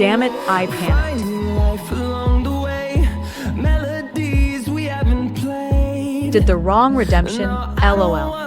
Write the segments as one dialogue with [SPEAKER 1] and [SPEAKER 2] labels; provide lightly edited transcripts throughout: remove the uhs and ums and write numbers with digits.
[SPEAKER 1] Damn it, I panicked. Did the wrong redemption, LOL.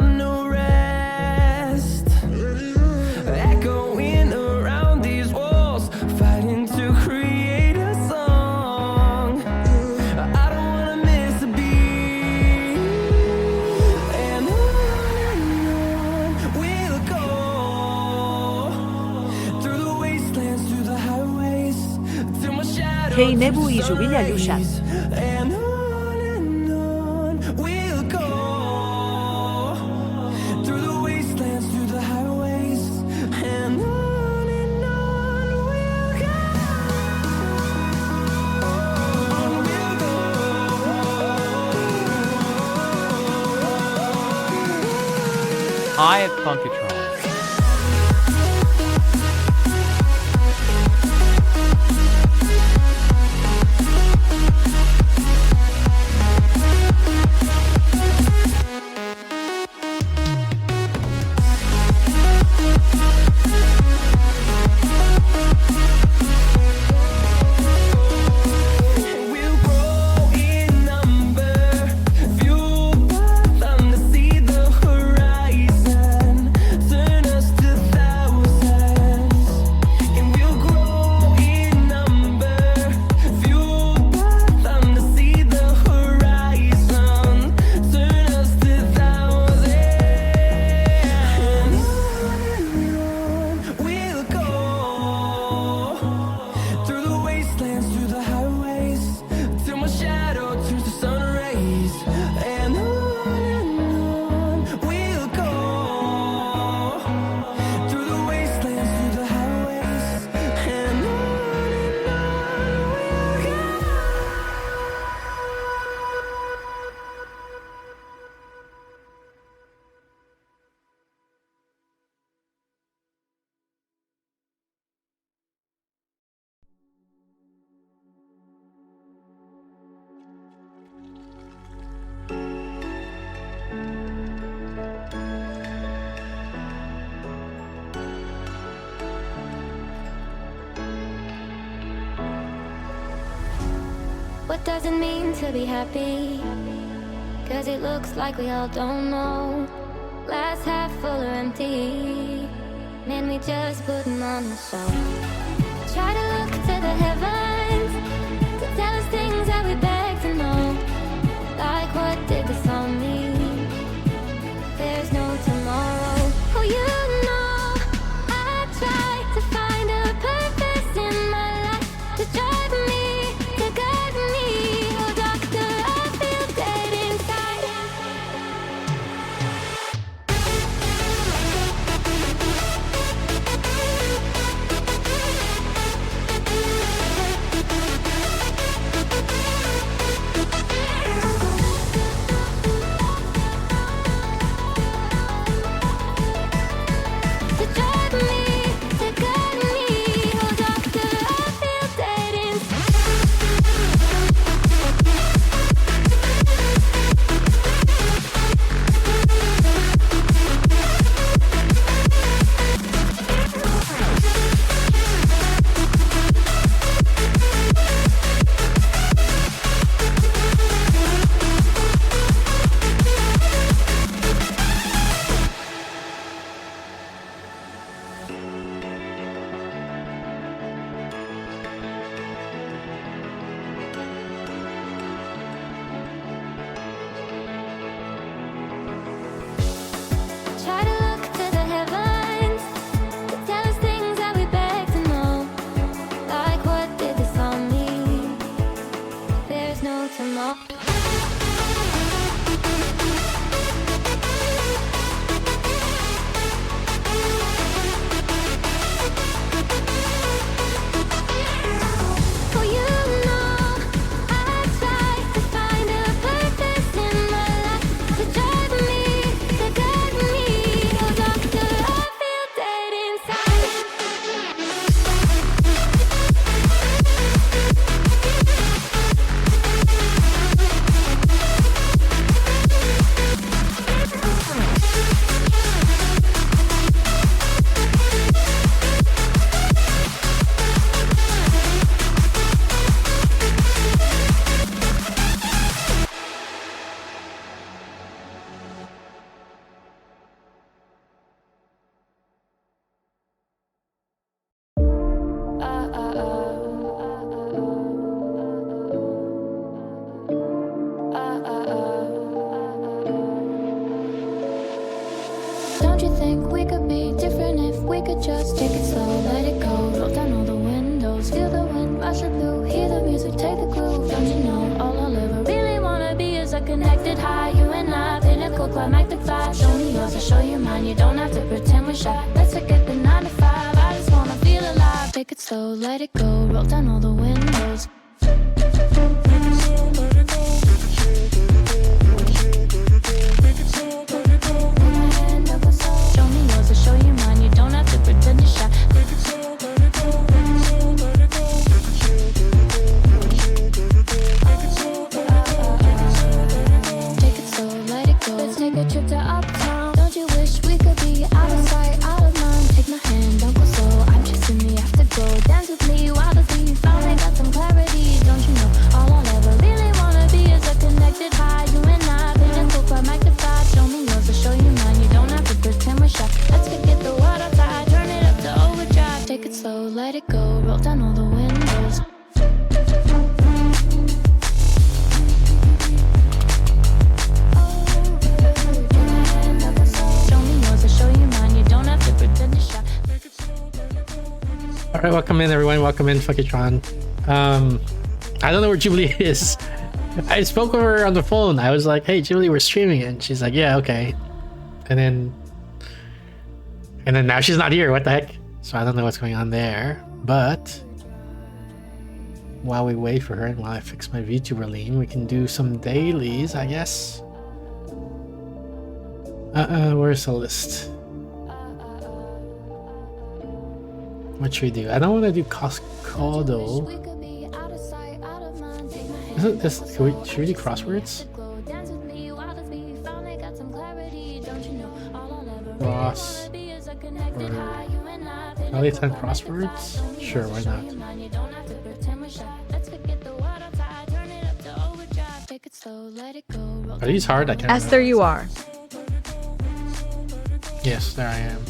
[SPEAKER 1] Hej, ne bój, żuwila Lusias.
[SPEAKER 2] Hi at Funkatron.
[SPEAKER 3] What does it mean to be happy? 'Cause it looks like we all don't know. Glass half full or empty. Man, we just putting on the show. Try to look to the heavens to tell us things that we beg to know. Like, what did this all mean? There's no tomorrow. Oh, you know, I try to find a purpose in my life to drive me. connected high. You and I, pinnacle, climactic vibe. Show me yours, I'll show you mine. You don't have to pretend we're shy. Let's forget the 9 to 5. I just wanna feel alive. Take it slow, let it go. Roll down all the windows. Show me yours, I'll show you mine. You don't have to pretend you're shy. Take it slow, let it go. Let's take a trip to uptown. Don't you wish we could be out of sight, out of mind? Take my hand, don't go slow. I'm chasing the afterglow. Dance with me while the beat finally got some clarity. Don't you know all I'll ever really wanna be is a connected high. You and I, pinnacle, climactic vibe. Show me yours, I'll show you mine. You don't have to pretend we're shy. Let's forget the world outside, turn it up to overdrive. Take it slow, let it go. Roll down all the windows. Show me yours, I'll show you mine. You don't have to pretend you're shy.
[SPEAKER 4] All right, welcome in, everyone. Welcome in, Funkitron. I don't know where Jubilee is. I spoke with her on the phone. I was like, "Hey, Jubilee, we're streaming it," and she's like, "Yeah, okay." And then now she's not here. What the heck? So I don't know what's going on there. But while we wait for her and while I fix my VTuber lean, we can do some dailies, I guess. Where's the list? What should we do? I don't want to do Costco though. Should we do crosswords? Cross. Are they 10 crosswords? Sure, why not? Are these hard? I can't
[SPEAKER 1] Yes, there you are.
[SPEAKER 4] Yes, there I am.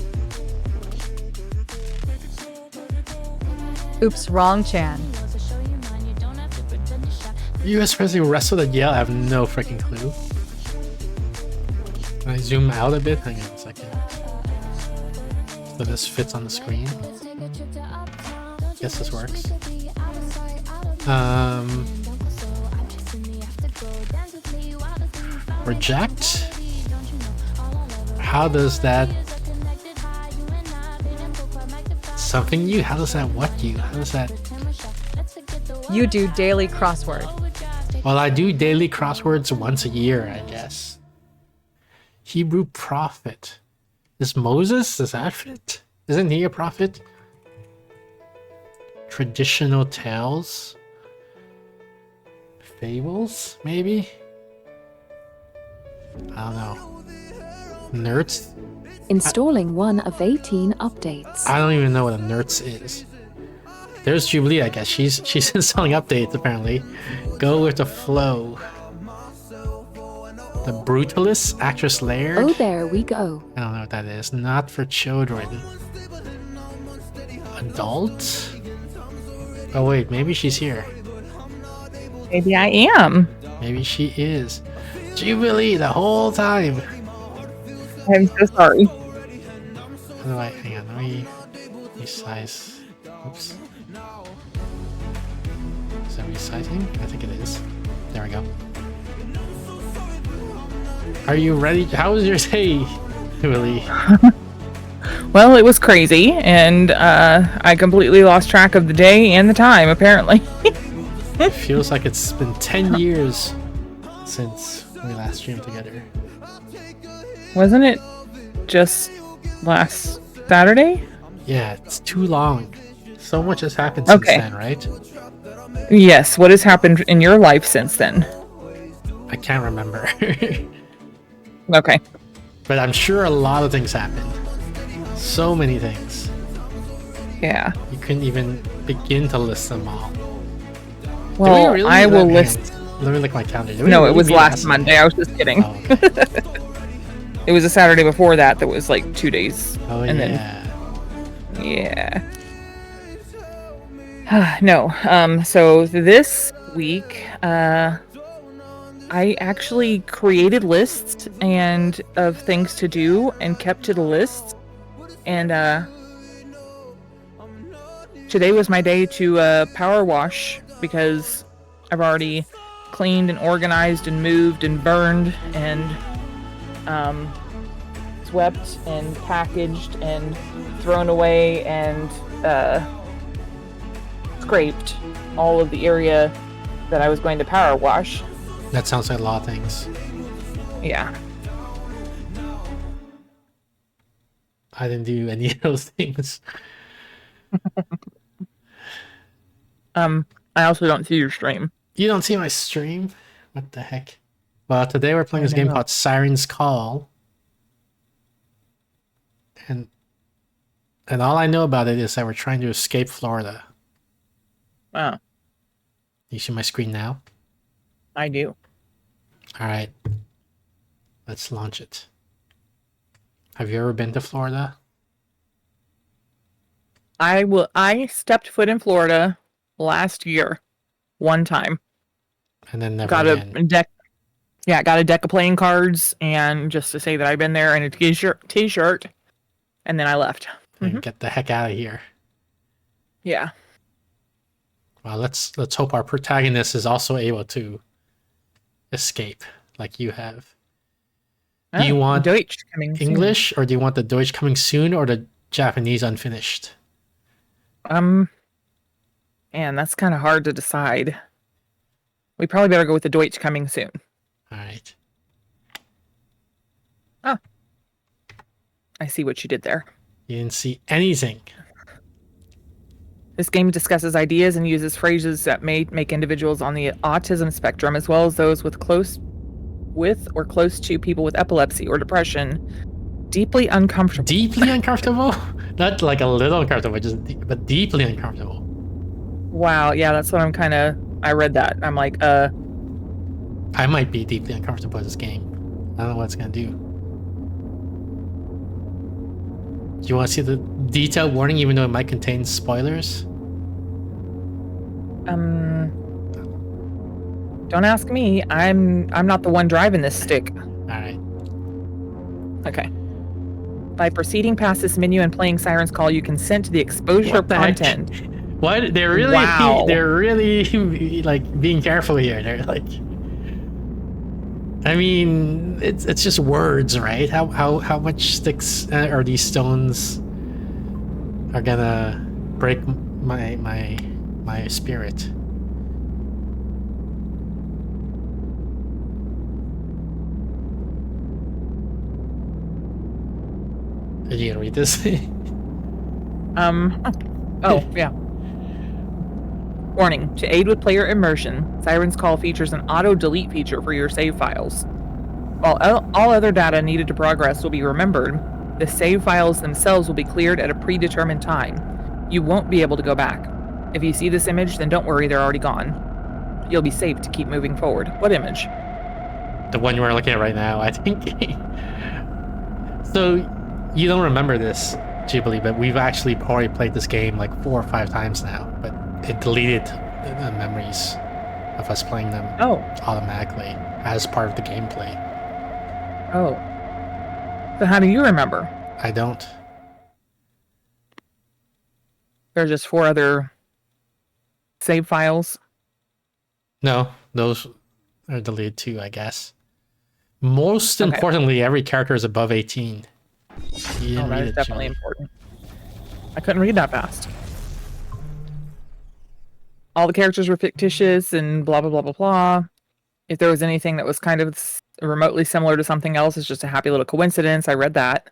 [SPEAKER 1] Oops, wrong Chan.
[SPEAKER 4] US President wrestled at Yale? I have no freaking clue. Can I zoom out a bit? Hang on a second. So this fits on the screen. Guess this works. Reject? How does that... Something you? How does that what you? How does that...
[SPEAKER 1] You do daily crossword.
[SPEAKER 4] Well, I do daily crosswords once a year, I guess. Hebrew prophet. Is Moses? Does that fit? Isn't he a prophet? Traditional tales? Fables, maybe? I don't know. Nerds?
[SPEAKER 5] Installing one of 18 updates.
[SPEAKER 4] I don't even know what a nerds is. There's Jubilee, I guess. She's installing updates, apparently. Go with the flow. The Brutalist, actress Laird.
[SPEAKER 5] Oh, there we go.
[SPEAKER 4] I don't know what that is. Not for children. Adult? Oh wait, maybe she's here.
[SPEAKER 6] Maybe I am.
[SPEAKER 4] Maybe she is. Jubilee the whole time.
[SPEAKER 6] I'm so sorry.
[SPEAKER 4] How do I... Hang on, let me resize. Oops. Is that resizing? I think it is. There we go. Are you ready? How was your day, Jubilee?
[SPEAKER 6] Well, it was crazy, and I completely lost track of the day and the time, apparently.
[SPEAKER 4] It feels like it's been 10 years since we last streamed together.
[SPEAKER 6] Wasn't it just last Saturday?
[SPEAKER 4] Yeah, it's too long. So much has happened since then, right?
[SPEAKER 6] Yes, what has happened in your life since then?
[SPEAKER 4] I can't remember.
[SPEAKER 6] Okay.
[SPEAKER 4] But I'm sure a lot of things happened. So many things.
[SPEAKER 6] Yeah.
[SPEAKER 4] You couldn't even begin to list them all.
[SPEAKER 6] Well, really? I will list...
[SPEAKER 4] Let me look at my calendar.
[SPEAKER 6] No, it was last Monday. I was just kidding. Oh, okay. It was a Saturday before that was like 2 days.
[SPEAKER 4] Oh,
[SPEAKER 6] and
[SPEAKER 4] yeah.
[SPEAKER 6] Then, yeah. No. So this week, I actually created lists and of things to do and kept to the lists. And today was my day to power wash because I've already cleaned and organized and moved and burned and swept and packaged and thrown away and scraped all of the area that I was going to power wash.
[SPEAKER 4] That sounds like a lot of things.
[SPEAKER 6] Yeah.
[SPEAKER 4] I didn't do any of those things.
[SPEAKER 6] I also don't see your stream.
[SPEAKER 4] You don't see my stream? What the heck? Well, today we're playing this game called Siren's Call. And all I know about it is that we're trying to escape Florida.
[SPEAKER 6] Wow.
[SPEAKER 4] You see my screen now?
[SPEAKER 6] I do.
[SPEAKER 4] Alright. Let's launch it. Have you ever been to Florida?
[SPEAKER 6] I stepped foot in Florida last year, one time.
[SPEAKER 4] And then never
[SPEAKER 6] Got
[SPEAKER 4] again.
[SPEAKER 6] a deck. Yeah, got a deck of playing cards, and just to say that I've been there, and a t-shirt, and then I left.
[SPEAKER 4] And get the heck out of here.
[SPEAKER 6] Yeah.
[SPEAKER 4] Well, let's hope our protagonist is also able to escape like you have. Do you want
[SPEAKER 6] Deutsch coming soon.
[SPEAKER 4] English, or do you want the Deutsch coming soon, or the Japanese unfinished?
[SPEAKER 6] Man, that's kind of hard to decide. We probably better go with the Deutsch coming soon.
[SPEAKER 4] All right.
[SPEAKER 6] Oh. I see what you did there.
[SPEAKER 4] You didn't see anything.
[SPEAKER 6] This game discusses ideas and uses phrases that may make individuals on the autism spectrum, as well as those with or close to people with epilepsy or depression, deeply uncomfortable.
[SPEAKER 4] Deeply uncomfortable? Not like a little uncomfortable, but deeply uncomfortable.
[SPEAKER 6] Wow, yeah, that's what I read that. I'm like,
[SPEAKER 4] I might be deeply uncomfortable with this game. I don't know what it's gonna do. Do you want to see the detailed warning, even though it might contain spoilers?
[SPEAKER 6] Don't ask me. I'm not the one driving this stick.
[SPEAKER 4] Alright.
[SPEAKER 6] Okay. By proceeding past this menu and playing Siren's Call, you consent to the exposure of content.
[SPEAKER 4] What? They're really,
[SPEAKER 6] Wow.
[SPEAKER 4] they're really like being careful here. They're like, I mean, it's just words, right? How much sticks or these stones are gonna break my spirit? Are you gonna read this?
[SPEAKER 6] Oh, yeah. Warning, to aid with player immersion, Siren's Call features an auto-delete feature for your save files. While all other data needed to progress will be remembered, the save files themselves will be cleared at a predetermined time. You won't be able to go back. If you see this image, then don't worry, they're already gone. You'll be safe to keep moving forward. What image?
[SPEAKER 4] The one we're looking at right now, I think. So, you don't remember this, Ghibli, but we've actually already played this game like 4 or 5 times now, but it deleted the memories of us playing them automatically as part of the gameplay.
[SPEAKER 6] Oh. So how do you remember?
[SPEAKER 4] I don't.
[SPEAKER 6] There are just 4 other save files.
[SPEAKER 4] No, those are deleted too, I guess. Most importantly, every character is above 18. You didn't
[SPEAKER 6] That
[SPEAKER 4] read
[SPEAKER 6] is
[SPEAKER 4] it,
[SPEAKER 6] definitely
[SPEAKER 4] Julie.
[SPEAKER 6] important. I couldn't read that fast. All the characters were fictitious and blah, blah, blah, blah, blah. If there was anything that was kind of remotely similar to something else, it's just a happy little coincidence. I read that.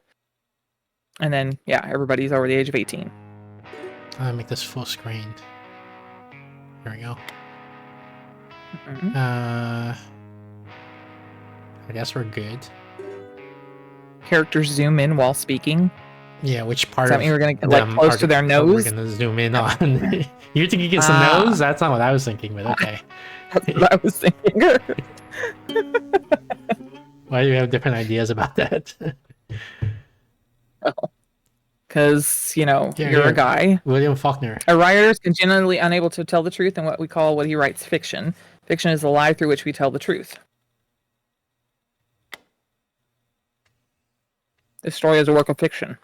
[SPEAKER 6] And then, yeah, everybody's over the age of 18.
[SPEAKER 4] I'll make this full screen. There we go.
[SPEAKER 6] Mhm.
[SPEAKER 4] I guess we're good.
[SPEAKER 6] Characters zoom in while speaking.
[SPEAKER 4] Yeah, which part
[SPEAKER 6] Does that
[SPEAKER 4] of
[SPEAKER 6] mean we're gonna get like
[SPEAKER 4] them
[SPEAKER 6] close
[SPEAKER 4] are
[SPEAKER 6] to their
[SPEAKER 4] we're
[SPEAKER 6] nose?
[SPEAKER 4] gonna zoom in on? You think it's the nose? That's not what I was thinking, but okay.
[SPEAKER 6] That's what I was thinking.
[SPEAKER 4] Why do you have different ideas about that?
[SPEAKER 6] Because, you know,
[SPEAKER 4] Here,
[SPEAKER 6] you're
[SPEAKER 4] here.
[SPEAKER 6] a guy.
[SPEAKER 4] William Faulkner.
[SPEAKER 6] A writer is generally unable to tell the truth in what he writes fiction. Fiction is the lie through which we tell the truth. This story is a work of fiction.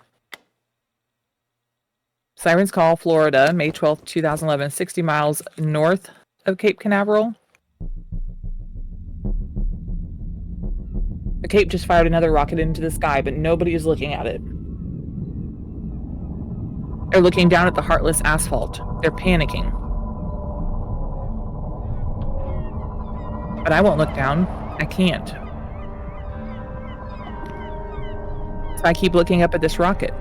[SPEAKER 6] Siren's Call, Florida, May 12th, 2011, 60 miles north of Cape Canaveral. The Cape just fired another rocket into the sky, but nobody is looking at it. They're looking down at the heartless asphalt. They're panicking. But I won't look down. I can't. So I keep looking up at this rocket.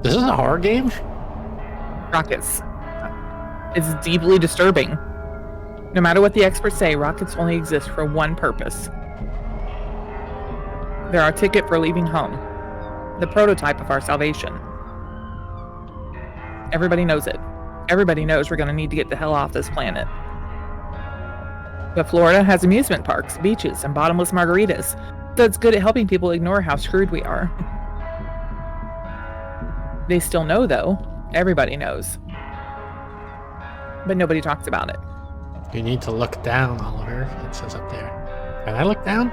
[SPEAKER 4] This is a horror game?
[SPEAKER 6] Rockets. It's deeply disturbing. No matter what the experts say, rockets only exist for one purpose. They're our ticket for leaving home. The prototype of our salvation. Everybody knows it. Everybody knows we're going to need to get the hell off this planet. But Florida has amusement parks, beaches, and bottomless margaritas, so it's good at helping people ignore how screwed we are. They still know, though. Everybody knows. But nobody talks about it.
[SPEAKER 4] You need to look down, Oliver. It says up there. Can I look down?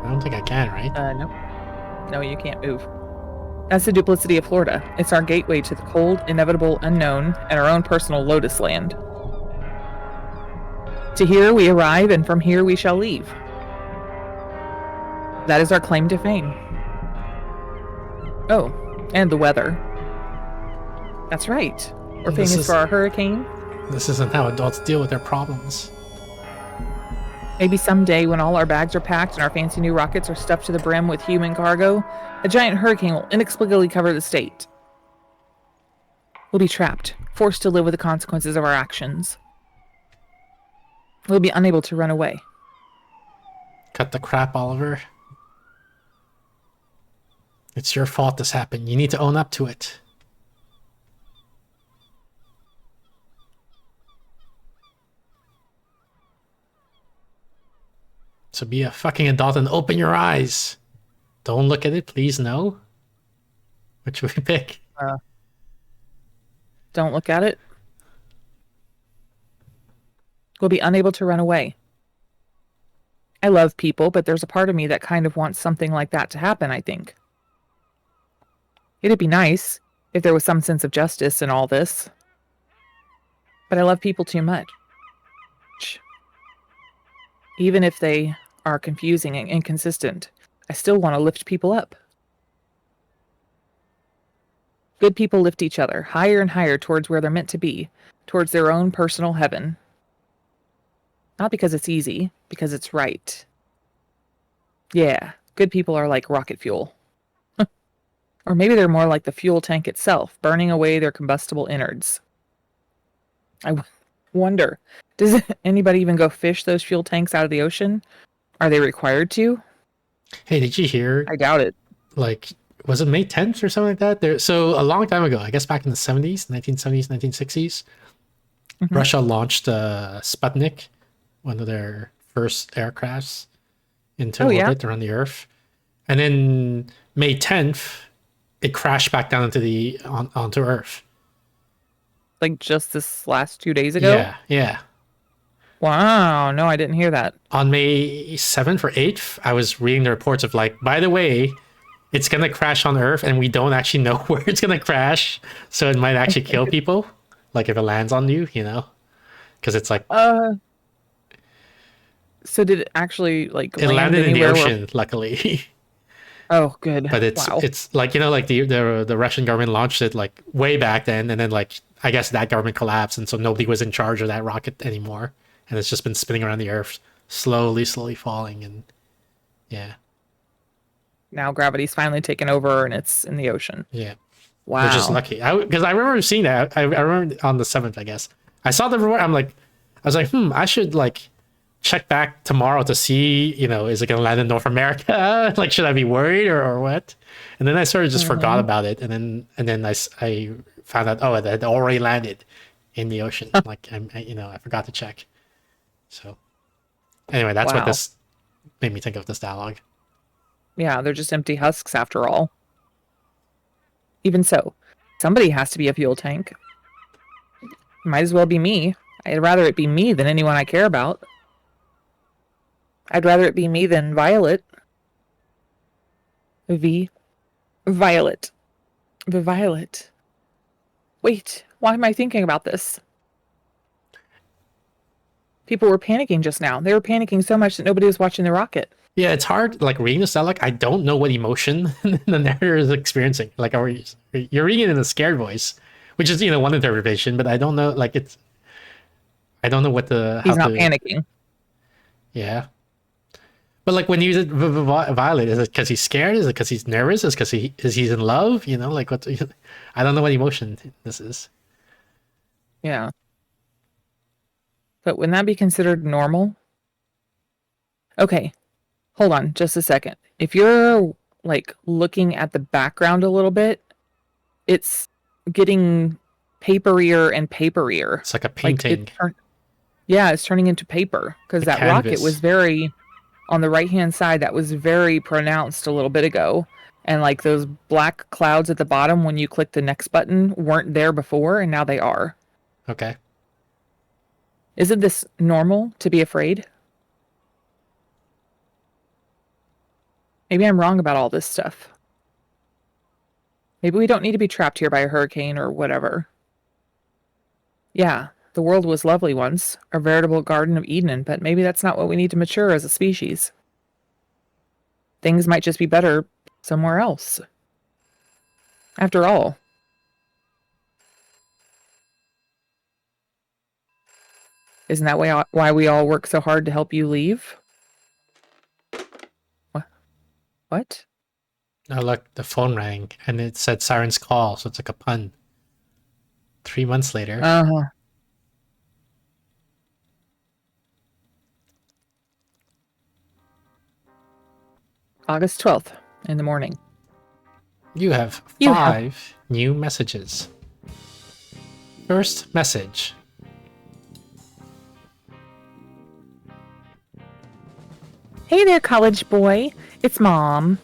[SPEAKER 4] I don't think I can, right?
[SPEAKER 6] No. No, you can't move. That's the duplicity of Florida. It's our gateway to the cold, inevitable, unknown, and our own personal lotus land. To here we arrive, and from here we shall leave. That is our claim to fame. Oh, and the weather. That's right. We're famous for our hurricane.
[SPEAKER 4] This isn't how adults deal with their problems.
[SPEAKER 6] Maybe someday, when all our bags are packed and our fancy new rockets are stuffed to the brim with human cargo, a giant hurricane will inexplicably cover the state. We'll be trapped, forced to live with the consequences of our actions. We'll be unable to run away.
[SPEAKER 4] Cut the crap, Oliver. It's your fault this happened. You need to own up to it. So be a fucking adult and open your eyes. Don't look at it, please, no. What should we pick?
[SPEAKER 6] Don't look at it. We'll be unable to run away. I love people, but there's a part of me that kind of wants something like that to happen, I think. It'd be nice if there was some sense of justice in all this. But I love people too much. Even if they are confusing and inconsistent, I still want to lift people up. Good people lift each other higher and higher towards where they're meant to be, towards their own personal heaven. Not because it's easy, because it's right. Yeah, good people are like rocket fuel. Or maybe they're more like the fuel tank itself, burning away their combustible innards. I wonder, does anybody even go fish those fuel tanks out of the ocean? Are they required to?
[SPEAKER 4] Hey, did you hear?
[SPEAKER 6] I doubt it.
[SPEAKER 4] Like, was it May 10th or something like that? So a long time ago, I guess back in the 70s, 1970s, 1960s, Russia launched Sputnik, one of their first aircrafts, into orbit around the Earth. And then May 10th, it crashed back down onto Earth.
[SPEAKER 6] Like just this last 2 days ago?
[SPEAKER 4] Yeah.
[SPEAKER 6] Wow, no, I didn't hear that.
[SPEAKER 4] On May 7th or 8th, I was reading the reports of like, by the way, it's going to crash on Earth and we don't actually know where it's going to crash. So it might actually kill people. Like if it lands on you, you know? Because it's like...
[SPEAKER 6] So did it actually like
[SPEAKER 4] it landed in the ocean, luckily.
[SPEAKER 6] Oh, good.
[SPEAKER 4] But it's like, you know, like the Russian government launched it like way back then, and then like I guess that government collapsed, and so nobody was in charge of that rocket anymore, and it's just been spinning around the Earth, slowly falling, and yeah.
[SPEAKER 6] Now gravity's finally taken over, and it's in the ocean.
[SPEAKER 4] Yeah.
[SPEAKER 6] Wow.
[SPEAKER 4] Which is lucky, because I remember seeing that. I remember on the 7th, I guess. I saw the report. I was like, I should like check back tomorrow to see, you know, is it gonna land in North America? Like, should I be worried or what? And then I sort of just forgot about it, and then I found out, oh, it had already landed in the ocean. Like I forgot to check. So anyway, that's what this made me think of, this dialogue.
[SPEAKER 6] Yeah, they're just empty husks after all. Even so, somebody has to be a fuel tank. Might as well be me. I'd rather it be me than anyone I care about. I'd rather it be me than Violet. Violet. Wait, why am I thinking about this? People were panicking just now. They were panicking so much that nobody was watching the rocket.
[SPEAKER 4] Yeah, it's hard. Like reading this dialogue, I don't know what emotion the narrator is experiencing. Like, you're reading it in a scared voice, which is one interpretation, but I don't know. Like, I don't know what the
[SPEAKER 6] He's not panicking.
[SPEAKER 4] Yeah, but like when you use it, Violet, is it because he's scared? Is it because he's nervous? Is it because he's in love? Like what? I don't know what emotion this is.
[SPEAKER 6] Yeah. But wouldn't that be considered normal? Okay. Hold on just a second. If you're like looking at the background a little bit, it's getting paperier and paperier.
[SPEAKER 4] It's like a painting.
[SPEAKER 6] It's turning into paper because that
[SPEAKER 4] canvas.
[SPEAKER 6] rocket was very on the right hand side. That was very pronounced a little bit ago. And like those black clouds at the bottom when you click the next button weren't there before, and now they are.
[SPEAKER 4] Okay.
[SPEAKER 6] Isn't this normal to be afraid? Maybe I'm wrong about all this stuff. Maybe we don't need to be trapped here by a hurricane or whatever. Yeah, the world was lovely once, a veritable Garden of Eden, but maybe that's not what we need to mature as a species. Things might just be better somewhere else. After all. Isn't that why we all work so hard to help you leave? What?
[SPEAKER 4] Oh, look, the phone rang, and it said Siren's call, so it's like a pun. 3 months later.
[SPEAKER 6] Uh-huh. August 12th in the morning.
[SPEAKER 4] You have 5 new messages. First message.
[SPEAKER 6] Hey there, college boy. It's Mom.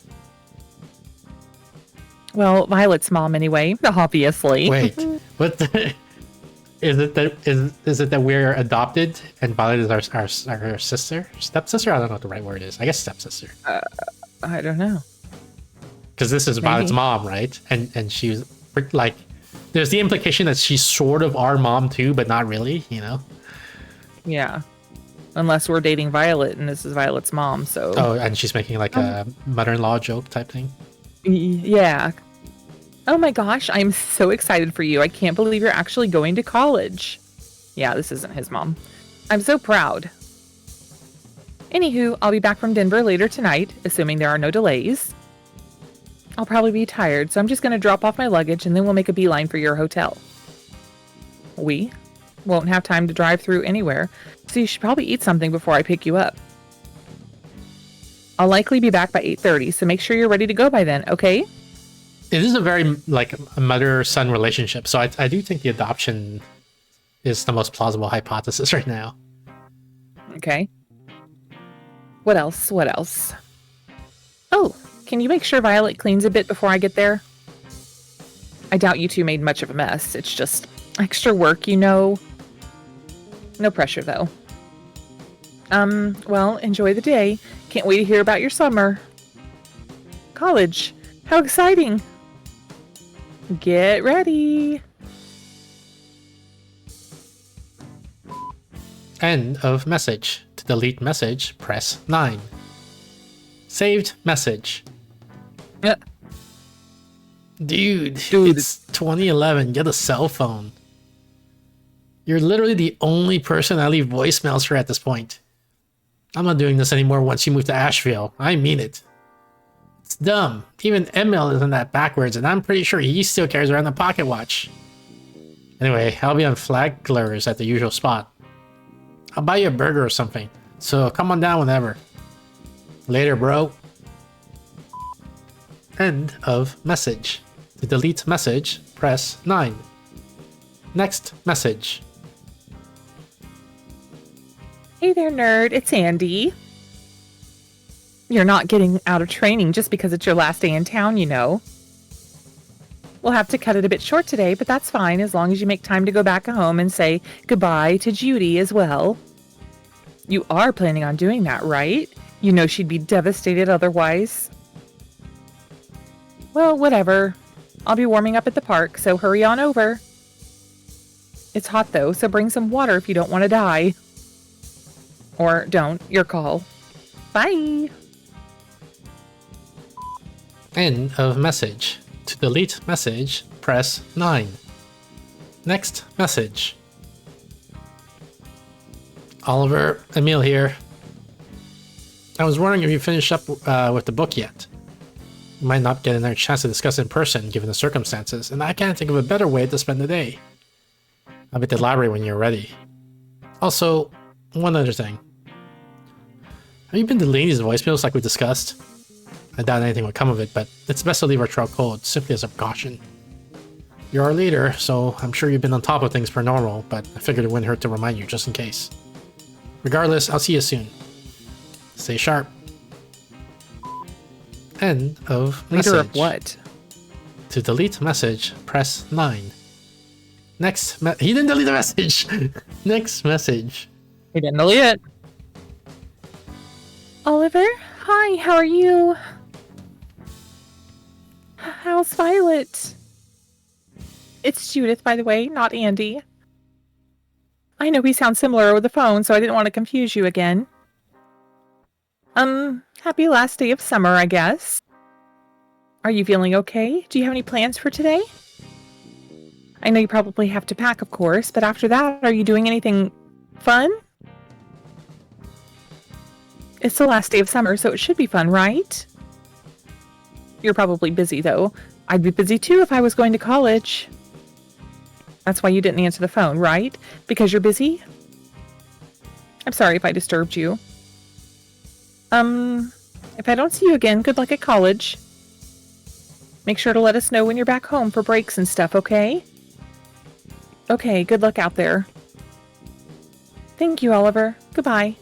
[SPEAKER 6] Well, Violet's mom anyway, obviously.
[SPEAKER 4] Wait, what? Is it that we're adopted and Violet is our sister, stepsister? I don't know what the right word is. I guess stepsister.
[SPEAKER 6] I don't know.
[SPEAKER 4] Because this is Violet's mom, right? And she's like, there's the implication that she's sort of our mom too, but not really,
[SPEAKER 6] Yeah. Unless we're dating Violet and this is Violet's mom, so.
[SPEAKER 4] Oh, and she's making like a mother-in-law joke type thing.
[SPEAKER 6] Yeah. Oh my gosh, I'm so excited for you. I can't believe you're actually going to college. Yeah, this isn't his mom. I'm so proud. Anywho, I'll be back from Denver later tonight, assuming there are no delays. I'll probably be tired, so I'm just going to drop off my luggage and then we'll make a beeline for your hotel. We won't have time to drive through anywhere, so you should probably eat something before I pick you up. I'll likely be back by 8:30, so make sure you're ready to go by then, okay?
[SPEAKER 4] It is a very like a mother-son relationship, so I do think the adoption is the most plausible hypothesis right now.
[SPEAKER 6] Okay. What else? What else? Oh, can you make sure Violet cleans a bit before I get there? I doubt you two made much of a mess. It's just extra work, No pressure, though. Well, enjoy the day. Can't wait to hear about your summer. College. How exciting. Get ready.
[SPEAKER 4] End of message. To delete message, press 9. Saved message. Dude, it's 2011. Get a cell phone. You're literally the only person I leave voicemails for at this point. I'm not doing this anymore once you move to Asheville. I mean it. It's dumb. Even Emil isn't that backwards, and I'm pretty sure he still carries around a pocket watch. Anyway, I'll be on Flagler's at the usual spot. I'll buy you a burger or something, so come on down whenever. Later, bro. End of message. To delete message, press 9. Next message.
[SPEAKER 6] Hey there, nerd. It's Andy. You're not getting out of training just because it's your last day in town, We'll have to cut it a bit short today, but that's fine as long as you make time to go back home and say goodbye to Judy as well. You are planning on doing that, right? You know she'd be devastated otherwise. Well, whatever. I'll be warming up at the park, so hurry on over. It's hot though, so bring some water if you don't want to die. Or don't, your call. Bye!
[SPEAKER 4] End of message. To delete message, press 9. Next message. Oliver, Emil here. I was wondering if you finished up with the book yet. You might not get another chance to discuss in person given the circumstances, and I can't think of a better way to spend the day. I'll be at the library when you're ready. Also, one other thing. Have you been to Lainey's voicemails like we discussed? I doubt anything would come of it, but it's best to leave our trail cold, simply as a precaution. You're our leader, so I'm sure you've been on top of things paranormal, but I figured it wouldn't hurt to remind you just in case. Regardless, I'll see you soon. Stay sharp. End of message.
[SPEAKER 6] Leader of what?
[SPEAKER 4] To delete message, press 9. He didn't delete the message! Next message.
[SPEAKER 6] He didn't delete it. Oliver? Hi, how are you? How's Violet? It's Judith, by the way, not Andy. I know we sound similar over the phone, so I didn't want to confuse you again. Happy last day of summer, I guess. Are you feeling okay? Do you have any plans for today? I know you probably have to pack, of course, but after that, are you doing anything fun? It's the last day of summer, so it should be fun, right? You're probably busy, though. I'd be busy, too, if I was going to college. That's why you didn't answer the phone, right? Because you're busy? I'm sorry if I disturbed you. If I don't see you again, good luck at college. Make sure to let us know when you're back home for breaks and stuff, okay? Okay, good luck out there. Thank you, Oliver. Goodbye.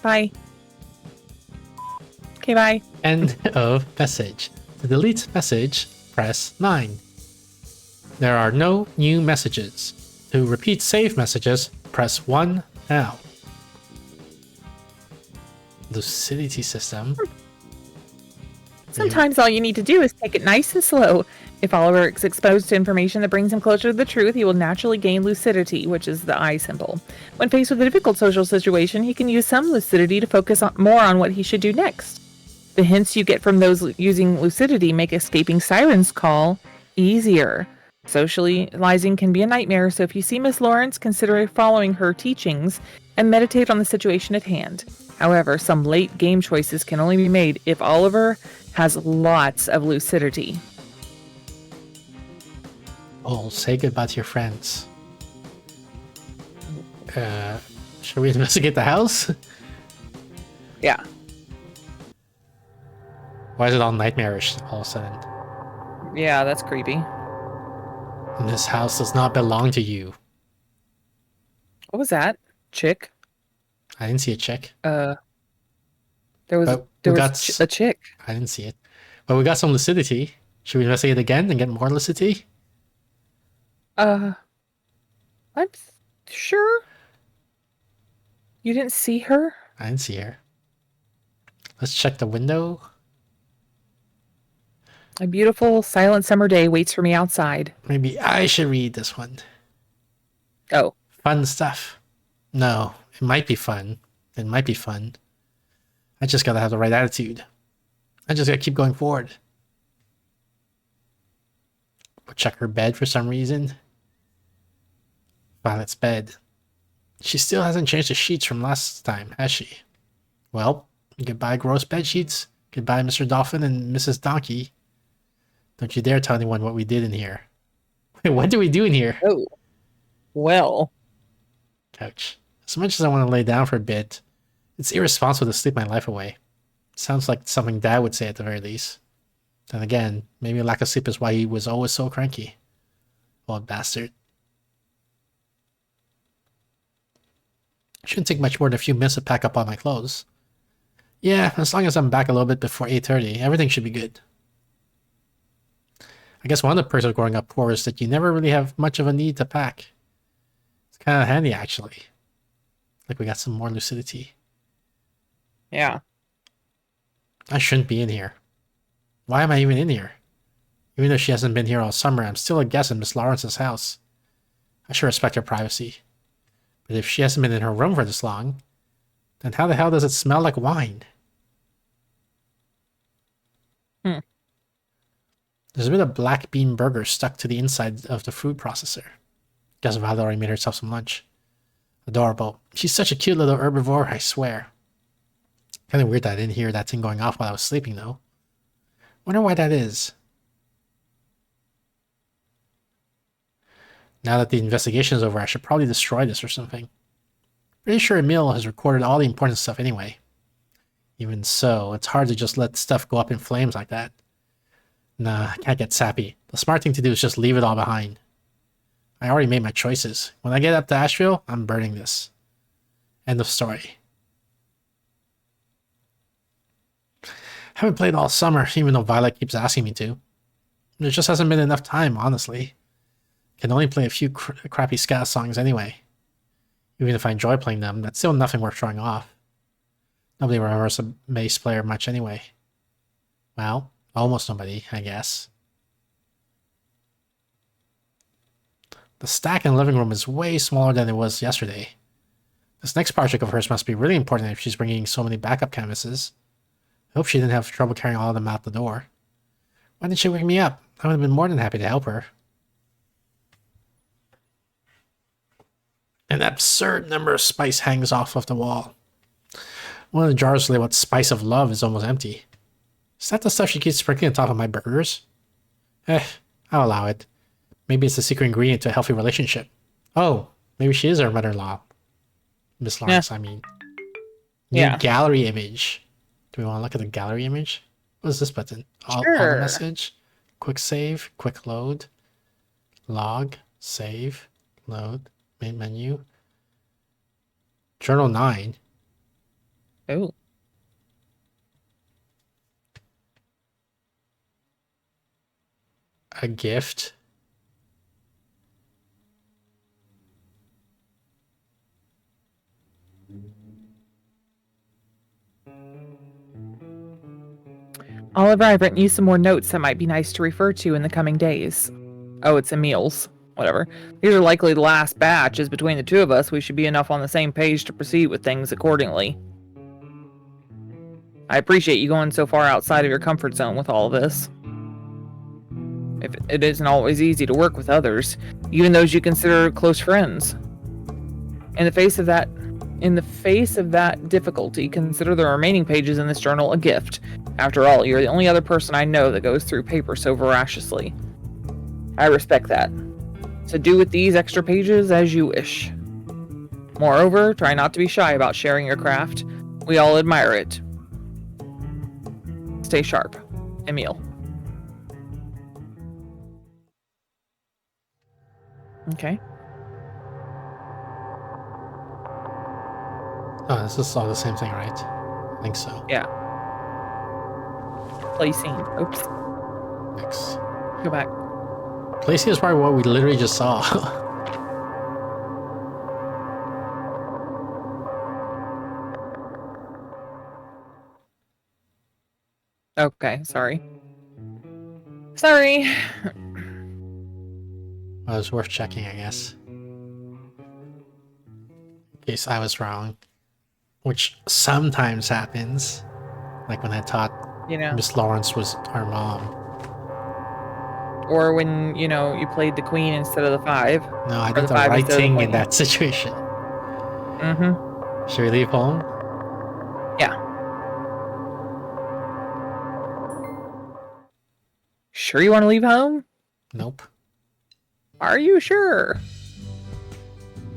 [SPEAKER 6] Bye. Okay, bye.
[SPEAKER 4] End of message. To delete message, press 9. There are no new messages. To repeat save messages, press 1 now. Lucidity system.
[SPEAKER 6] Sometimes all you need to do is take it nice and slow. If Oliver is exposed to information that brings him closer to the truth, he will naturally gain lucidity, which is the eye symbol. When faced with a difficult social situation, he can use some lucidity to focus more on what he should do next. The hints you get from those using lucidity make escaping Siren's call easier. Socializing can be a nightmare, so if you see Miss Lawrence, consider following her teachings and meditate on the situation at hand. However, some late game choices can only be made if Oliver has lots of lucidity.
[SPEAKER 4] Oh, say goodbye to your friends. Should we investigate the house?
[SPEAKER 6] Yeah.
[SPEAKER 4] Why is it all nightmarish all of a sudden?
[SPEAKER 6] Yeah, that's creepy.
[SPEAKER 4] And this house does not belong to you.
[SPEAKER 6] What was that? Chick?
[SPEAKER 4] I didn't see a chick.
[SPEAKER 6] There was a chick.
[SPEAKER 4] I didn't see it. But we got some lucidity. Should we investigate again and get more lucidity?
[SPEAKER 6] I'm sure. You didn't see her?
[SPEAKER 4] I didn't see her. Let's check the window.
[SPEAKER 6] A beautiful, silent summer day waits for me outside.
[SPEAKER 4] Maybe I should read this one.
[SPEAKER 6] Oh.
[SPEAKER 4] Fun stuff. No, it might be fun. It might be fun. I just gotta have the right attitude. I just gotta keep going forward. We'll check her bed for some reason. Violet's bed. She still hasn't changed the sheets from last time, has she? Well, goodbye gross bed sheets. Goodbye Mr. Dolphin and Mrs. Donkey. Don't you dare tell anyone what we did in here. Wait, what do we do in here?
[SPEAKER 6] Oh. Well.
[SPEAKER 4] Couch. As much as I want to lay down for a bit, it's irresponsible to sleep my life away. Sounds like something Dad would say at the very least. Then again, maybe lack of sleep is why he was always so cranky. Old bastard. Shouldn't take much more than a few minutes to pack up all my clothes. Yeah, as long as I'm back a little bit before 8:30, everything should be good. I guess one of the perks of growing up poor is that you never really have much of a need to pack. It's kind of handy, actually. Like we got some more lucidity.
[SPEAKER 6] Yeah.
[SPEAKER 4] I shouldn't be in here. Why am I even in here? Even though she hasn't been here all summer, I'm still a guest in Miss Lawrence's house. I should respect her privacy. But if she hasn't been in her room for this long, then how the hell does it smell like wine?
[SPEAKER 6] Hmm.
[SPEAKER 4] There's a bit of black bean burger stuck to the inside of the food processor. Guess Valerie made herself some lunch. Adorable. She's such a cute little herbivore, I swear. Kind of weird that I didn't hear that thing going off while I was sleeping, though. Wonder why that is. Now that the investigation is over, I should probably destroy this or something. Pretty sure Emil has recorded all the important stuff anyway. Even so, it's hard to just let stuff go up in flames like that. Nah, I can't get sappy. The smart thing to do is just leave it all behind. I already made my choices. When I get up to Asheville, I'm burning this. End of story. Haven't played all summer, even though Violet keeps asking me to. There just hasn't been enough time, honestly. Can only play a few crappy ska songs anyway. Even if I enjoy playing them, that's still nothing worth showing off. Nobody remembers a bass player much anyway. Well, almost nobody, I guess. The stack in the living room is way smaller than it was yesterday. This next project of hers must be really important if she's bringing so many backup canvases. I hope she didn't have trouble carrying all of them out the door. Why didn't she wake me up? I would have been more than happy to help her. An absurd number of spice hangs off of the wall. One of the jars labeled Spice of Love is almost empty. Is that the stuff she keeps sprinkling on top of my burgers? I'll allow it. Maybe it's the secret ingredient to a healthy relationship. Oh, maybe she is her mother-in-law. Miss Lawrence, I mean. New gallery image. Do we want to look at the gallery image? What is this button? All message. Quick save. Quick load. Log. Save. Load. Main menu. Journal 9.
[SPEAKER 6] Oh.
[SPEAKER 4] A gift.
[SPEAKER 6] Oliver, I've written you some more notes that might be nice to refer to in the coming days. Oh, it's Emil's. Whatever. These are likely the last batch, as between the two of us, we should be enough on the same page to proceed with things accordingly. I appreciate you going so far outside of your comfort zone with all of this. If it isn't always easy to work with others, even those you consider close friends. In the face of that difficulty, consider the remaining pages in this journal a gift. After all, you're the only other person I know that goes through paper so voraciously. I respect that. So do with these extra pages as you wish. Moreover, try not to be shy about sharing your craft. We all admire it. Stay sharp. Emil. Okay.
[SPEAKER 4] Oh, this is all the same thing, right? I think so.
[SPEAKER 6] Yeah. Play scene. Oops.
[SPEAKER 4] Next.
[SPEAKER 6] Go back.
[SPEAKER 4] Play scene is probably what we literally just saw.
[SPEAKER 6] Okay, sorry. Sorry.
[SPEAKER 4] Well, it's worth checking, I guess. In case I was wrong. Which sometimes happens. Like when I thought Miss Lawrence was our mom.
[SPEAKER 6] Or when, you played the queen instead of the 5.
[SPEAKER 4] No, I did the right thing in that situation.
[SPEAKER 6] Mm-hmm.
[SPEAKER 4] Should we leave home?
[SPEAKER 6] Yeah. Sure you want to leave home?
[SPEAKER 4] Nope.
[SPEAKER 6] Are you sure?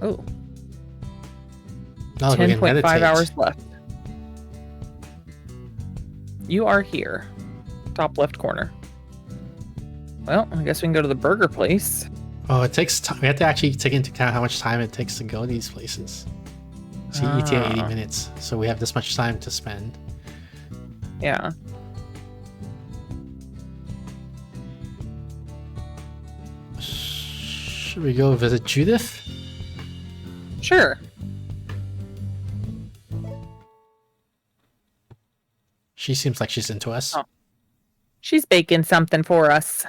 [SPEAKER 6] Oh. 10.5 hours left. You are here. Top left corner. Well, I guess we can go to the burger place.
[SPEAKER 4] Oh, it takes time. We have to actually take into account how much time it takes to go to these places. See, ETA 80 minutes, so we have this much time to spend.
[SPEAKER 6] Yeah.
[SPEAKER 4] Should we go visit Judith?
[SPEAKER 6] Sure.
[SPEAKER 4] She seems like she's into us.
[SPEAKER 6] Oh. She's baking something for us.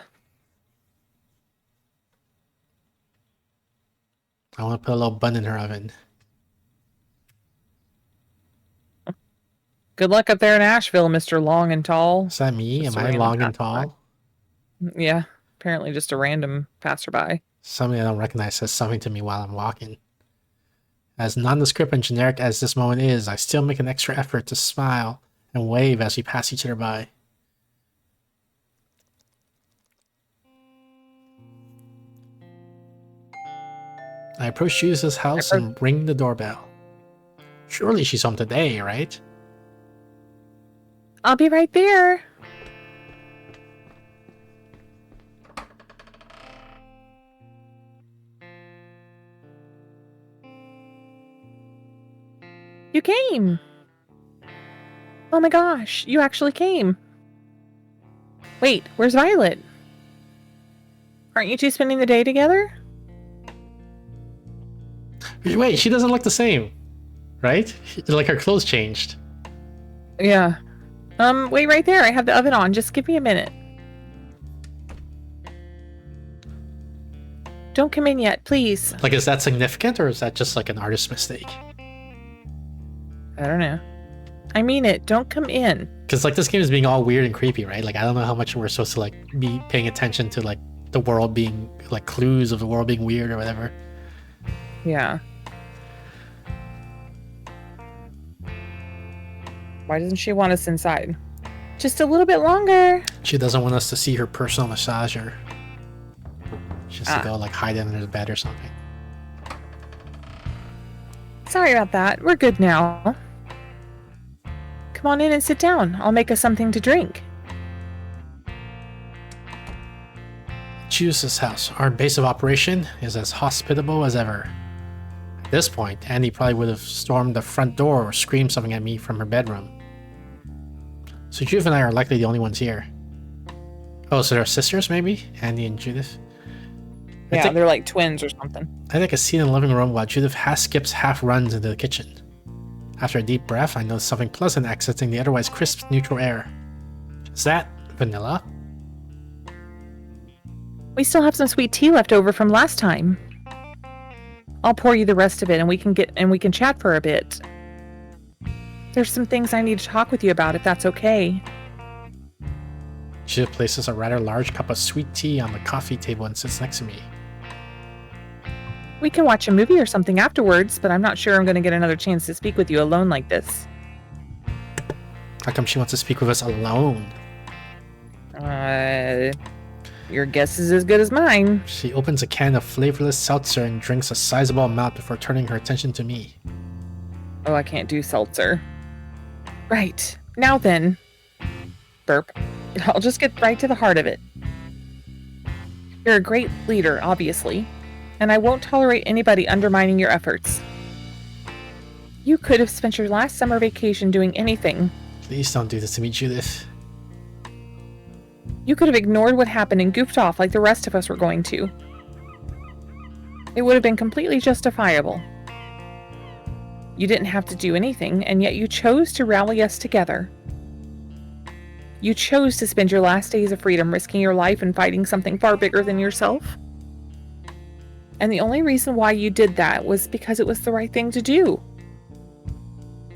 [SPEAKER 4] I want to put a little bun in her oven.
[SPEAKER 6] Good luck up there in Asheville, Mr. Long and Tall.
[SPEAKER 4] Is that me?
[SPEAKER 6] Just
[SPEAKER 4] Am
[SPEAKER 6] a
[SPEAKER 4] I
[SPEAKER 6] random
[SPEAKER 4] long and
[SPEAKER 6] passerby.
[SPEAKER 4] tall?
[SPEAKER 6] Yeah, apparently just a random passerby.
[SPEAKER 4] Somebody I don't recognize says something to me while I'm walking. As nondescript and generic as this moment is, I still make an extra effort to smile and wave as we pass each other by. I approach Judith's house and ring the doorbell. Surely she's home today, right?
[SPEAKER 6] I'll be right there. You came. Oh my gosh, you actually came. Wait, where's Violet? Aren't you two spending the day together?
[SPEAKER 4] Wait, she doesn't look the same, right? Like her clothes changed.
[SPEAKER 6] Yeah. Wait right there. I have the oven on. Just give me a minute. Don't come in yet, please.
[SPEAKER 4] Like, is that significant or is that just like an artist's mistake?
[SPEAKER 6] I don't know. I mean it. Don't come in.
[SPEAKER 4] Because like this game is being all weird and creepy, right? Like I don't know how much we're supposed to like be paying attention to like the world being like clues of the world being weird or whatever.
[SPEAKER 6] Yeah. Why doesn't she want us inside? Just a little bit longer.
[SPEAKER 4] She doesn't want us to see her personal massager. She has to go like hide under the bed or something.
[SPEAKER 6] Sorry about that. We're good now. Come on in and sit down. I'll make us something to drink.
[SPEAKER 4] Choose this house. Our base of operation is as hospitable as ever. At this point, Andy probably would have stormed the front door or screamed something at me from her bedroom. So Judith and I are likely the only ones here. Oh, so they're sisters maybe? Andy and Judith?
[SPEAKER 6] Yeah, they're like twins or something.
[SPEAKER 4] I take a seat in the living room while Judith skips half runs into the kitchen. After a deep breath, I notice something pleasant exiting the otherwise crisp, neutral air. Is that vanilla?
[SPEAKER 6] We still have some sweet tea left over from last time. I'll pour you the rest of it and we can chat for a bit. There's some things I need to talk with you about if that's okay.
[SPEAKER 4] Judith places a rather large cup of sweet tea on the coffee table and sits next to me.
[SPEAKER 6] We can watch a movie or something afterwards, but I'm not sure I'm going to get another chance to speak with you alone like this.
[SPEAKER 4] How come she wants to speak with us alone?
[SPEAKER 6] Your guess is as good as mine.
[SPEAKER 4] She opens a can of flavorless seltzer and drinks a sizable amount before turning her attention to me.
[SPEAKER 6] Oh, I can't do seltzer. Right. Now then. Burp. I'll just get right to the heart of it. You're a great leader, obviously, and I won't tolerate anybody undermining your efforts. You could have spent your last summer vacation doing anything.
[SPEAKER 4] Please don't do this to me, Judith.
[SPEAKER 6] You could have ignored what happened and goofed off like the rest of us were going to. It would have been completely justifiable. You didn't have to do anything, and yet you chose to rally us together. You chose to spend your last days of freedom risking your life and fighting something far bigger than yourself. And the only reason why you did that was because it was the right thing to do.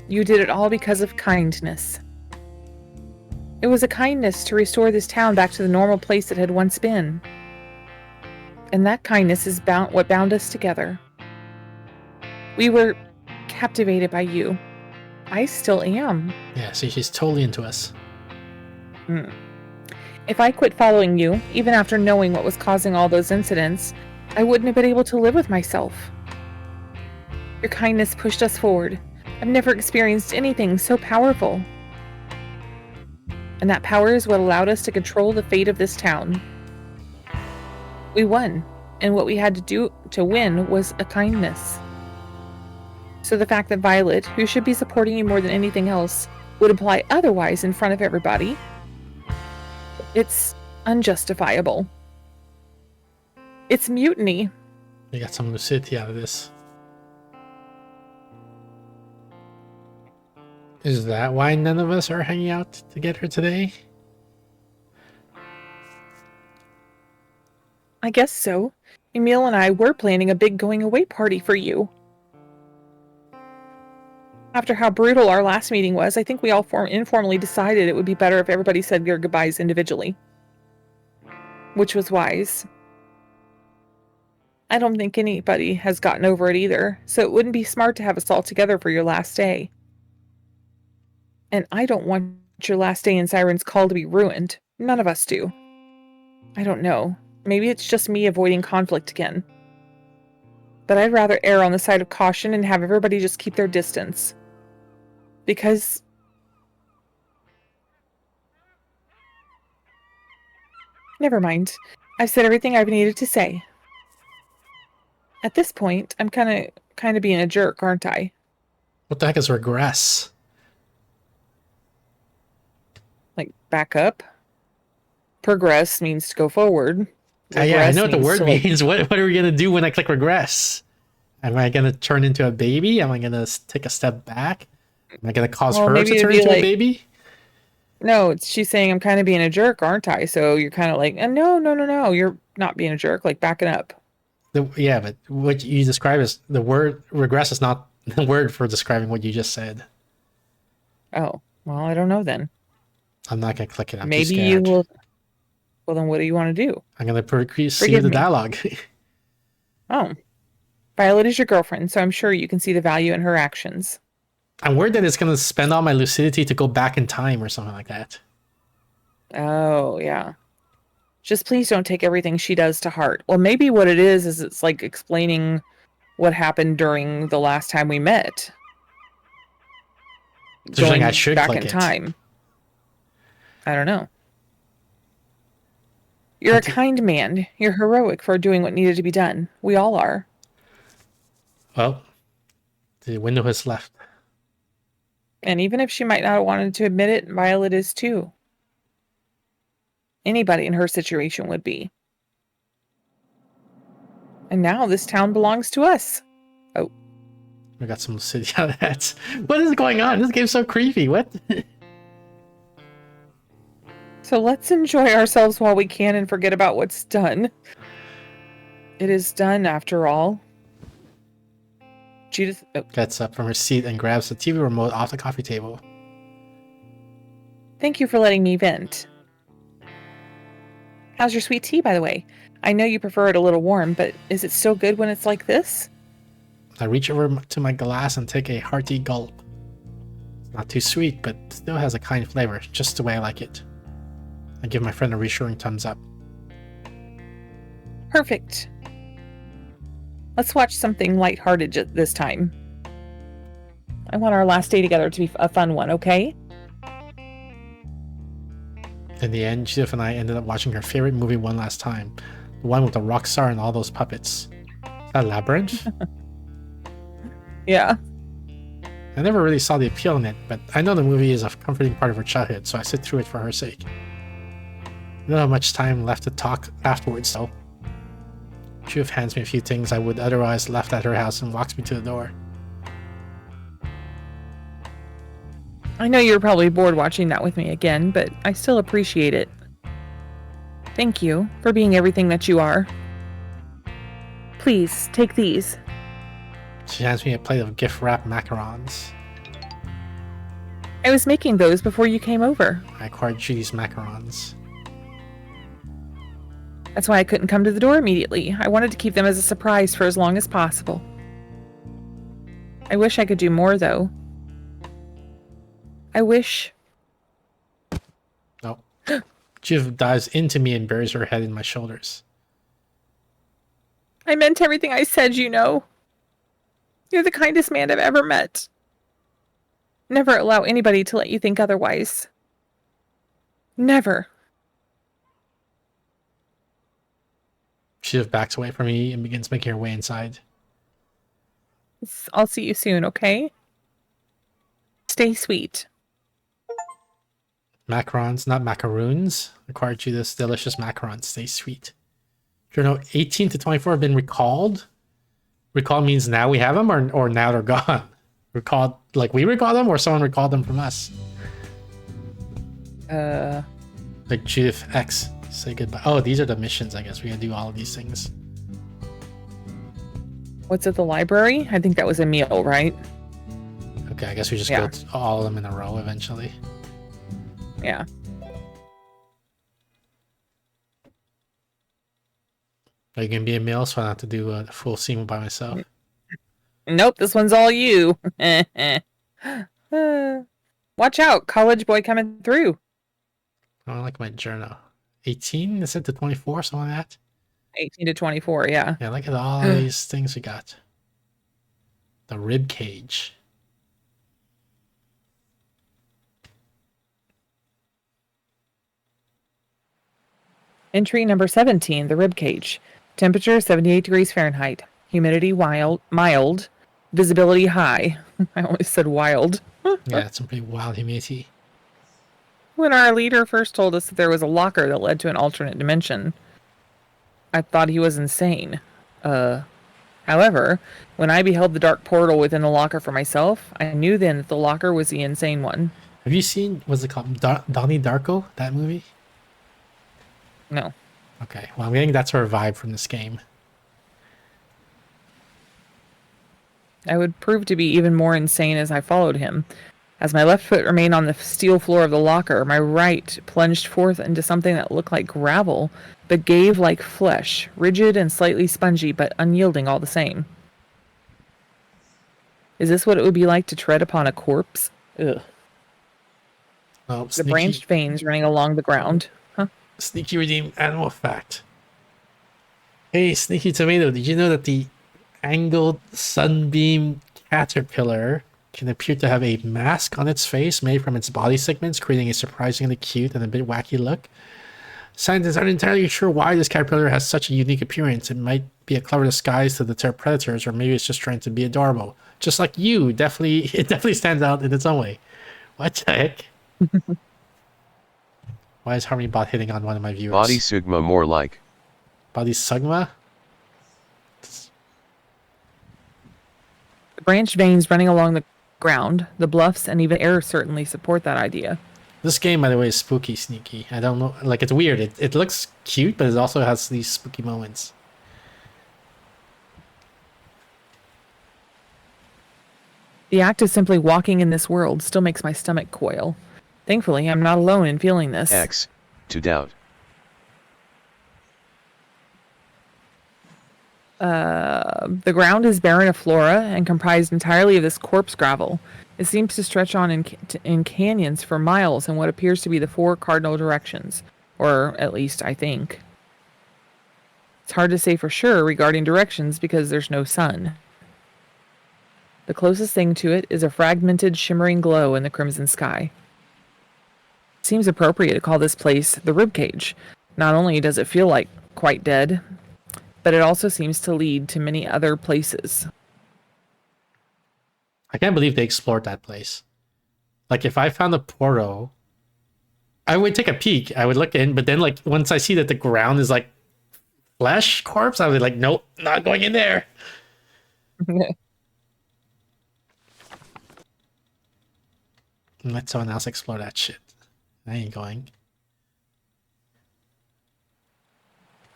[SPEAKER 6] You did it all because of kindness. It was a kindness to restore this town back to the normal place it had once been. And that kindness is what bound us together. We were captivated by you. I still am.
[SPEAKER 4] Yeah, see, she's totally into us.
[SPEAKER 6] If I quit following you, even after knowing what was causing all those incidents, I wouldn't have been able to live with myself. Your kindness pushed us forward. I've never experienced anything so powerful. And that power is what allowed us to control the fate of this town. We won, and what we had to do to win was a kindness. So the fact that Violet, who should be supporting you more than anything else, would imply otherwise in front of everybody, it's unjustifiable. It's mutiny.
[SPEAKER 4] We got some lucidity out of this. Is that why none of us are hanging out together today?
[SPEAKER 6] I guess so. Emil and I were planning a big going away party for you. After how brutal our last meeting was, I think we all informally decided it would be better if everybody said their goodbyes individually. Which was wise. I don't think anybody has gotten over it either, so it wouldn't be smart to have us all together for your last day. And I don't want your last day in Siren's Call to be ruined. None of us do. I don't know. Maybe it's just me avoiding conflict again. But I'd rather err on the side of caution and have everybody just keep their distance. Because... Never mind. I've said everything I've needed to say. At this point, I'm kind of being a jerk, aren't I?
[SPEAKER 4] What the heck is regress?
[SPEAKER 6] Like, back up? Progress means to go forward.
[SPEAKER 4] Yeah, I
[SPEAKER 6] Regress
[SPEAKER 4] know what the word
[SPEAKER 6] to,
[SPEAKER 4] means. What are we going to do when I click regress? Am I going to turn into a baby? Am I going to take a step back? Am I going to cause her to turn into a baby?
[SPEAKER 6] No, she's saying I'm kind of being a jerk, aren't I? So you're kind of like, no, you're not being a jerk, like backing up.
[SPEAKER 4] Yeah, but what you describe as the word regress is not the word for describing what you just said.
[SPEAKER 6] Oh, well, I don't know then.
[SPEAKER 4] I'm not going to click it. I'm
[SPEAKER 6] Maybe
[SPEAKER 4] too scared.
[SPEAKER 6] you will. Well, then what do you want to do?
[SPEAKER 4] I'm going to see the dialogue.
[SPEAKER 6] Oh. Violet is your girlfriend, so I'm sure you can see the value in her actions.
[SPEAKER 4] I'm worried that it's going to spend all my lucidity to go back in time or something like that.
[SPEAKER 6] Oh, yeah. Just please don't take everything she does to heart. Well, maybe what it is it's like explaining what happened during the last time we met.
[SPEAKER 4] So you're saying I should
[SPEAKER 6] back
[SPEAKER 4] click
[SPEAKER 6] in
[SPEAKER 4] it.
[SPEAKER 6] time. I don't know. You're a kind man. You're heroic for doing what needed to be done. We all are.
[SPEAKER 4] Well, the window has left.
[SPEAKER 6] And even if she might not have wanted to admit it, Violet is too. Anybody in her situation would be. And now this town belongs to us. Oh.
[SPEAKER 4] We got some lucidity out of that. What is going on? This game's so creepy. What?
[SPEAKER 6] So let's enjoy ourselves while we can and forget about what's done. It is done, after all. Judith
[SPEAKER 4] gets up from her seat and grabs the TV remote off the coffee table.
[SPEAKER 6] Thank you for letting me vent. How's your sweet tea, by the way? I know you prefer it a little warm, but is it still good when it's like this?
[SPEAKER 4] I reach over to my glass and take a hearty gulp. It's not too sweet, but still has a kind flavor, just the way I like it. I give my friend a reassuring thumbs up.
[SPEAKER 6] Perfect. Let's watch something lighthearted this time. I want our last day together to be a fun one, okay?
[SPEAKER 4] In the end, Judith and I ended up watching her favorite movie one last time. The one with the rock star and all those puppets. Is that Labyrinth?
[SPEAKER 6] Yeah.
[SPEAKER 4] I never really saw the appeal in it, but I know the movie is a comforting part of her childhood, so I sit through it for her sake. I don't have much time left to talk afterwards, though. Judith hands me a few things I would otherwise left at her house and walks me to the door.
[SPEAKER 6] I know you're probably bored watching that with me again, but I still appreciate it. Thank you for being everything that you are. Please, take these.
[SPEAKER 4] She hands me a plate of gift-wrapped macarons.
[SPEAKER 6] I was making those before you came over.
[SPEAKER 4] I acquired Judy's macarons.
[SPEAKER 6] That's why I couldn't come to the door immediately. I wanted to keep them as a surprise for as long as possible. I wish I could do more, though. I wish...
[SPEAKER 4] No. Judith dives into me and buries her head in my shoulders.
[SPEAKER 6] I meant everything I said, you know. You're the kindest man I've ever met. Never allow anybody to let you think otherwise. Never.
[SPEAKER 4] Judith backs away from me and begins making her way inside.
[SPEAKER 6] I'll see you soon, okay? Stay sweet.
[SPEAKER 4] Macarons, not macaroons. Acquired Judith's delicious macarons. Stay sweet. Journal 18 to 24 have been recalled. Recall means now we have them, or now they're gone. Recalled, like we recalled them, or someone recalled them from us. Like Judith X. Say goodbye. Oh, these are the missions, I guess. We gotta do all of these things.
[SPEAKER 6] What's at the library? I think that was a meal, right?
[SPEAKER 4] Okay, I guess we just
[SPEAKER 6] Yeah.
[SPEAKER 4] go to all of them in a row eventually.
[SPEAKER 6] Yeah.
[SPEAKER 4] Are you gonna be a male so I don't have to do a full scene by myself?
[SPEAKER 6] Nope, this one's all you. Watch out, college boy coming through.
[SPEAKER 4] I don't like my journal. 18? Is it to 24? Something like that?
[SPEAKER 6] 18 to 24, yeah.
[SPEAKER 4] Yeah, look at all of these things we got. The rib cage.
[SPEAKER 6] Entry number 17, the rib cage. Temperature 78 degrees Fahrenheit. Humidity mild. Visibility high. I always said wild.
[SPEAKER 4] Yeah, it's some pretty wild humidity.
[SPEAKER 6] When our leader first told us that there was a locker that led to an alternate dimension, I thought he was insane. However, when I beheld the dark portal within the locker for myself, I knew then that the locker was the insane one.
[SPEAKER 4] Have you seen, what's it called? Donnie Darko? That movie?
[SPEAKER 6] No.
[SPEAKER 4] Okay, well, I'm getting that sort of vibe from this game.
[SPEAKER 6] I would prove to be even more insane as I followed him. As my left foot remained on the steel floor of the locker, my right plunged forth into something that looked like gravel, but gave like flesh, rigid and slightly spongy, but unyielding all the same. Is this what it would be like to tread upon a corpse? Ugh.
[SPEAKER 4] Oh,
[SPEAKER 6] The branched veins running along the ground. Huh?
[SPEAKER 4] Sneaky redeem animal fact. Hey, Sneaky Tomato, did you know that the angled sunbeam caterpillar can appear to have a mask on its face made from its body segments, creating a surprisingly cute and a bit wacky look? Scientists aren't entirely sure why this caterpillar has such a unique appearance. It might be a clever disguise to deter predators, or maybe it's just trying to be adorable. Just like you, it definitely stands out in its own way. What the heck? Why is Harmony Bot hitting on one of my viewers?
[SPEAKER 7] Body Sigma more like.
[SPEAKER 4] Body Sigma?
[SPEAKER 6] The branched veins running along the ground, the bluffs, and even air certainly support that idea.
[SPEAKER 4] This game, by the way, is spooky sneaky. I don't know, like, it's weird. It looks cute, but it also has these spooky moments.
[SPEAKER 6] The act of simply walking in this world still makes my stomach coil. Thankfully, I'm not alone in feeling this.
[SPEAKER 7] X. To doubt.
[SPEAKER 6] The ground is barren of flora and comprised entirely of this corpse gravel. It seems to stretch on in canyons for miles in what appears to be the 4 cardinal directions, or at least I think. It's hard to say for sure regarding directions because there's no sun. The closest thing to it is a fragmented, shimmering glow in the crimson sky. It seems appropriate to call this place the ribcage. Not only does it feel like quite dead, but it also seems to lead to many other places.
[SPEAKER 4] I can't believe they explored that place. Like, if I found a portal, I would take a peek. I would look in, but then, like, once I see that the ground is, like, flesh corpse, I would be like, nope, not going in there. Let someone else explore that shit. I ain't going.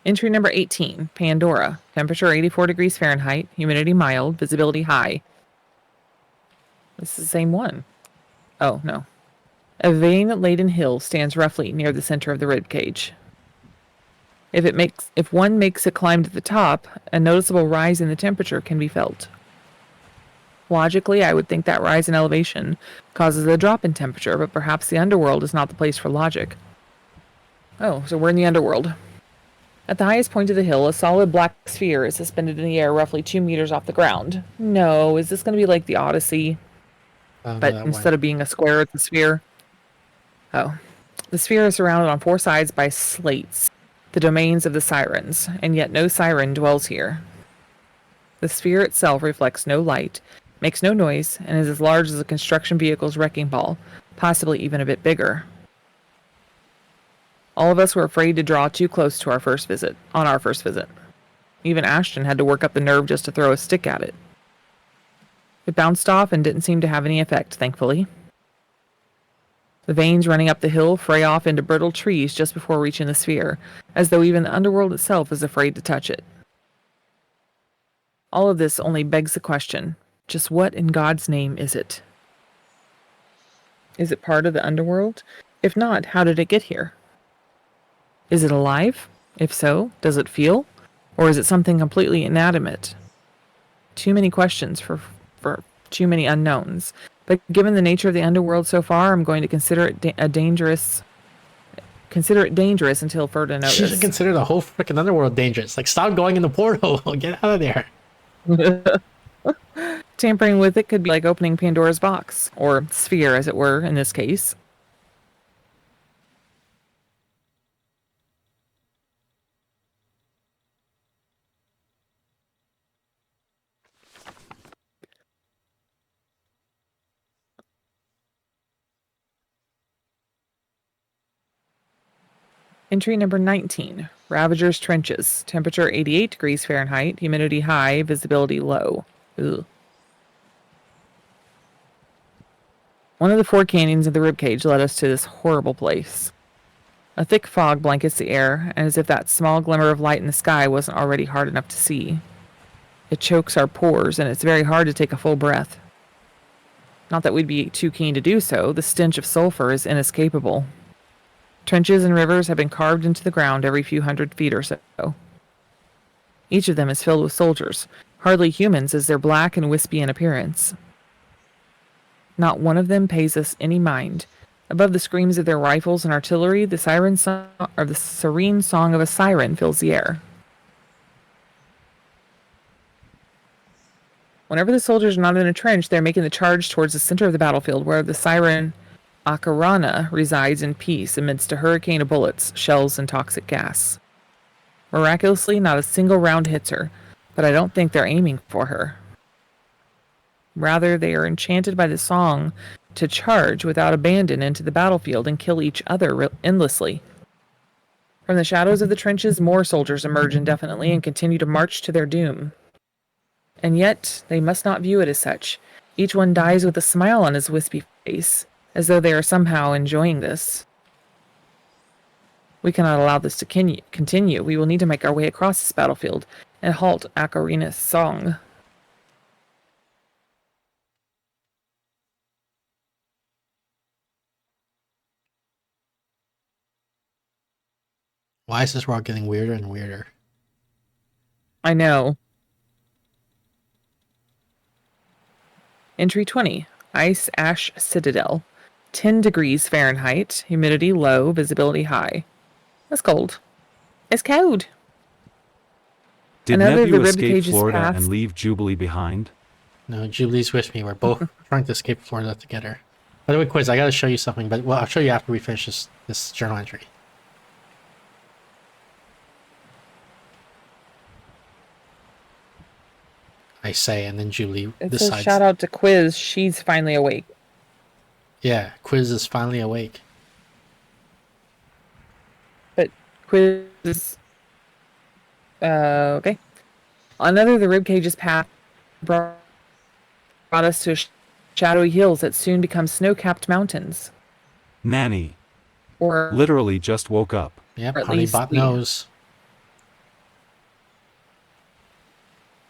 [SPEAKER 6] Entry number 18, Pandora. Temperature 84 degrees Fahrenheit. Humidity mild. Visibility high. This is the same one. Oh, no. A vein-laden hill stands roughly near the center of the ribcage. If one makes a climb to the top, a noticeable rise in the temperature can be felt. Logically, I would think that rise in elevation causes a drop in temperature, but perhaps the underworld is not the place for logic. Oh, so we're in the underworld. At the highest point of the hill, a solid black sphere is suspended in the air roughly 2 meters off the ground. No, is this going to be like the Odyssey? But instead of being a square, it's a sphere? Oh. The sphere is surrounded on 4 sides by slates, the domains of the Sirens, and yet no Siren dwells here. The sphere itself reflects no light, makes no noise, and is as large as a construction vehicle's wrecking ball, possibly even a bit bigger. All of us were afraid to draw too close to our first visit. Even Ashton had to work up the nerve just to throw a stick at it. It bounced off and didn't seem to have any effect, thankfully. The veins running up the hill fray off into brittle trees just before reaching the sphere, as though even the underworld itself is afraid to touch it. All of this only begs the question, just what in God's name is it? Is it part of the underworld? If not, how did it get here? Is it alive? If so, does it feel? Or is it something completely inanimate? Too many questions for too many unknowns. But given the nature of the underworld so far, I'm going to consider it dangerous until further
[SPEAKER 4] She should
[SPEAKER 6] notice.
[SPEAKER 4] consider the whole freaking underworld dangerous. Like, stop going in the portal. Get out of there.
[SPEAKER 6] Tampering with it could be like opening Pandora's box, or sphere, as it were, in this case. Entry number 19, Ravager's Trenches. Temperature 88 degrees Fahrenheit, humidity high, visibility low. Ugh. One of the 4 canyons of the ribcage led us to this horrible place. A thick fog blankets the air, and as if that small glimmer of light in the sky wasn't already hard enough to see. It chokes our pores, and it's very hard to take a full breath. Not that we'd be too keen to do so, the stench of sulfur is inescapable. Trenches and rivers have been carved into the ground every few hundred feet or so. Each of them is filled with soldiers, hardly humans as they're black and wispy in appearance. Not one of them pays us any mind. Above the screams of their rifles and artillery, the serene song of a siren fills the air. Whenever the soldiers are not in a trench, they're making the charge towards the center of the battlefield, where the siren Akarana resides in peace amidst a hurricane of bullets, shells, and toxic gas. Miraculously, not a single round hits her, but I don't think they're aiming for her. Rather, they are enchanted by the song to charge without abandon into the battlefield and kill each other endlessly. From the shadows of the trenches, more soldiers emerge indefinitely and continue to march to their doom. And yet, they must not view it as such. Each one dies with a smile on his wispy face, as though they are somehow enjoying this. We cannot allow this to continue. We will need to make our way across this battlefield and halt Akarina's song.
[SPEAKER 4] Why is this world getting weirder and weirder?
[SPEAKER 6] I know. Entry 20, Ice Ash Citadel. 10 degrees Fahrenheit, humidity low, visibility high. That's cold. It's cold.
[SPEAKER 8] Did
[SPEAKER 6] Another of
[SPEAKER 8] Nebu
[SPEAKER 6] the
[SPEAKER 8] escape
[SPEAKER 6] ribcages
[SPEAKER 8] Florida
[SPEAKER 6] passed.
[SPEAKER 8] and leave Jubilee behind?
[SPEAKER 4] No, Jubilee's with me. We're both trying to escape Florida together. By the way, Quiz, I gotta show you something, but well, I'll show you after we finish this journal entry. I say, and then Jubilee
[SPEAKER 6] It
[SPEAKER 4] decides.
[SPEAKER 6] says shout out to Quiz. She's finally awake.
[SPEAKER 4] Yeah, Quiz is finally awake.
[SPEAKER 6] But Quiz is... okay. Another of the ribcage's path brought us to shadowy hills that soon become snow-capped mountains.
[SPEAKER 8] Nanny.
[SPEAKER 6] Or
[SPEAKER 8] Literally just woke up.
[SPEAKER 4] Yep,
[SPEAKER 6] Or at least
[SPEAKER 4] Honeybot
[SPEAKER 6] we-
[SPEAKER 4] knows.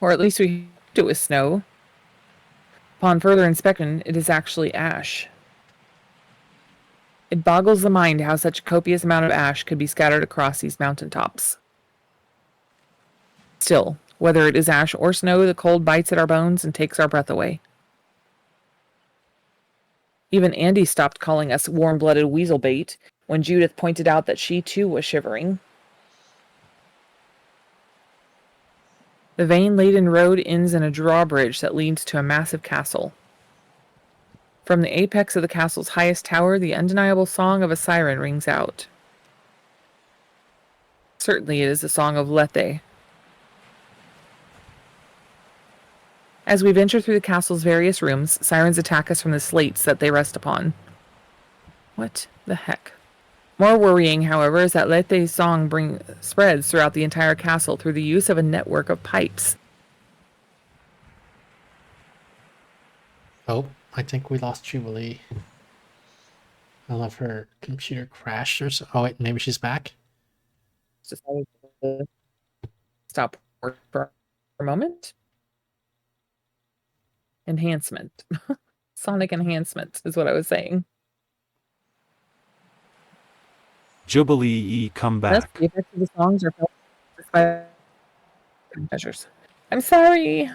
[SPEAKER 6] at least we hoped it was snow. Upon further inspection, it is actually ash. It boggles the mind how such a copious amount of ash could be scattered across these mountaintops. Still, whether it is ash or snow, the cold bites at our bones and takes our breath away. Even Andy stopped calling us warm-blooded weasel bait when Judith pointed out that she too was shivering. The vein-laden road ends in a drawbridge that leads to a massive castle. From the apex of the castle's highest tower, the undeniable song of a siren rings out. Certainly it is the song of Lethe. As we venture through the castle's various rooms, sirens attack us from the slates that they rest upon. What the heck? More worrying, however, is that Lethe's song spreads throughout the entire castle through the use of a network of pipes.
[SPEAKER 4] Oh, I think we lost Jubilee. I don't know if her computer crashed or so. Oh wait, maybe she's back.
[SPEAKER 6] Decided to stop work for a moment. Enhancement. Sonic enhancement is what I was saying.
[SPEAKER 8] Jubilee, come
[SPEAKER 6] Thus,
[SPEAKER 8] back.
[SPEAKER 6] the effects of the songs are felt by measures. I'm sorry.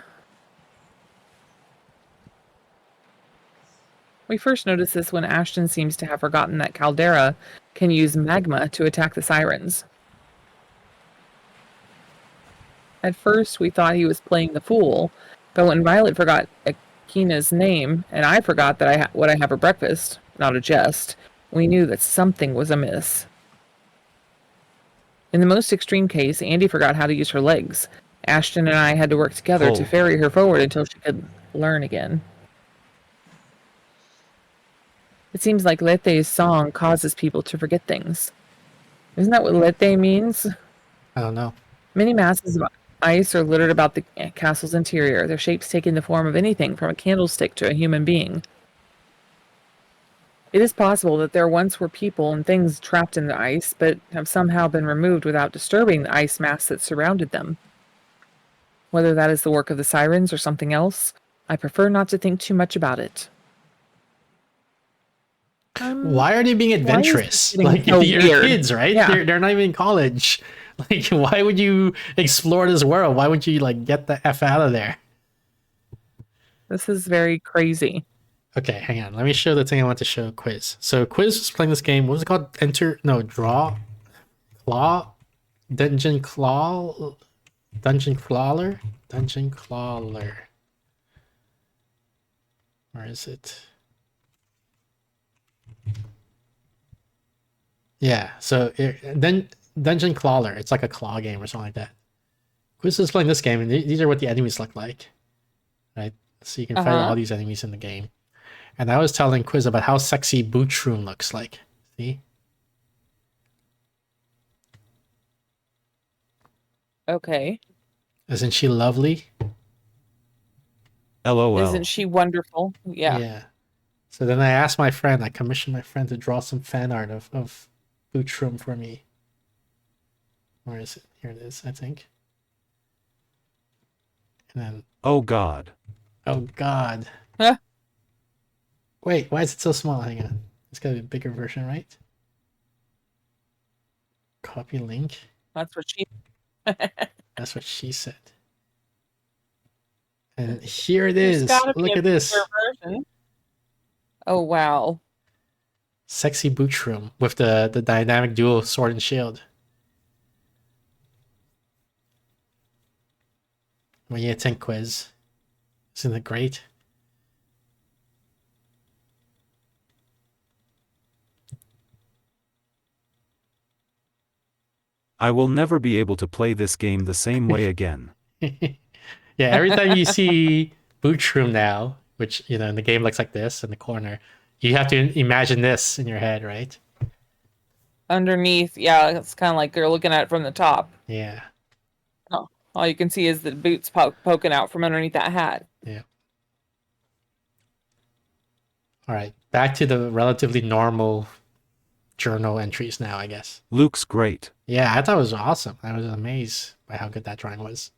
[SPEAKER 6] We first noticed this when Ashton seems to have forgotten that Caldera can use magma to attack the Sirens. At first, we thought he was playing the fool, but when Violet forgot Akina's name and I forgot that what I have for breakfast, not a jest, we knew that something was amiss. In the most extreme case, Andy forgot how to use her legs. Ashton and I had to work together to
[SPEAKER 8] Pull.
[SPEAKER 6] ferry her forward until she could learn again. It seems like Lete's song causes people to forget things. Isn't that what Lete means?
[SPEAKER 4] I don't know.
[SPEAKER 6] Many masses of ice are littered about the castle's interior, their shapes taking the form of anything from a candlestick to a human being. It is possible that there once were people and things trapped in the ice, but have somehow been removed without disturbing the ice mass that surrounded them. Whether that is the work of the Sirens or something else, I prefer not to think too much about it.
[SPEAKER 4] Why are they being adventurous?
[SPEAKER 6] getting
[SPEAKER 4] Like,
[SPEAKER 6] so
[SPEAKER 4] you're
[SPEAKER 6] weird?
[SPEAKER 4] kids, right?
[SPEAKER 6] Yeah.
[SPEAKER 4] They're not even in college. Like, why would you explore this world? Why would you, like, get the F out of there?
[SPEAKER 6] This is very crazy.
[SPEAKER 4] Okay, hang on. Let me show the thing I want to show Quiz. So Quiz was playing this game. What was it called? Dungeon Crawler? Where is it? Yeah, so Dungeon Crawler. It's like a claw game or something like that. Quiz is playing this game, and these are what the enemies look like. Right? So you can fight all these enemies in the game. And I was telling Quiz about how sexy Bootshroom looks like. See?
[SPEAKER 6] Okay.
[SPEAKER 4] Isn't she lovely?
[SPEAKER 8] LOL.
[SPEAKER 6] Isn't she wonderful? Yeah.
[SPEAKER 4] So then I asked my friend, I commissioned my friend to draw some fan art of Bootshroom for me. Where is it? Here it is, I think. And then,
[SPEAKER 8] Oh god.
[SPEAKER 4] oh god.
[SPEAKER 6] Huh?
[SPEAKER 4] Wait, why is it so small? Hang on. It's got to be a bigger version, right? Copy link.
[SPEAKER 6] That's what she...
[SPEAKER 4] That's what she said. And here it
[SPEAKER 6] There's
[SPEAKER 4] is.
[SPEAKER 6] gotta be
[SPEAKER 4] Look
[SPEAKER 6] a
[SPEAKER 4] at this.
[SPEAKER 6] bigger version. Oh, wow.
[SPEAKER 4] Sexy Bootshroom with the dynamic dual sword and shield. What do you think, Quiz? Isn't it great?
[SPEAKER 8] I will never be able to play this game the same way again.
[SPEAKER 4] Yeah, every time you see Bootshroom now, which, you know, in the game looks like this in the corner, you have to imagine this in your head, right?
[SPEAKER 6] Underneath, yeah, it's kind of like you're looking at it from the top.
[SPEAKER 4] Yeah.
[SPEAKER 6] Oh, all you can see is the boots poking out from underneath that hat.
[SPEAKER 4] Yeah. All right, back to the relatively normal journal entries now, I guess.
[SPEAKER 8] Luke's great.
[SPEAKER 4] Yeah, I thought it was awesome. I was amazed by how good that drawing was.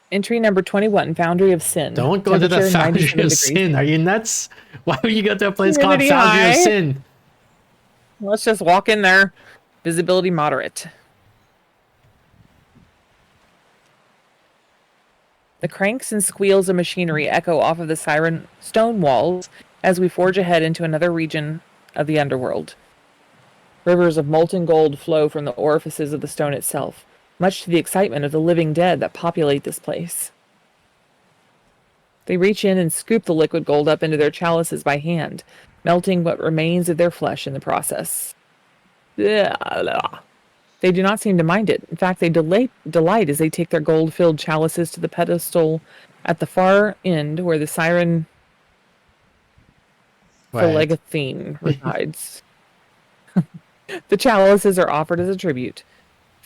[SPEAKER 6] Entry number 21, Foundry of Sin.
[SPEAKER 4] Don't go to the
[SPEAKER 6] Temperature,
[SPEAKER 4] Foundry
[SPEAKER 6] 97
[SPEAKER 4] of
[SPEAKER 6] degrees.
[SPEAKER 4] Sin. Are you nuts? Why would you go to a place called
[SPEAKER 6] Humidity
[SPEAKER 4] Foundry of
[SPEAKER 6] high.
[SPEAKER 4] Sin?
[SPEAKER 6] Let's just walk in there. Visibility moderate. The cranks and squeals of machinery echo off of the Siren stone walls as we forge ahead into another region of the underworld. Rivers of molten gold flow from the orifices of the stone itself, much to the excitement of the living dead that populate this place. They reach in and scoop the liquid gold up into their chalices by hand, melting what remains of their flesh in the process. Ugh. They do not seem to mind it. In fact, they delight as they take their gold-filled chalices to the pedestal at the far end where the Siren Phlegethine resides. The chalices are offered as a tribute.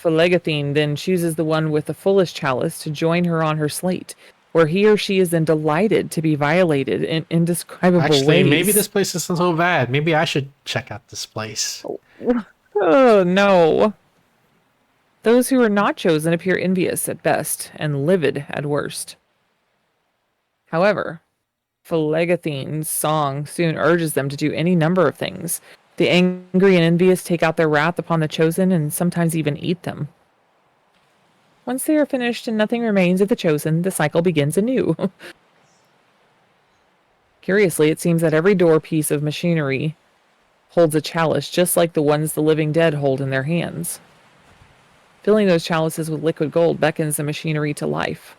[SPEAKER 6] Phlegethine then chooses the one with the fullest chalice to join her on her slate, where he or she is then delighted to be violated in indescribable
[SPEAKER 4] Actually,
[SPEAKER 6] ways.
[SPEAKER 4] maybe this place isn't so bad. Maybe I should check out this place.
[SPEAKER 6] Oh, no. Those who are not chosen appear envious at best and livid at worst. However, Phlegethne's song soon urges them to do any number of things. The angry and envious take out their wrath upon the chosen and sometimes even eat them. Once they are finished and nothing remains of the chosen, the cycle begins anew. Curiously, it seems that every door piece of machinery holds a chalice just like the ones the living dead hold in their hands. Filling those chalices with liquid gold beckons the machinery to life.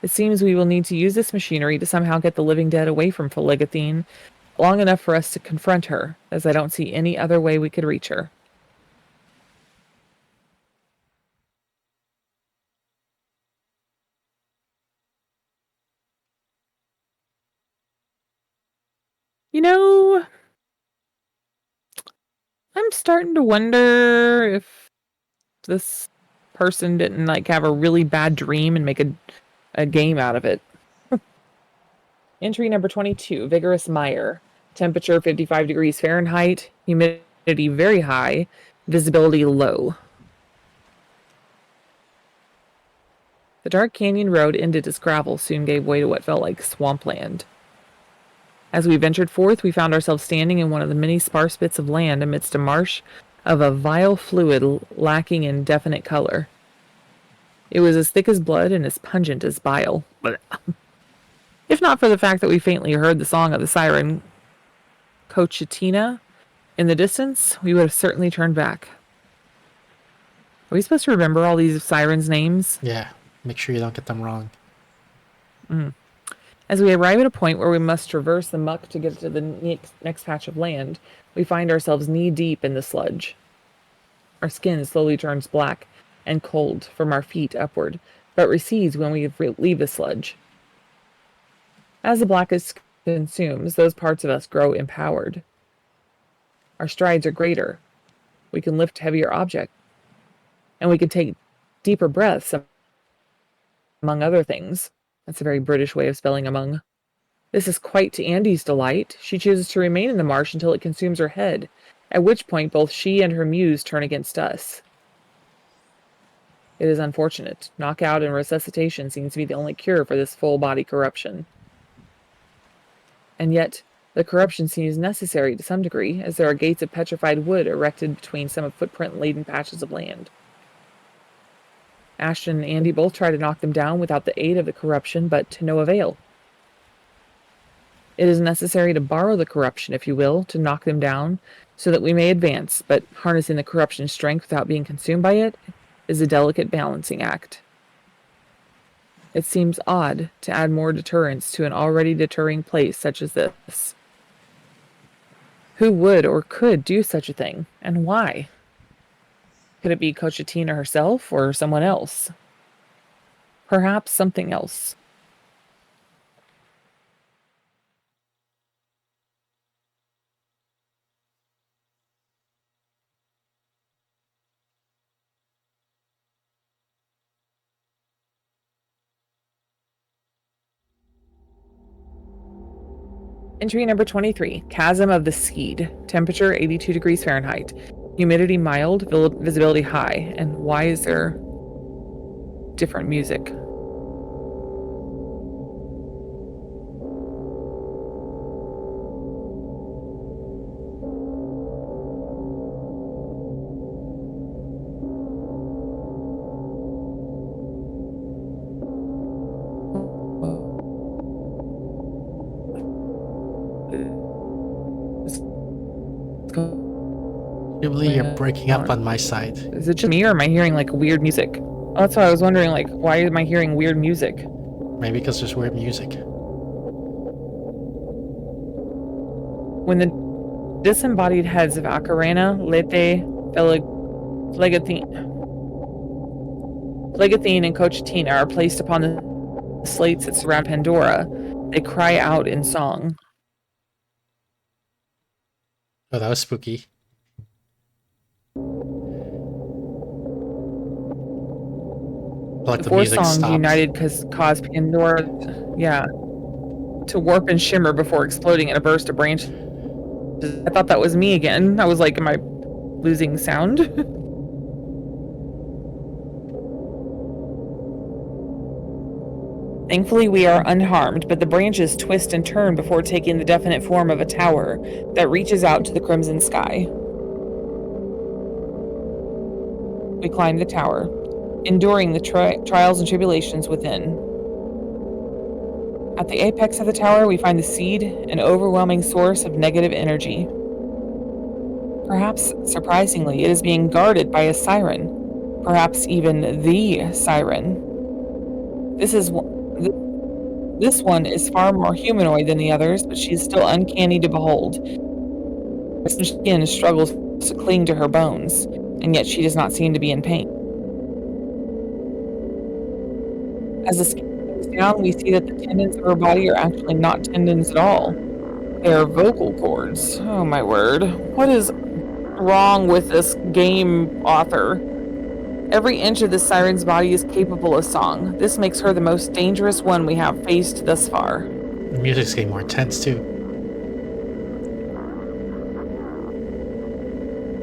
[SPEAKER 6] It seems we will need to use this machinery to somehow get the living dead away from Phlegethne long enough for us to confront her, as I don't see any other way we could reach her. You know, I'm starting to wonder if this person didn't like have a really bad dream and make a game out of it. Entry number 22, Vigorous Mire. Temperature 55 degrees Fahrenheit, humidity very high, visibility low. The dark canyon road ended as gravel soon gave way to what felt like swampland. As we ventured forth, we found ourselves standing in one of the many sparse bits of land amidst a marsh of a vile fluid lacking in definite color. It was as thick as blood and as pungent as bile. If not for the fact that we faintly heard the song of the siren Cochitina in the distance, we would have certainly turned back. Are we supposed to remember all these sirens' names?
[SPEAKER 4] Yeah, make sure you don't get them wrong.
[SPEAKER 6] As we arrive at a point where we must traverse the muck to get to the next patch of land, we find ourselves knee-deep in the sludge. Our skin slowly turns black and cold from our feet upward, but recedes when we leave the sludge. As the blackness consumes, those parts of us grow empowered. Our strides are greater. We can lift heavier objects, and we can take deeper breaths, among other things. That's a very British way of spelling among. This is quite to Andy's delight. She chooses to remain in the marsh until it consumes her head, at which point both she and her muse turn against us. It is unfortunate. Knockout and resuscitation seems to be the only cure for this full-body corruption. And yet, the corruption seems necessary to some degree, as there are gates of petrified wood erected between some footprint-laden patches of land. Ashton and Andy both try to knock them down without the aid of the corruption, but to no avail. It is necessary to borrow the corruption, if you will, to knock them down, so that we may advance, but harnessing the corruption's strength without being consumed by it is a delicate balancing act. It seems odd to add more deterrence to an already deterring place such as this. Who would or could do such a thing, and why? Could it be Cochitina herself, or someone else? Perhaps something else. Entry number 23, Chasm of the Seed. Temperature 82 degrees Fahrenheit. Humidity mild, visibility high. And why is there different music?
[SPEAKER 4] Jubilee, you're breaking up on my side.
[SPEAKER 6] Is it just me, or am I hearing like weird music? Oh, that's why I was wondering, like, why am I hearing weird music?
[SPEAKER 4] Maybe because there's weird music.
[SPEAKER 6] When the disembodied heads of Acarena, Lete, Phlegethne, and Cochitina are placed upon the slates that surround Pandora, they cry out in song.
[SPEAKER 4] Oh, that was spooky. Like
[SPEAKER 6] The four songs united cause Pandora, to warp and shimmer before exploding in a burst of branches. I thought that was me again. I was like, am I losing sound? Thankfully, we are unharmed, but the branches twist and turn before taking the definite form of a tower that reaches out to the crimson sky. We climb the tower, enduring the trials and tribulations within. At the apex of the tower, we find the seed, an overwhelming source of negative energy. Perhaps, surprisingly, it is being guarded by a siren. Perhaps even the siren. This one is far more humanoid than the others, but she is still uncanny to behold. Her skin struggles to cling to her bones, and yet she does not seem to be in pain. As the skin goes down, we see that the tendons of her body are actually not tendons at all. They are vocal cords. Oh my word. What is wrong with this game author? Every inch of this siren's body is capable of song. This makes her the most dangerous one we have faced thus far.
[SPEAKER 4] The music's getting more intense too.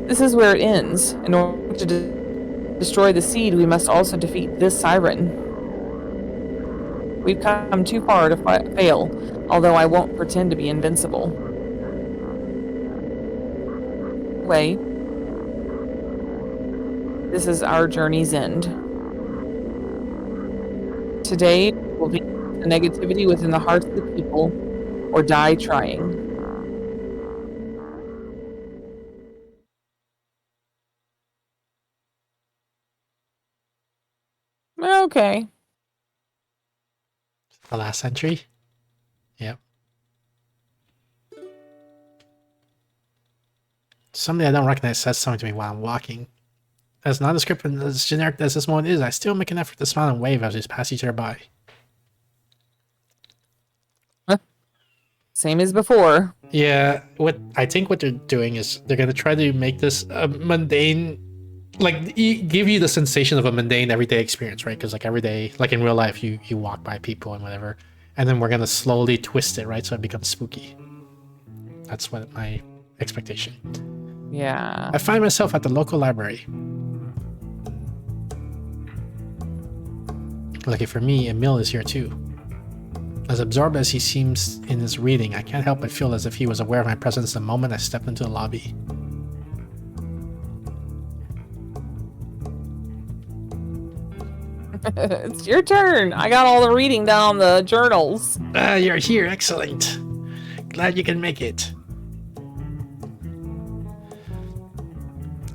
[SPEAKER 6] This is where it ends. In order to destroy the seed, we must also defeat this siren. We've come too far to fail, although I won't pretend to be invincible. Wait. This is our journey's end. Today will be the negativity within the hearts of the people, or die trying. Okay.
[SPEAKER 4] The last entry? Yep. Something I don't recognize says something to me while I'm walking. As nondescript and as generic as this moment is, I still make an effort to smile and wave as we pass each other by.
[SPEAKER 6] Same as before.
[SPEAKER 4] Yeah, I think what they're doing is they're gonna try to make this a mundane, like give you the sensation of a mundane everyday experience, right? Because like every day, like in real life, you walk by people and whatever, and then we're gonna slowly twist it, right? So it becomes spooky. That's what my expectation.
[SPEAKER 6] Yeah.
[SPEAKER 4] I find myself at the local library. Lucky for me, Emil is here too. As absorbed as he seems in his reading, I can't help but feel as if he was aware of my presence the moment I stepped into the lobby.
[SPEAKER 6] It's your turn. I got all the reading down on the journals.
[SPEAKER 4] You're here, excellent. Glad you can make it.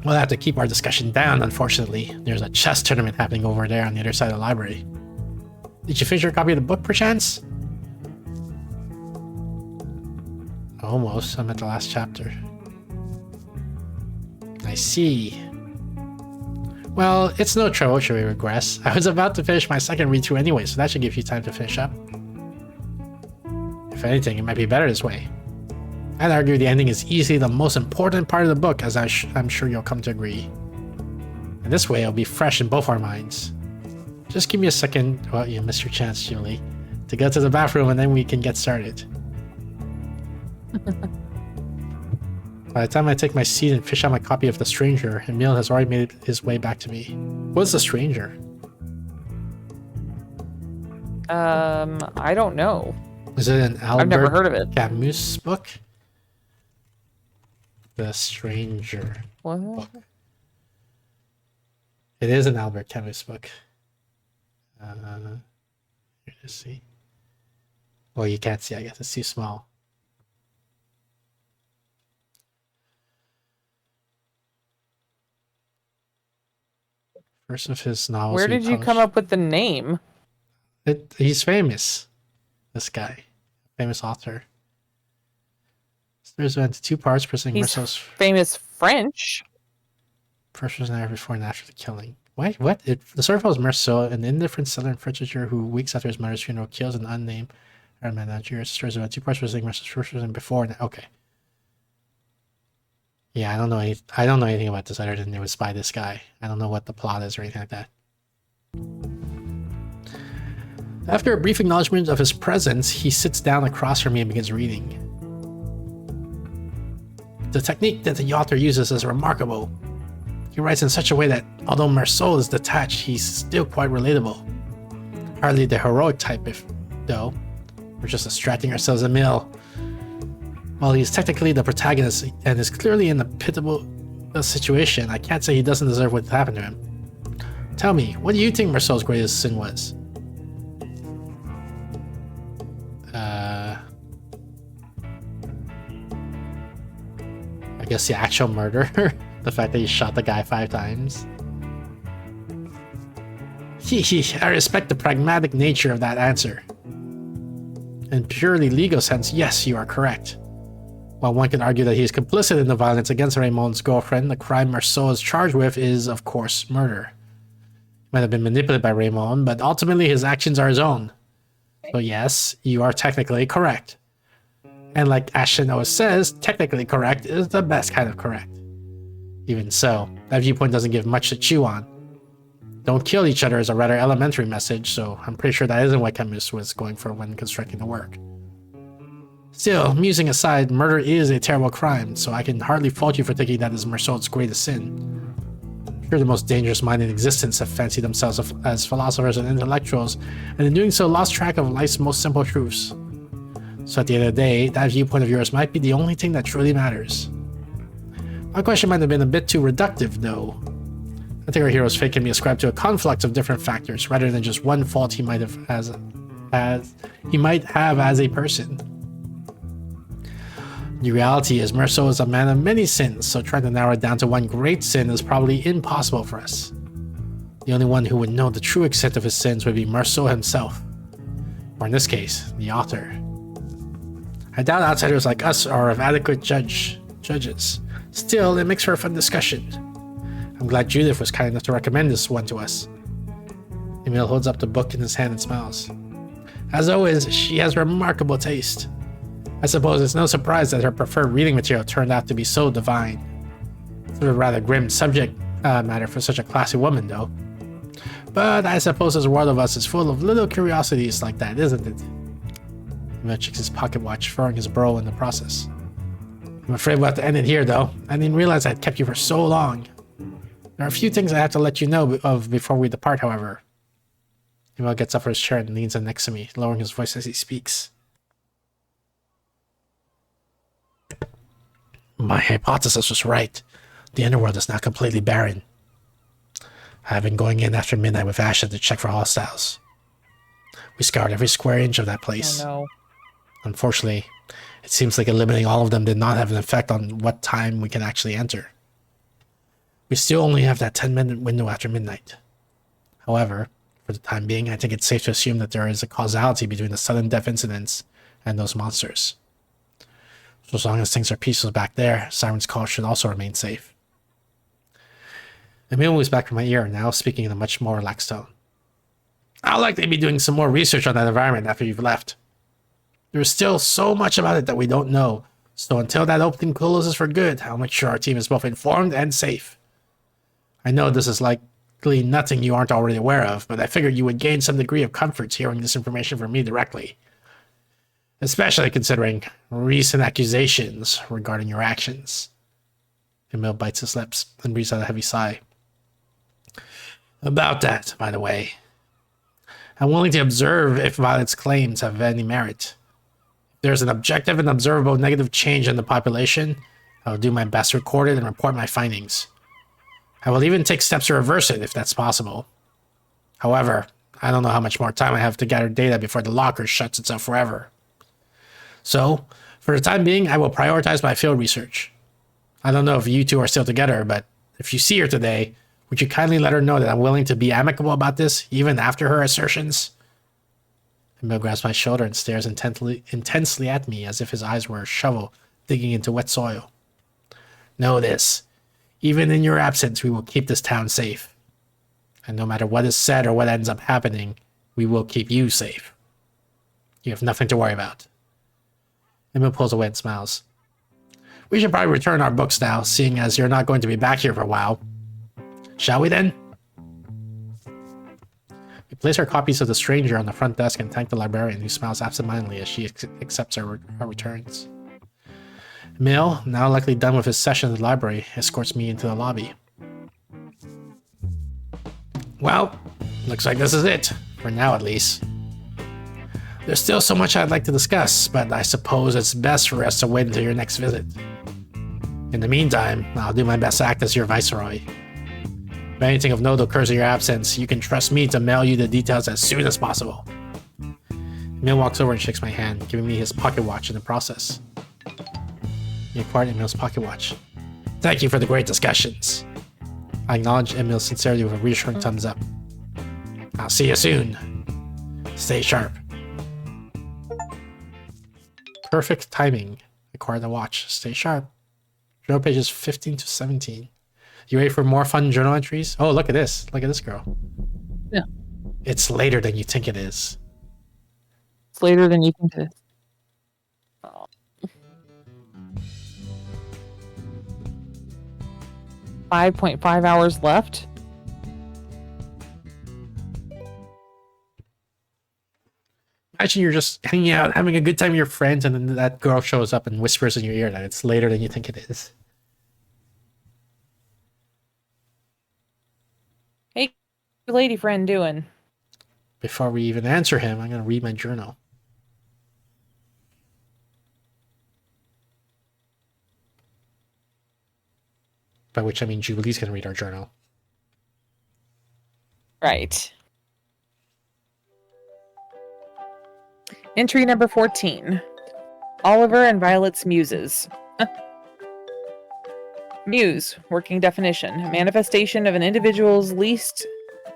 [SPEAKER 4] We'll have to keep our discussion down, unfortunately. There's a chess tournament happening over there on the other side of the library. Did you finish your copy of the book, perchance? Almost. I'm at the last chapter. I see. Well, it's no trouble, should we regress? I was about to finish my second read-through anyway, so that should give you time to finish up. If anything, it might be better this way. I'd argue the ending is easily the most important part of the book, as I'm sure you'll come to agree. And this way, it'll be fresh in both our minds. Just give me a second, well, you missed your chance, Julie, to go to the bathroom and then we can get started. By the time I take my seat and fish out my copy of The Stranger, Emil has already made his way back to me. What's The Stranger?
[SPEAKER 6] I don't know.
[SPEAKER 4] Is it an Albert
[SPEAKER 6] I've never heard of it.
[SPEAKER 4] Camus book? The Stranger book. It is an Albert Camus book. Here to see. Well, you can't see, I guess it's too small. First of his novels.
[SPEAKER 6] Where did you come up with the name?
[SPEAKER 4] He's famous. This guy. Famous author. There's been two parts presenting Merceau's
[SPEAKER 6] famous French.
[SPEAKER 4] First was never before and after the killing. Wait, what? The story follows Merceau, an indifferent southern Frencher who, weeks after his mother's funeral, kills an unnamed manager. Stories about two parts presenting Merceau's first was before and okay. Yeah, I don't know anything about this other than it was by this guy. I don't know what the plot is or anything like that. After a brief acknowledgement of his presence, he sits down across from me and begins reading. The technique that the author uses is remarkable. He writes in such a way that, although Merceau is detached, he's still quite relatable. Hardly the heroic type, if though. We're just distracting ourselves a mill. While he's technically the protagonist and is clearly in a pitiable situation, I can't say he doesn't deserve what happened to him. Tell me, what do you think Marceau's greatest sin was? I guess the actual murder. The fact that he shot the guy 5 times. I respect the pragmatic nature of that answer. In purely legal sense, yes, you are correct. While one can argue that he is complicit in the violence against Raymond's girlfriend, the crime Marceau is charged with is, of course, murder. He might have been manipulated by Raymond, but ultimately his actions are his own. So yes, you are technically correct. And like Ashton always says, technically correct is the best kind of correct. Even so, that viewpoint doesn't give much to chew on. Don't kill each other is a rather elementary message, so I'm pretty sure that isn't what Camus was going for when constructing the work. Still, musing aside, murder is a terrible crime, so I can hardly fault you for thinking that is Marceau's greatest sin. Sure, the most dangerous mind in existence have fancied themselves as philosophers and intellectuals, and in doing so lost track of life's most simple truths. So at the end of the day, that viewpoint of yours might be the only thing that truly matters. My question might have been a bit too reductive, though. I think our hero's fate can be ascribed to a conflux of different factors, rather than just one fault he might have as a person. The reality is Marceau is a man of many sins, so trying to narrow it down to one great sin is probably impossible for us. The only one who would know the true extent of his sins would be Marceau himself, or in this case, the author. I doubt outsiders like us are of adequate judges. Still, it makes for a fun discussion. I'm glad Judith was kind enough to recommend this one to us. Emil holds up the book in his hand and smiles. As always, she has remarkable taste. I suppose it's no surprise that her preferred reading material turned out to be so divine. Sort of rather grim subject matter for such a classy woman, though. But I suppose this world of us is full of little curiosities like that, isn't it? Emil checks his pocket watch, furrowing his brow in the process. I'm afraid we'll have to end it here, though. I didn't realize I'd kept you for so long. There are a few things I have to let you know of before we depart, however. Emil gets up from his chair and leans in next to me, lowering his voice as he speaks. My hypothesis was right. The underworld is not completely barren. I've been going in after midnight with Asha to check for hostiles. We scoured every square inch of that place.
[SPEAKER 6] Oh no.
[SPEAKER 4] Unfortunately, it seems like eliminating all of them did not have an effect on what time we can actually enter. We still only have that 10-minute window after midnight. However, for the time being, I think it's safe to assume that there is a causality between the sudden death incidents and those monsters. So as long as things are peaceful back there, Siren's call should also remain safe. Emil moves back from my ear, now speaking in a much more relaxed tone. I'll likely be doing some more research on that environment after you've left. There's still so much about it that we don't know, so until that opening closes for good, I'll make sure our team is both informed and safe. I know this is likely nothing you aren't already aware of, but I figured you would gain some degree of comfort hearing this information from me directly. Especially considering recent accusations regarding your actions. Emil bites his lips and breathes out a heavy sigh. About that, by the way, I'm willing to observe if Violet's claims have any merit. If there's an objective and observable negative change in the population, I will do my best to record it and report my findings. I will even take steps to reverse it if that's possible. However, I don't know how much more time I have to gather data before the locker shuts itself forever. So, for the time being, I will prioritize my field research. I don't know if you two are still together, but if you see her today, would you kindly let her know that I'm willing to be amicable about this, even after her assertions? Emil grabs my shoulder and stares intensely at me as if his eyes were a shovel digging into wet soil. Know this. Even in your absence, we will keep this town safe. And no matter what is said or what ends up happening, we will keep you safe. You have nothing to worry about. Emil pulls away and smiles. We should probably return our books now, seeing as you're not going to be back here for a while. Shall we then? We place our copies of The Stranger on the front desk and thank the librarian, who smiles absentmindedly as she accepts our returns. Emil, now likely done with his session in the library, escorts me into the lobby. Well, looks like this is it. For now, at least. There's still so much I'd like to discuss, but I suppose it's best for us to wait until your next visit. In the meantime, I'll do my best to act as your viceroy. If anything of note occurs in your absence, you can trust me to mail you the details as soon as possible. Emil walks over and shakes my hand, giving me his pocket watch in the process. He acquired Emil's pocket watch. Thank you for the great discussions. I acknowledge Emil's sincerity with a reassuring thumbs up. I'll see you soon. Stay sharp. Perfect timing. Acquire the watch. Stay sharp. Journal pages 15 to 17. You ready for more fun journal entries? Oh, look at this. Look at this girl.
[SPEAKER 6] Yeah.
[SPEAKER 4] It's later than you think it is.
[SPEAKER 6] It's later than you think it is. Oh. 5.5 hours left.
[SPEAKER 4] Imagine you're just hanging out, having a good time with your friends, and then that girl shows up and whispers in your ear that it's later than you think it is.
[SPEAKER 6] Hey, lady friend doing?
[SPEAKER 4] Before we even answer him, I'm going to read my journal. By which I mean Jubilee's going to read our journal.
[SPEAKER 6] Right. Entry number 14. Oliver and Violet's Muses. Muse, working definition, a manifestation of an individual's least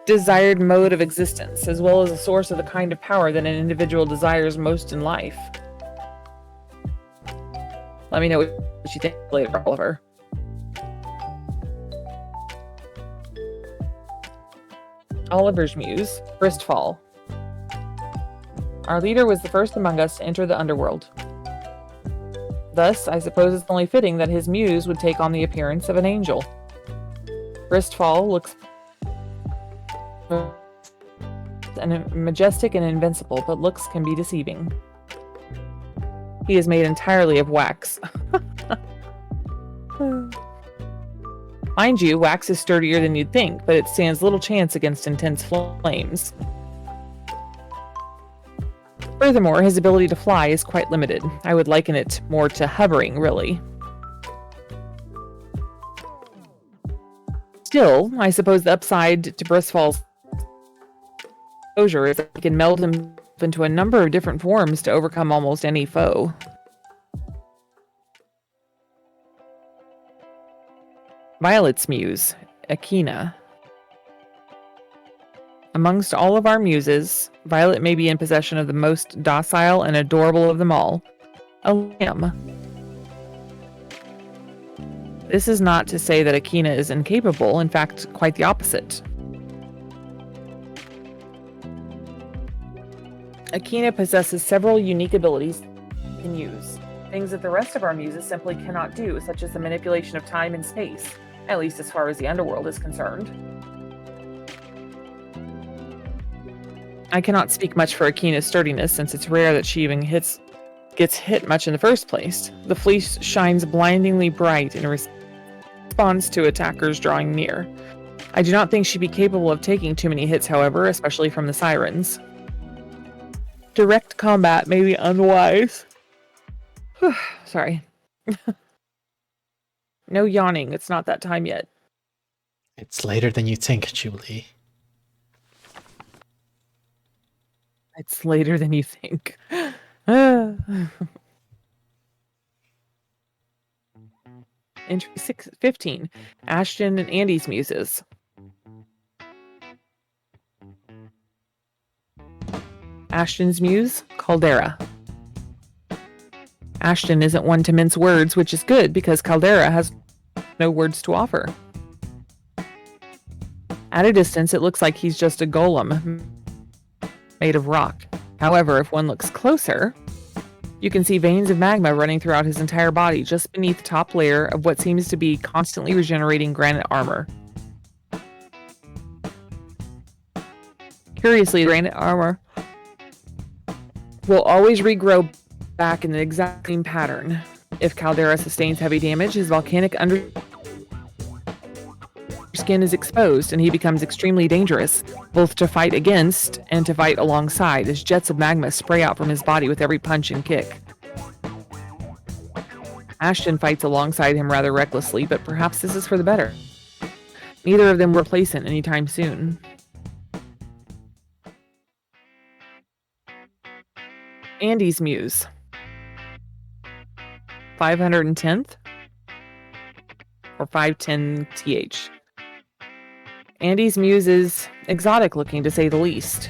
[SPEAKER 6] desired mode of existence, as well as a source of the kind of power that an individual desires most in life. Let me know what you think later, Oliver. Oliver's Muse, Bristfall. Our leader was the first among us to enter the underworld. Thus, I suppose it's only fitting that his muse would take on the appearance of an angel. Bristfall looks majestic and invincible, but looks can be deceiving. He is made entirely of wax. Mind you, wax is sturdier than you'd think, but it stands little chance against intense flames. Furthermore, his ability to fly is quite limited. I would liken it more to hovering, really. Still, I suppose the upside to Bristfall's exposure is that he can meld him into a number of different forms to overcome almost any foe. Violet's muse, Akina. Amongst all of our muses, Violet may be in possession of the most docile and adorable of them all, a lamb. This is not to say that Akina is incapable, in fact, quite the opposite. Akina possesses several unique abilities she can use, things that the rest of our muses simply cannot do, such as the manipulation of time and space, at least as far as the underworld is concerned. I cannot speak much for Akina's sturdiness, since it's rare that she even gets hit much in the first place. The fleece shines blindingly bright in response to attackers drawing near. I do not think she'd be capable of taking too many hits, however, especially from the Sirens. Direct combat may be unwise. Sorry. No yawning, it's not that time yet.
[SPEAKER 4] It's later than you think, Jubilee.
[SPEAKER 6] It's later than you think. Entry 15. Ashton and Andy's muses. Ashton's muse, Caldera. Ashton isn't one to mince words, which is good because Caldera has no words to offer. At a distance, it looks like he's just a golem made of rock. However, if one looks closer, you can see veins of magma running throughout his entire body just beneath the top layer of what seems to be constantly regenerating granite armor. Curiously, granite armor will always regrow back in the exact same pattern. If Caldera sustains heavy damage, his volcanic skin is exposed and he becomes extremely dangerous, both to fight against and to fight alongside, as jets of magma spray out from his body with every punch and kick. Ashton fights alongside him rather recklessly, but perhaps this is for the better. Neither of them will replace him anytime soon. Andy's Muse. 510th? Or 510th? Andy's Muse is exotic looking, to say the least.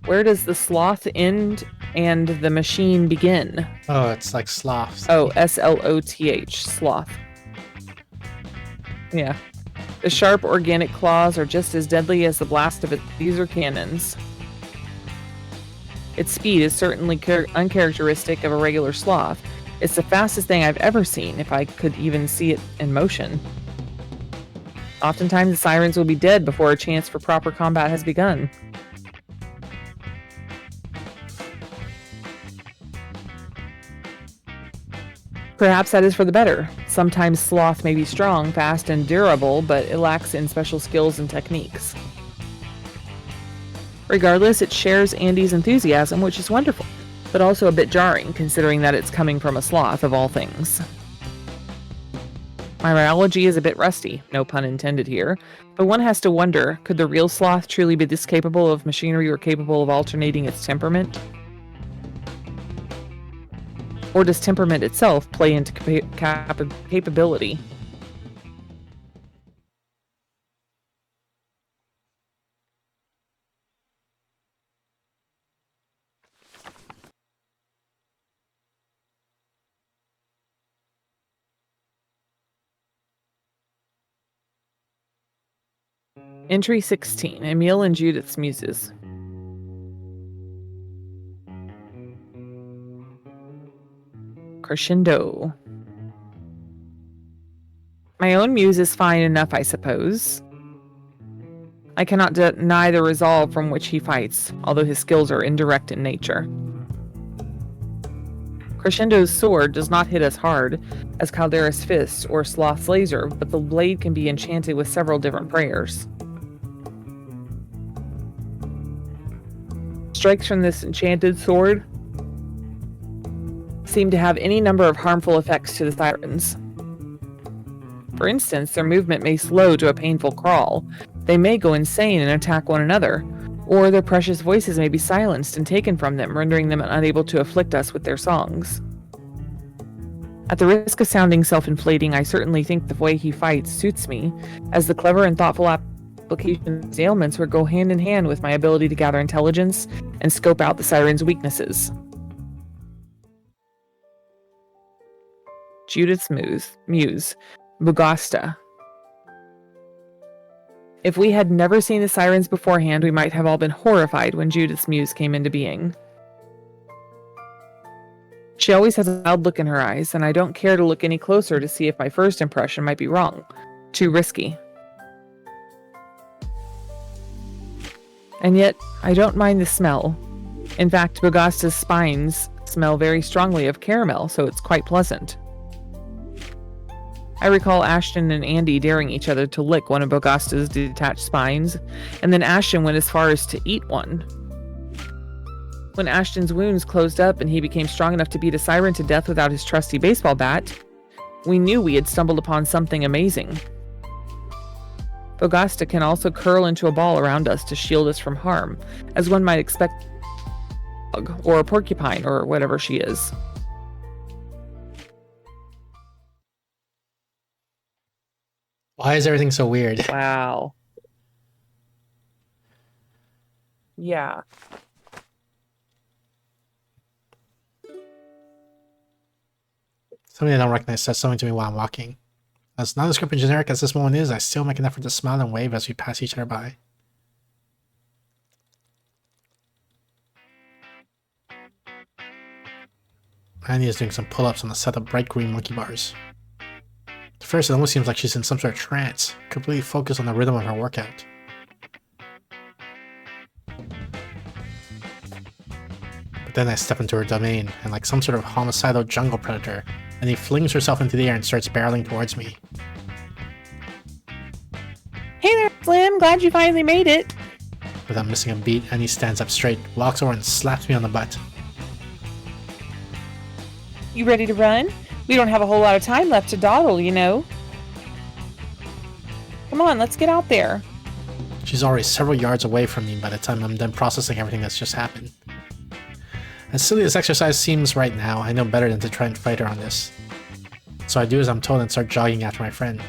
[SPEAKER 6] Where does the sloth end and the machine begin?
[SPEAKER 4] Oh, it's like sloths.
[SPEAKER 6] Oh, S-L-O-T-H, sloth. Yeah. The sharp organic claws are just as deadly as the blast of its laser cannons. Its speed is certainly uncharacteristic of a regular sloth. It's the fastest thing I've ever seen, if I could even see it in motion. Oftentimes the sirens will be dead before a chance for proper combat has begun. Perhaps that is for the better. Sometimes sloth may be strong, fast, and durable, but it lacks in special skills and techniques. Regardless, it shares Andy's enthusiasm, which is wonderful, but also a bit jarring, considering that it's coming from a sloth of all things. My biology is a bit rusty, no pun intended here, but one has to wonder, could the real sloth truly be this capable of machinery or capable of alternating its temperament? Or does temperament itself play into capability? Entry 16, Emil and Judith's Muses. Crescendo. My own muse is fine enough, I suppose. I cannot deny the resolve from which he fights, although his skills are indirect in nature. Crescendo's sword does not hit as hard as Caldera's fist or Sloth's laser, but the blade can be enchanted with several different prayers. Strikes from this enchanted sword seem to have any number of harmful effects to the sirens. For instance, their movement may slow to a painful crawl, they may go insane and attack one another, or their precious voices may be silenced and taken from them, rendering them unable to afflict us with their songs. At the risk of sounding self-inflating, I certainly think the way he fights suits me, as the clever and thoughtful application of his ailments would go hand in hand with my ability to gather intelligence and scope out the siren's weaknesses. Judith's Muse, Bugasta. If we had never seen the sirens beforehand, we might have all been horrified when Judith's Muse came into being. She always has a wild look in her eyes, and I don't care to look any closer to see if my first impression might be wrong. Too risky. And yet, I don't mind the smell. In fact, Bugasta's spines smell very strongly of caramel, so it's quite pleasant. I recall Ashton and Andy daring each other to lick one of Bugasta's detached spines, and then Ashton went as far as to eat one. When Ashton's wounds closed up and he became strong enough to beat a siren to death without his trusty baseball bat, we knew we had stumbled upon something amazing. Bugasta can also curl into a ball around us to shield us from harm, as one might expect a dog or a porcupine or whatever she is.
[SPEAKER 4] Why is everything so weird?
[SPEAKER 6] Wow. Yeah.
[SPEAKER 4] Something I don't recognize says something to me while I'm walking. As nondescript and generic as this moment is, I still make an effort to smile and wave as we pass each other by. Annie is doing some pull-ups on a set of bright green monkey bars. At first, it almost seems like she's in some sort of trance, completely focused on the rhythm of her workout. But then I step into her domain, and like some sort of homicidal jungle predator, and he flings herself into the air and starts barreling towards me.
[SPEAKER 6] Hey there, Slim. Glad you finally made it.
[SPEAKER 4] Without missing a beat, Annie stands up straight, walks over and slaps me on the butt.
[SPEAKER 6] You ready to run? We don't have a whole lot of time left to dawdle, you know. Come on, let's get out there.
[SPEAKER 4] She's already several yards away from me by the time I'm done processing everything that's just happened. As silly as exercise seems right now, I know better than to try and fight her on this. So I do as I'm told and start jogging after my friend.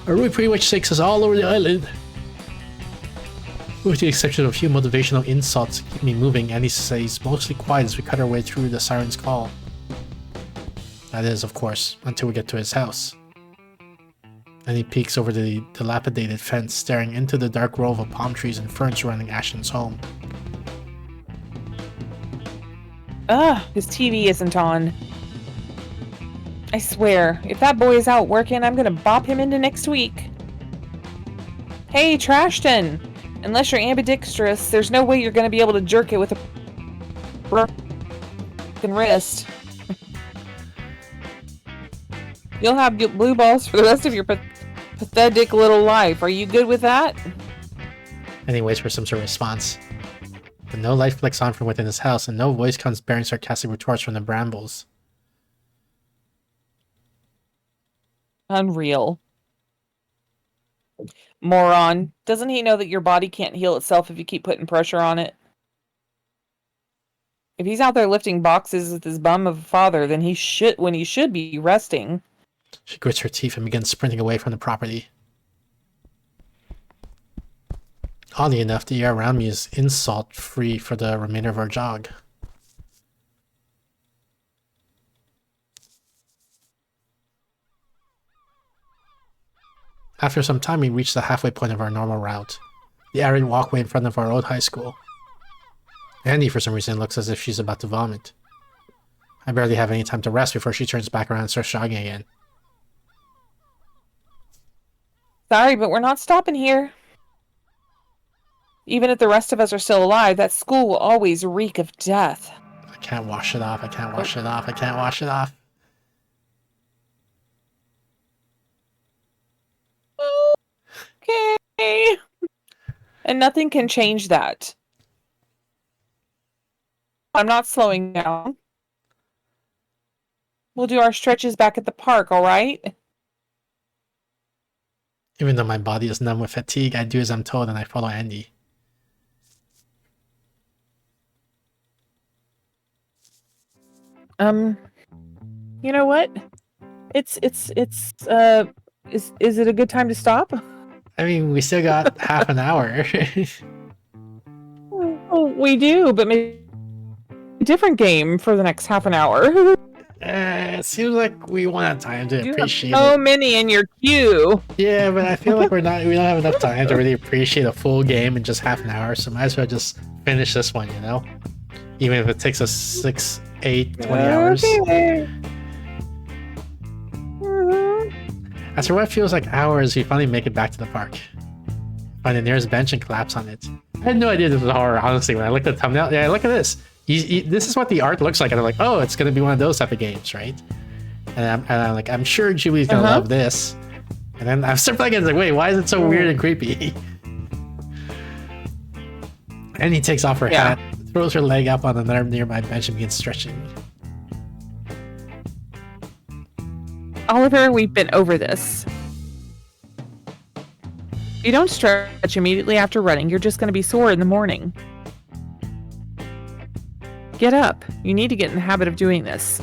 [SPEAKER 4] Arui pretty much takes us all over the island. With the exception of a few motivational insults to keep me moving, Annie stays mostly quiet as we cut our way through the Siren's call. That is, of course, until we get to his house. Annie peeks over the dilapidated fence, staring into the dark grove of palm trees and ferns surrounding Ashton's home.
[SPEAKER 6] His TV isn't on. I swear, if that boy is out working, I'm gonna bop him into next week. Hey, Trashton! Unless you're ambidextrous, there's no way you're gonna be able to jerk it with a broken wrist. You'll have blue balls for the rest of your pathetic little life. Are you good with that?
[SPEAKER 4] Annie waits for some sort of response. But no light flicks on from within his house, and no voice comes bearing sarcastic retorts from the brambles.
[SPEAKER 6] Unreal. Moron. Doesn't he know that your body can't heal itself if you keep putting pressure on it? If he's out there lifting boxes with his bum of a father, then he should be resting.
[SPEAKER 4] She grits her teeth and begins sprinting away from the property. Oddly enough, the air around me is insult-free for the remainder of our jog. After some time, we reach the halfway point of our normal route, the arid walkway in front of our old high school. Andy, for some reason, looks as if she's about to vomit. I barely have any time to rest before she turns back around and starts jogging again.
[SPEAKER 6] Sorry, but we're not stopping here. Even if the rest of us are still alive, that school will always reek of death.
[SPEAKER 4] I can't wash it off, I can't wash it off, I can't wash it off.
[SPEAKER 6] Okay. And nothing can change that. I'm not slowing down. We'll do our stretches back at the park, alright?
[SPEAKER 4] Even though my body is numb with fatigue, I do as I'm told and I follow Andy.
[SPEAKER 6] You know what? Is it a good time to stop?
[SPEAKER 4] I mean, we still got half an hour.
[SPEAKER 6] Oh, we do, but maybe a different game for the next half an hour.
[SPEAKER 4] It seems like we won't have time to appreciate
[SPEAKER 6] You have so
[SPEAKER 4] it.
[SPEAKER 6] many in your queue.
[SPEAKER 4] Yeah, but I feel like we don't have enough time to really appreciate a full game in just half an hour, so might as well just finish this one, you know? Even if it takes us 6, 8, 20 hours.
[SPEAKER 6] Okay.
[SPEAKER 4] After what feels like hours, we finally make it back to the park. Find the nearest bench and collapse on it. I had no idea this was horror, honestly. When I looked at the thumbnail, yeah, look at this. This is what the art looks like, and I'm like, oh, it's gonna be one of those type of games, right? And I'm like, I'm sure Julie's gonna love this. And then I'm still playing it, like, wait, why is it so weird and creepy? And he takes off her hat, throws her leg up on another nearby bench and begins stretching.
[SPEAKER 6] Oliver, we've been over this. If you don't stretch immediately after running, you're just going to be sore in the morning. Get up. You need to get in the habit of doing this.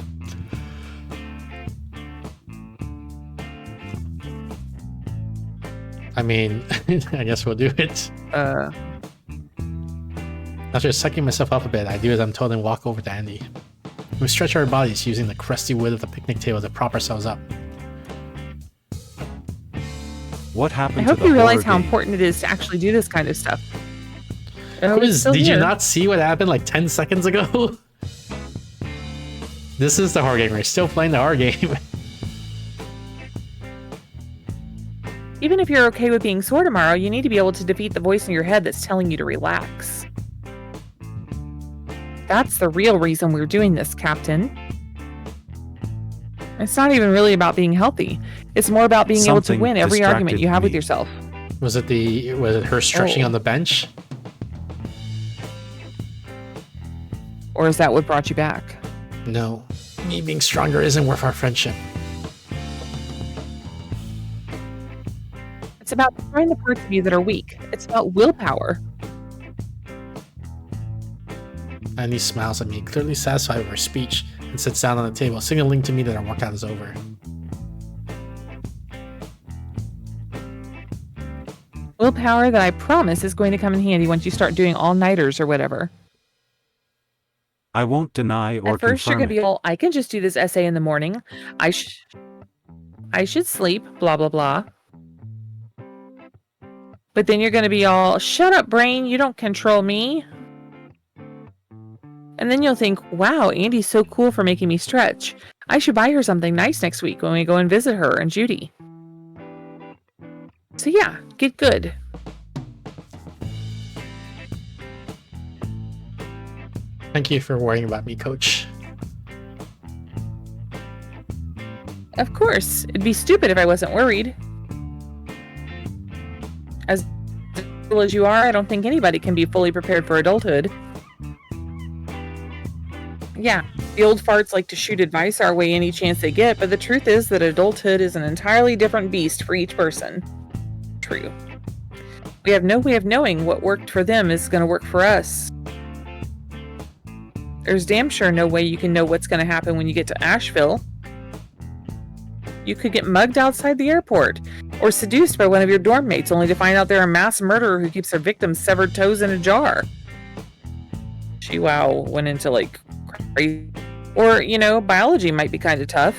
[SPEAKER 4] I mean, I guess we'll do it. After sucking myself up a bit, I do as I'm told and walk over to Andy. We stretch our bodies using the crusty wood of the picnic table to prop ourselves up.
[SPEAKER 8] What happened
[SPEAKER 6] I
[SPEAKER 8] to
[SPEAKER 6] hope
[SPEAKER 8] the
[SPEAKER 6] you realize
[SPEAKER 8] horror
[SPEAKER 6] how
[SPEAKER 8] game?
[SPEAKER 6] important it is to actually do this kind of stuff.
[SPEAKER 4] Quiz, did you not see what happened like 10 seconds ago? This is the horror game. We're still playing the horror game.
[SPEAKER 6] Even if you're okay with being sore tomorrow, you need to be able to defeat the voice in your head that's telling you to relax. That's the real reason we're doing this, Captain. It's not even really about being healthy. It's more about being able to
[SPEAKER 8] Something
[SPEAKER 6] win every argument
[SPEAKER 8] distracted
[SPEAKER 6] you have with
[SPEAKER 8] me.
[SPEAKER 6] yourself.
[SPEAKER 4] Was it her stretching
[SPEAKER 6] Oh.
[SPEAKER 4] on the bench?
[SPEAKER 6] Or is that what brought you back?
[SPEAKER 4] No. Me being stronger isn't worth our friendship.
[SPEAKER 6] It's about destroying the parts of you that are weak. It's about willpower.
[SPEAKER 4] Andy smiles at me, clearly satisfied with her speech, and sits down on the table, signaling to me that our workout is over.
[SPEAKER 6] Willpower that I promise is going to come in handy once you start doing all-nighters or whatever.
[SPEAKER 8] I won't deny or
[SPEAKER 6] At first, you're
[SPEAKER 8] confirm
[SPEAKER 6] going to be
[SPEAKER 8] it.
[SPEAKER 6] all, I can just do this essay in the morning. I should sleep, blah, blah, blah. But then you're going to be all, shut up, brain, you don't control me. And then you'll think, wow, Andy's so cool for making me stretch. I should buy her something nice next week when we go and visit her and Judy. So yeah, get good.
[SPEAKER 4] Thank you for worrying about me, Coach.
[SPEAKER 6] Of course, it'd be stupid if I wasn't worried. As cool as you are, I don't think anybody can be fully prepared for adulthood. Yeah, the old farts like to shoot advice our way any chance they get, but the truth is that adulthood is an entirely different beast for each person. True. We have no way of knowing what worked for them is going to work for us. There's damn sure no way you can know what's going to happen when you get to Asheville. You could get mugged outside the airport, or seduced by one of your dorm mates only to find out they're a mass murderer who keeps their victims' severed toes in a jar. Chihuahua went into like crazy. Or, biology might be kind of tough.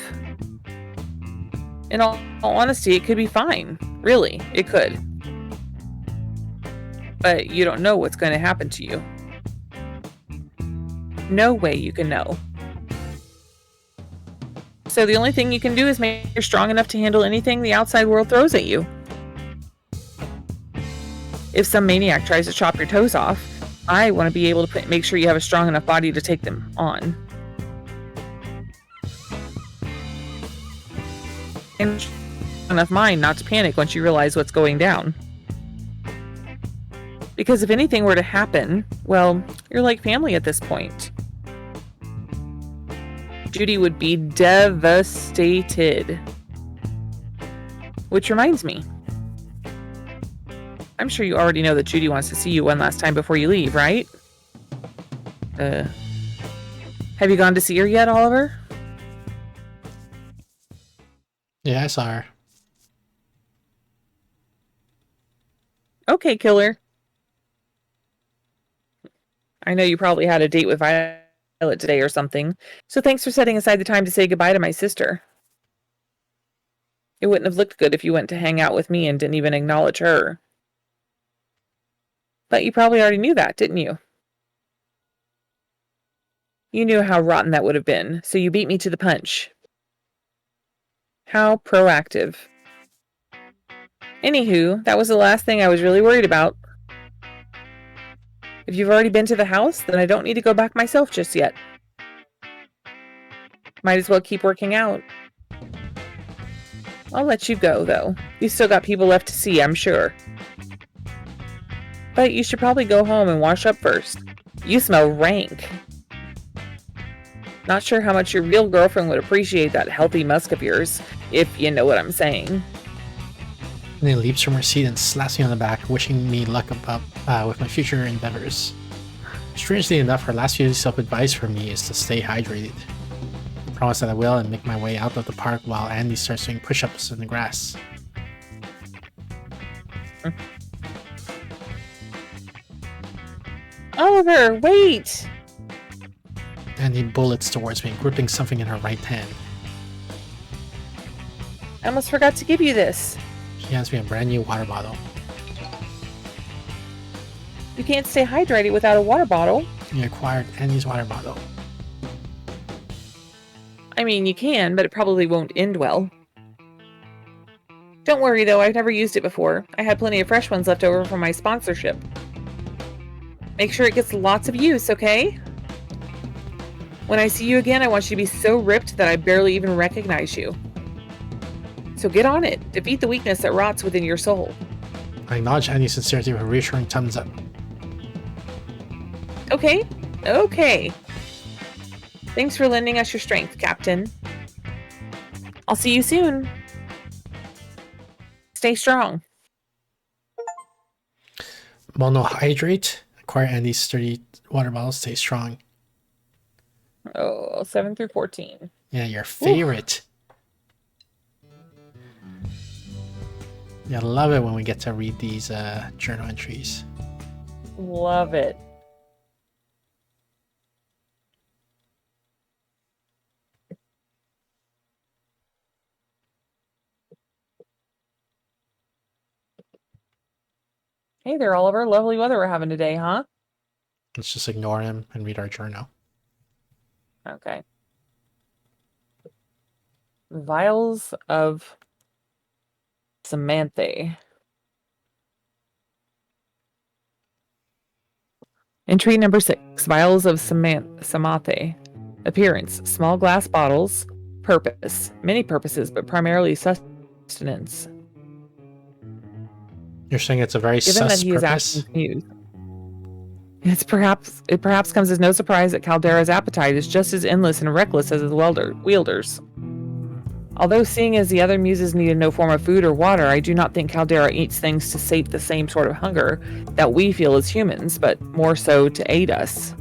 [SPEAKER 6] In all honesty, it could be fine. Really, it could. But you don't know what's going to happen to you. No way you can know. So the only thing you can do is make sure you're strong enough to handle anything the outside world throws at you. If some maniac tries to chop your toes off, I want to be able to make sure you have a strong enough body to take them on. And enough mind not to panic once you realize what's going down. Because if anything were to happen, well, you're like family at this point. Judy would be devastated. Which reminds me. I'm sure you already know that Judy wants to see you one last time before you leave, right? Have you gone to see her yet, Oliver?
[SPEAKER 4] Yeah, I saw her.
[SPEAKER 6] Okay, killer. I know you probably had a date with Violet today or something, so thanks for setting aside the time to say goodbye to my sister. It wouldn't have looked good if you went to hang out with me and didn't even acknowledge her. But you probably already knew that, didn't you? You knew how rotten that would have been, so you beat me to the punch. How proactive. Anywho, that was the last thing I was really worried about. If you've already been to the house, then I don't need to go back myself just yet. Might as well keep working out. I'll let you go, though. You've still got people left to see, I'm sure. But you should probably go home and wash up first. You smell rank. Not sure how much your real girlfriend would appreciate that healthy musk of yours, if you know what I'm saying.
[SPEAKER 4] And then leaps from her seat and slaps me on the back, wishing me luck with my future endeavors. Strangely enough, her last piece of advice for me is to stay hydrated. I promise that I will and make my way out of the park while Andy starts doing push-ups in the grass.
[SPEAKER 6] Oliver, wait!
[SPEAKER 4] Andy bullets towards me, gripping something in her right hand.
[SPEAKER 6] I almost forgot to give you this.
[SPEAKER 4] She hands me a brand new water bottle.
[SPEAKER 6] You can't stay hydrated without a water bottle.
[SPEAKER 4] You acquired Andy's water bottle.
[SPEAKER 6] I mean, you can, but it probably won't end well. Don't worry, though, I've never used it before. I had plenty of fresh ones left over from my sponsorship. Make sure it gets lots of use, okay? When I see you again, I want you to be so ripped that I barely even recognize you. So get on it. Defeat the weakness that rots within your soul.
[SPEAKER 4] I acknowledge any sincerity with a reassuring thumbs up.
[SPEAKER 6] Okay. Okay. Thanks for lending us your strength, Captain. I'll see you soon. Stay strong.
[SPEAKER 4] Monohydrate. Acquire Andy's sturdy water bottle. Stay strong.
[SPEAKER 6] Oh, 7 through 14.
[SPEAKER 4] Yeah, your favorite. Yeah, I love it when we get to read these journal entries.
[SPEAKER 6] Love it. Hey there, Oliver. Lovely weather we're having today, huh?
[SPEAKER 4] Let's just ignore him and read our journal.
[SPEAKER 6] Okay. Vials of Samantha. Entry number 6. Vials of Samantha. Appearance. Small glass bottles. Purpose. Many purposes, but primarily sustenance.
[SPEAKER 4] You're saying it's a very
[SPEAKER 6] Given that
[SPEAKER 4] sus
[SPEAKER 6] he is
[SPEAKER 4] purpose?
[SPEAKER 6] acting confused. It perhaps comes as no surprise that Caldera's appetite is just as endless and reckless as his wielder's. Although seeing as the other muses needed no form of food or water, I do not think Caldera eats things to sate the same sort of hunger that we feel as humans, but more so to aid us.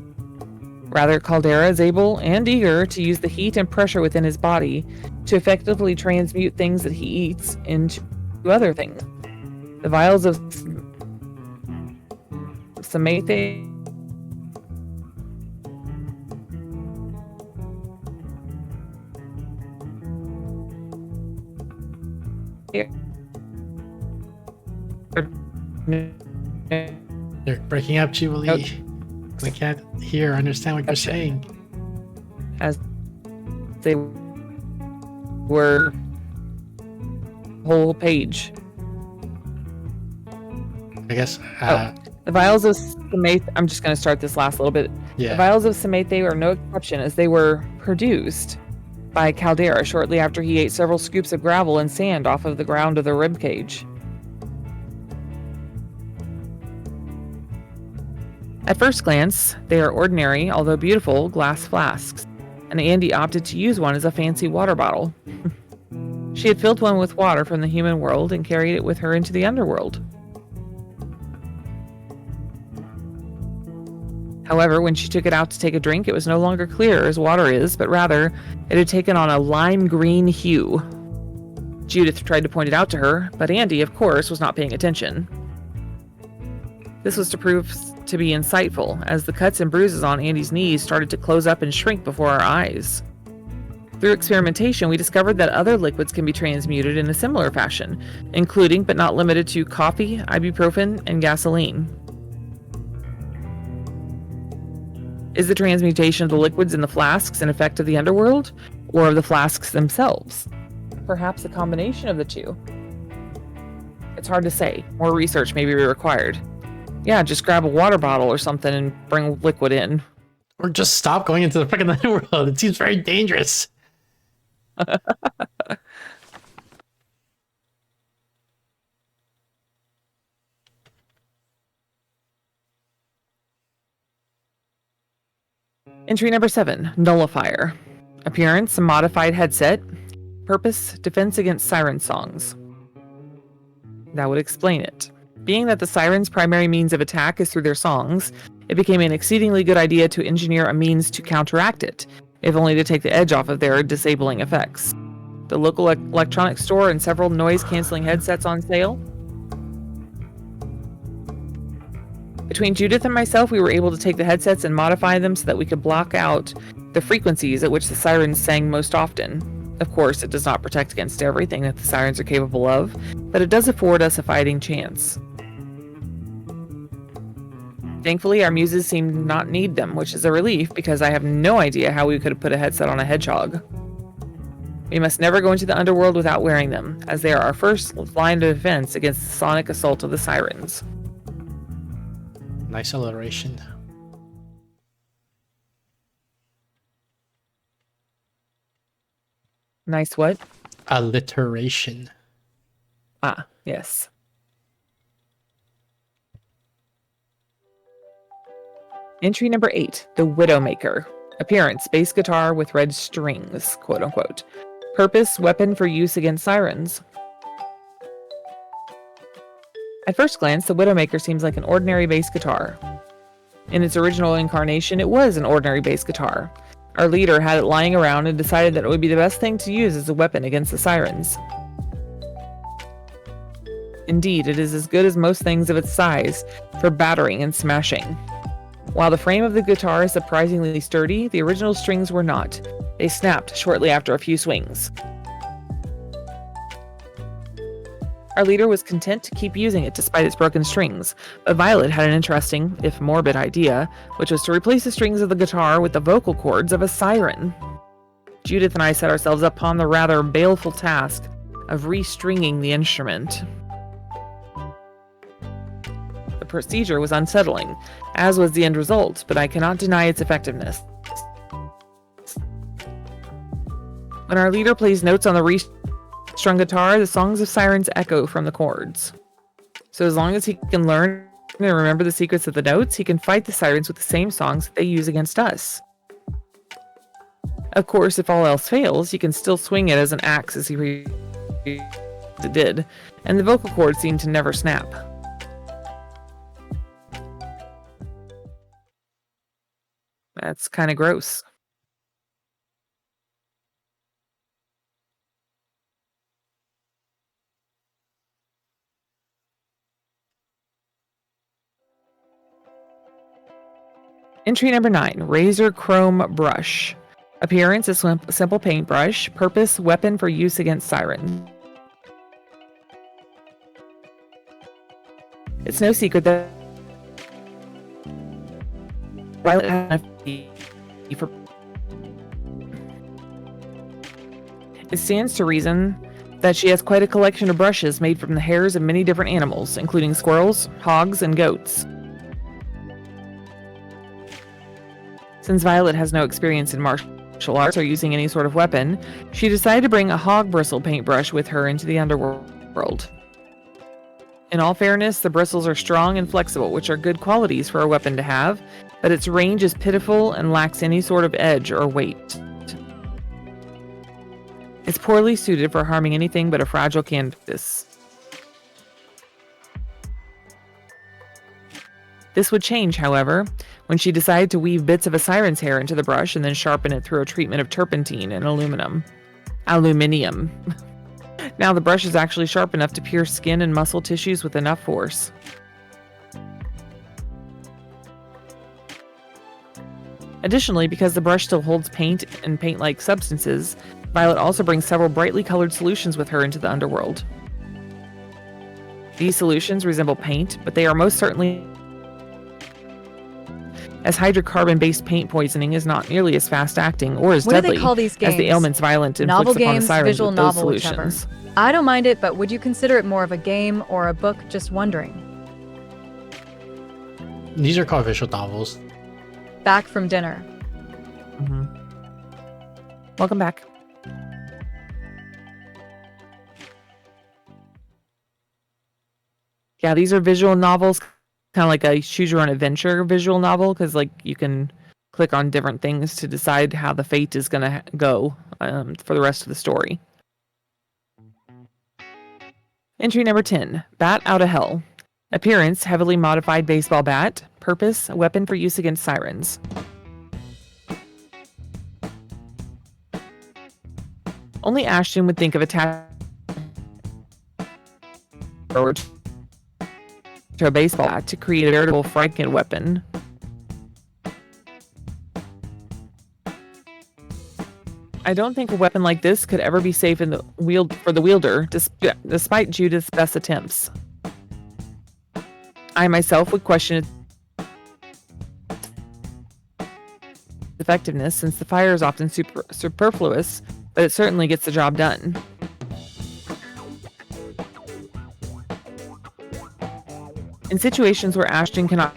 [SPEAKER 6] Rather, Caldera is able and eager to use the heat and pressure within his body to effectively transmute things that he eats into other things. The vials of Samantha
[SPEAKER 4] You're breaking up, Jubilee.
[SPEAKER 6] Okay.
[SPEAKER 4] I can't hear or understand what you're saying.
[SPEAKER 6] as they were whole page.
[SPEAKER 4] I guess.
[SPEAKER 6] The vials of Samantha, I'm just going to start this last little bit.
[SPEAKER 4] Yeah.
[SPEAKER 6] The vials of Samantha are no exception, as they were produced by Caldera shortly after he ate several scoops of gravel and sand off of the ground of the ribcage. At first glance, they are ordinary, although beautiful, glass flasks, and Andy opted to use one as a fancy water bottle. She had filled one with water from the human world and carried it with her into the underworld. However, when she took it out to take a drink, it was no longer clear as water is, but rather it had taken on a lime green hue. Judith tried to point it out to her, but Andy, of course, was not paying attention. This was to prove to be insightful, as the cuts and bruises on Andy's knees started to close up and shrink before our eyes. Through experimentation, we discovered that other liquids can be transmuted in a similar fashion, including but not limited to coffee, ibuprofen, and gasoline. Is the transmutation of the liquids in the flasks an effect of the underworld, or of the flasks themselves? Perhaps a combination of the two. It's hard to say. More research may be required. Yeah, just grab a water bottle or something and bring liquid in.
[SPEAKER 4] Or just stop going into the freaking underworld. It seems very dangerous.
[SPEAKER 6] Entry number 7, Nullifier. Appearance, a modified headset. Purpose, defense against siren songs. That would explain it. Being that the sirens' primary means of attack is through their songs, it became an exceedingly good idea to engineer a means to counteract it, if only to take the edge off of their disabling effects. The local electronic store and several noise-canceling headsets on sale. Between Judith and myself, we were able to take the headsets and modify them so that we could block out the frequencies at which the sirens sang most often. Of course, it does not protect against everything that the sirens are capable of, but it does afford us a fighting chance. Thankfully, our muses seem to not need them, which is a relief because I have no idea how we could have put a headset on a hedgehog. We must never go into the underworld without wearing them, as they are our first line of defense against the sonic assault of the sirens.
[SPEAKER 4] Nice alliteration.
[SPEAKER 6] Nice what?
[SPEAKER 4] Alliteration.
[SPEAKER 6] Ah, yes. Entry number 8, the Widowmaker. Appearance, bass guitar with red strings, quote unquote. Purpose, weapon for use against sirens. At first glance, the Widowmaker seems like an ordinary bass guitar. In its original incarnation, it was an ordinary bass guitar. Our leader had it lying around and decided that it would be the best thing to use as a weapon against the sirens. Indeed, it is as good as most things of its size for battering and smashing. While the frame of the guitar is surprisingly sturdy, the original strings were not. They snapped shortly after a few swings. Our leader was content to keep using it despite its broken strings, but Violet had an interesting, if morbid, idea, which was to replace the strings of the guitar with the vocal cords of a siren. Judith and I set ourselves upon the rather baleful task of restringing the instrument. The procedure was unsettling, as was the end result, but I cannot deny its effectiveness. When our leader plays notes on the restrung guitar, the songs of sirens echo from the chords. So as long as he can learn and remember the secrets of the notes, he can fight the sirens with the same songs that they use against us. Of course, if all else fails, he can still swing it as an axe as he did, and the vocal cords seem to never snap. That's kind of gross. Entry number 9, Razor Chrome Brush. Appearance, a simple paintbrush. Purpose, weapon for use against sirens. It's no secret that Violet had for. It stands to reason that she has quite a collection of brushes made from the hairs of many different animals, including squirrels, hogs, and goats. Since Violet has no experience in martial arts or using any sort of weapon, she decided to bring a hog bristle paintbrush with her into the underworld. In all fairness, the bristles are strong and flexible, which are good qualities for a weapon to have, but its range is pitiful and lacks any sort of edge or weight. It's poorly suited for harming anything but a fragile canvas. This would change, however, when she decided to weave bits of a siren's hair into the brush and then sharpen it through a treatment of turpentine and aluminium. Now the brush is actually sharp enough to pierce skin and muscle tissues with enough force. Additionally, because the brush still holds paint and paint-like substances, Violet also brings several brightly colored solutions with her into the underworld. These solutions resemble paint, but they are most certainly, as hydrocarbon-based paint poisoning is not nearly as fast-acting or as
[SPEAKER 1] What do
[SPEAKER 3] deadly
[SPEAKER 1] they call these
[SPEAKER 3] as the
[SPEAKER 1] games?
[SPEAKER 3] ailments Violet
[SPEAKER 1] Novel
[SPEAKER 3] inflicts upon the
[SPEAKER 1] games,
[SPEAKER 3] sirens
[SPEAKER 1] visual
[SPEAKER 3] with those
[SPEAKER 1] novel, whichever.
[SPEAKER 3] solutions.
[SPEAKER 1] I don't mind it, but would you consider it more of a game or a book? Just wondering.
[SPEAKER 4] These are called visual novels.
[SPEAKER 1] Back from dinner.
[SPEAKER 6] Welcome back. Yeah, these are visual novels, kind of like a choose your own adventure visual novel, because like you can click on different things to decide how the fate is going to go for the rest of the story. Entry number 10, Bat Out of Hell. Appearance, heavily modified baseball bat. Purpose, a weapon for use against sirens. Only Ashton would think of attaching to a baseball bat to create a veritable Franken weapon. I don't think a weapon like this could ever be safe in the for the wielder, despite Judith's best attempts. I myself would question its effectiveness, since the fire is often superfluous, but it certainly gets the job done. In situations where Ashton cannot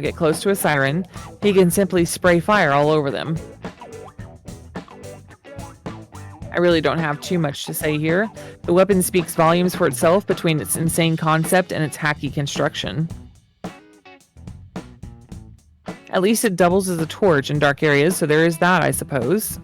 [SPEAKER 6] get close to a siren, he can simply spray fire all over them. I really don't have too much to say here. The weapon speaks volumes for itself between its insane concept and its hacky construction. At least it doubles as a torch in dark areas, so there is that, I suppose.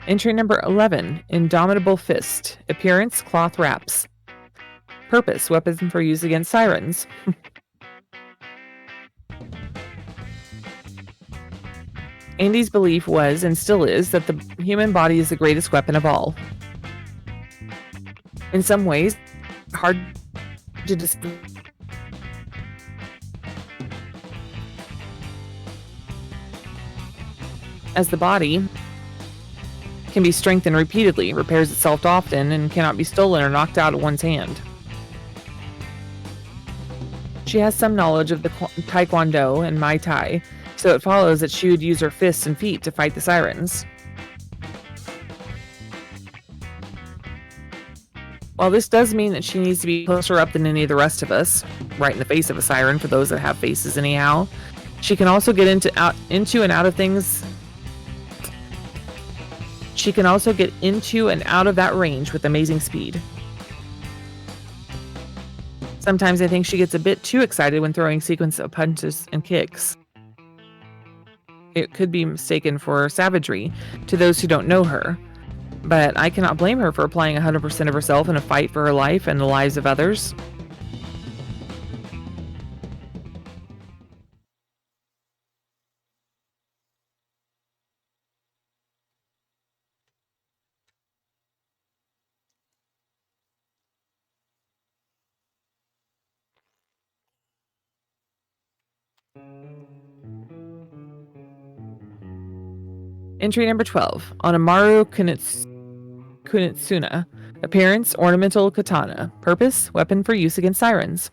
[SPEAKER 6] Entry number 11, Indomitable Fist. Appearance, cloth wraps. Purpose, weapon for use against sirens. Andy's belief was, and still is, that the human body is the greatest weapon of all. In some ways, hard to as the body can be strengthened repeatedly, repairs itself often, and cannot be stolen or knocked out of one's hand. She has some knowledge of the Taekwondo and Muay Thai, so it follows that she would use her fists and feet to fight the sirens. While this does mean that she needs to be closer up than any of the rest of us, right in the face of a siren for those that have faces anyhow, she can also get into and out of things. She can also get into and out of that range with amazing speed. Sometimes I think she gets a bit too excited when throwing sequence of punches and kicks. It could be mistaken for savagery to those who don't know her, but I cannot blame her for applying 100% of herself in a fight for her life and the lives of others. Entry number 12, Onamaru Kunitsuna. Appearance, ornamental katana. Purpose, weapon for use against sirens.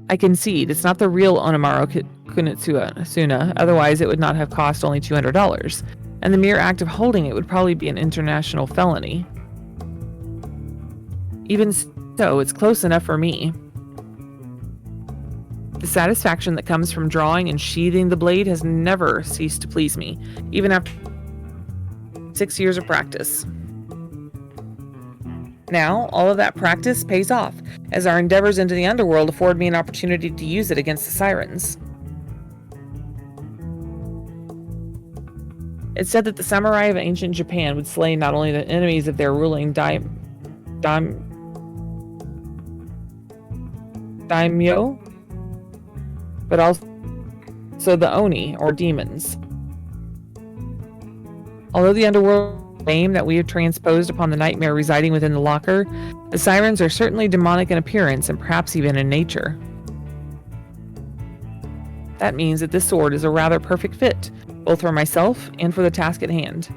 [SPEAKER 6] I concede, it's not the real Onamaru Kunitsuna, otherwise it would not have cost only $200, and the mere act of holding it would probably be an international felony. Even so, it's close enough for me. The satisfaction that comes from drawing and sheathing the blade has never ceased to please me, even after 6 years of practice. Now, all of that practice pays off, as our endeavors into the underworld afford me an opportunity to use it against the sirens. It's said that the samurai of ancient Japan would slay not only the enemies of their ruling daimyo, but also the oni, or demons. Although the underworld name that we have transposed upon the nightmare residing within the locker, the sirens are certainly demonic in appearance and perhaps even in nature. That means that this sword is a rather perfect fit, both for myself and for the task at hand.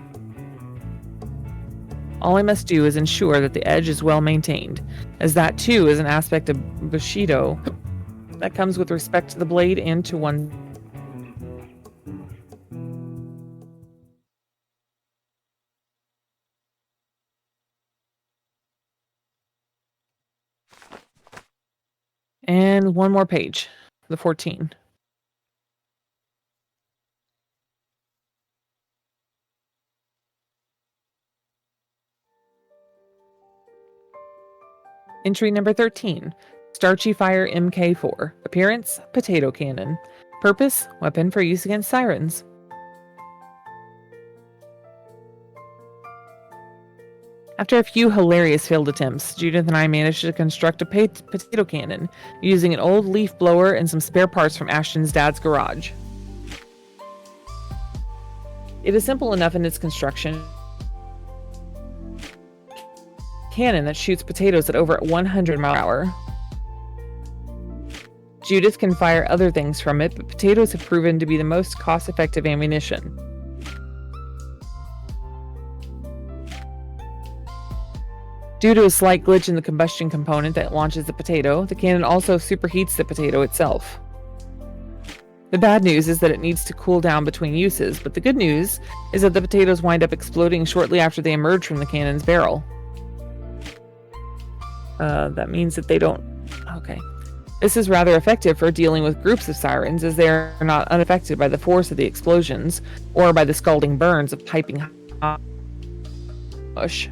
[SPEAKER 6] All I must do is ensure that the edge is well maintained, as that too is an aspect of Bushido that comes with respect to the blade and to one. And one more page, the 14. Entry number 13, Starchy Fire MK4. Appearance, potato cannon. Purpose, weapon for use against sirens. After a few hilarious failed attempts, Judith and I managed to construct a potato cannon using an old leaf blower and some spare parts from Ashton's dad's garage. It is simple enough in its construction. Cannon that shoots potatoes at over 100 miles per hour. Judith can fire other things from it, but potatoes have proven to be the most cost-effective ammunition. Due to a slight glitch in the combustion component that launches the potato, the cannon also superheats the potato itself. The bad news is that it needs to cool down between uses, but the good news is that the potatoes wind up exploding shortly after they emerge from the cannon's barrel. That means that they don't... Okay. This is rather effective for dealing with groups of sirens, as they are not unaffected by the force of the explosions or by the scalding burns of piping hot bush.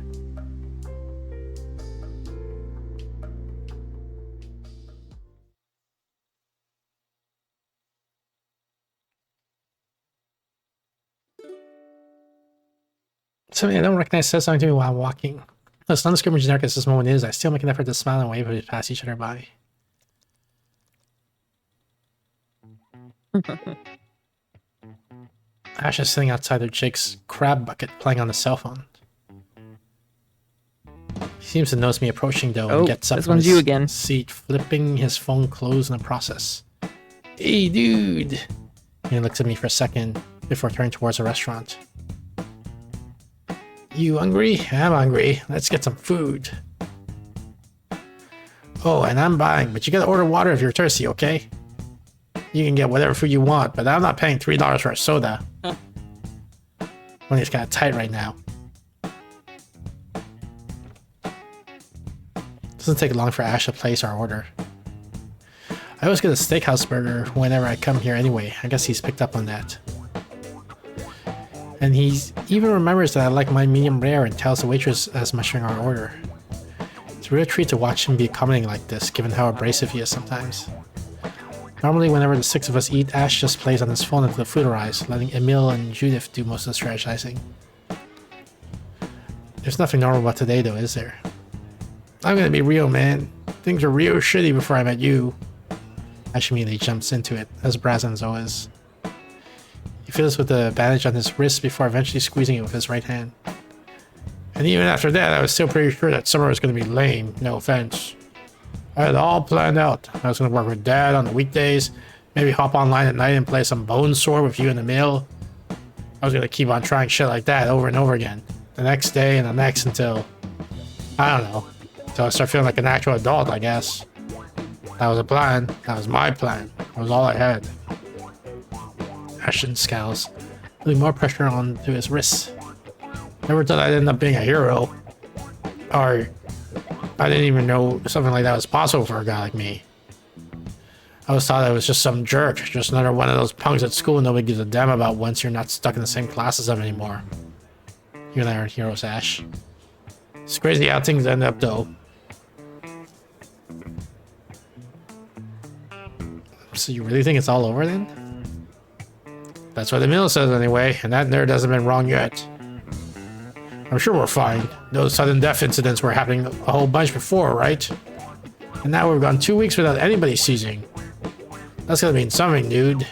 [SPEAKER 4] Something I don't recognize says something to me while I'm walking. As non-scrimmage generic as this moment is, I still make an effort to smile and wave as we pass each other by. Ash is sitting outside her chick's crab bucket playing on the cell phone. He seems to notice me approaching though and gets up
[SPEAKER 6] this
[SPEAKER 4] from
[SPEAKER 6] one's
[SPEAKER 4] his
[SPEAKER 6] you again.
[SPEAKER 4] seat, flipping his phone closed in the process. Hey dude! And he looks at me for a second before turning towards the restaurant. You hungry? I'm hungry. Let's get some food. Oh, and I'm buying, but you gotta order water if you're thirsty, okay? You can get whatever food you want, but I'm not paying $3 for a soda. Money's kind of tight right now. Doesn't take long for Ash to place our order. I always get a steakhouse burger whenever I come here anyway. I guess he's picked up on that. And he even remembers that I like my medium rare and tells the waitress as much our order. It's a real treat to watch him be commenting like this, given how abrasive he is sometimes. Normally, whenever the six of us eat, Ash just plays on his phone until the food arrives, letting Emil and Judith do most of the strategizing. There's nothing normal about today, though, is there? I'm gonna be real, man. Things were real shitty before I met you. Ash immediately jumps into it, as brazen as always. He fiddles with the bandage on his wrist before eventually squeezing it with his right hand. And even after that, I was still pretty sure that summer was going to be lame, no offense. I had it all planned out. I was going to work with Dad on the weekdays, maybe hop online at night and play some Bone Sword with you in the mill. I was going to keep on trying shit like that over and over again. The next day and the next until... I don't know. Until I start feeling like an actual adult, I guess. That was a plan. That was my plan. That was all I had. Ashton scowls, putting more pressure onto his wrists. Never thought I'd end up being a hero. Or, I didn't even know something like that was possible for a guy like me. I always thought I was just some jerk, just another one of those punks at school nobody gives a damn about once you're not stuck in the same class as them anymore. You and I aren't heroes, Ash. It's crazy how things end up, though. So you really think it's all over then? That's what the mill says anyway, and that nerd hasn't been wrong yet. I'm sure we're fine. Those sudden death incidents were happening a whole bunch before, right? And now we've gone 2 weeks without anybody seizing. That's gonna mean something, dude.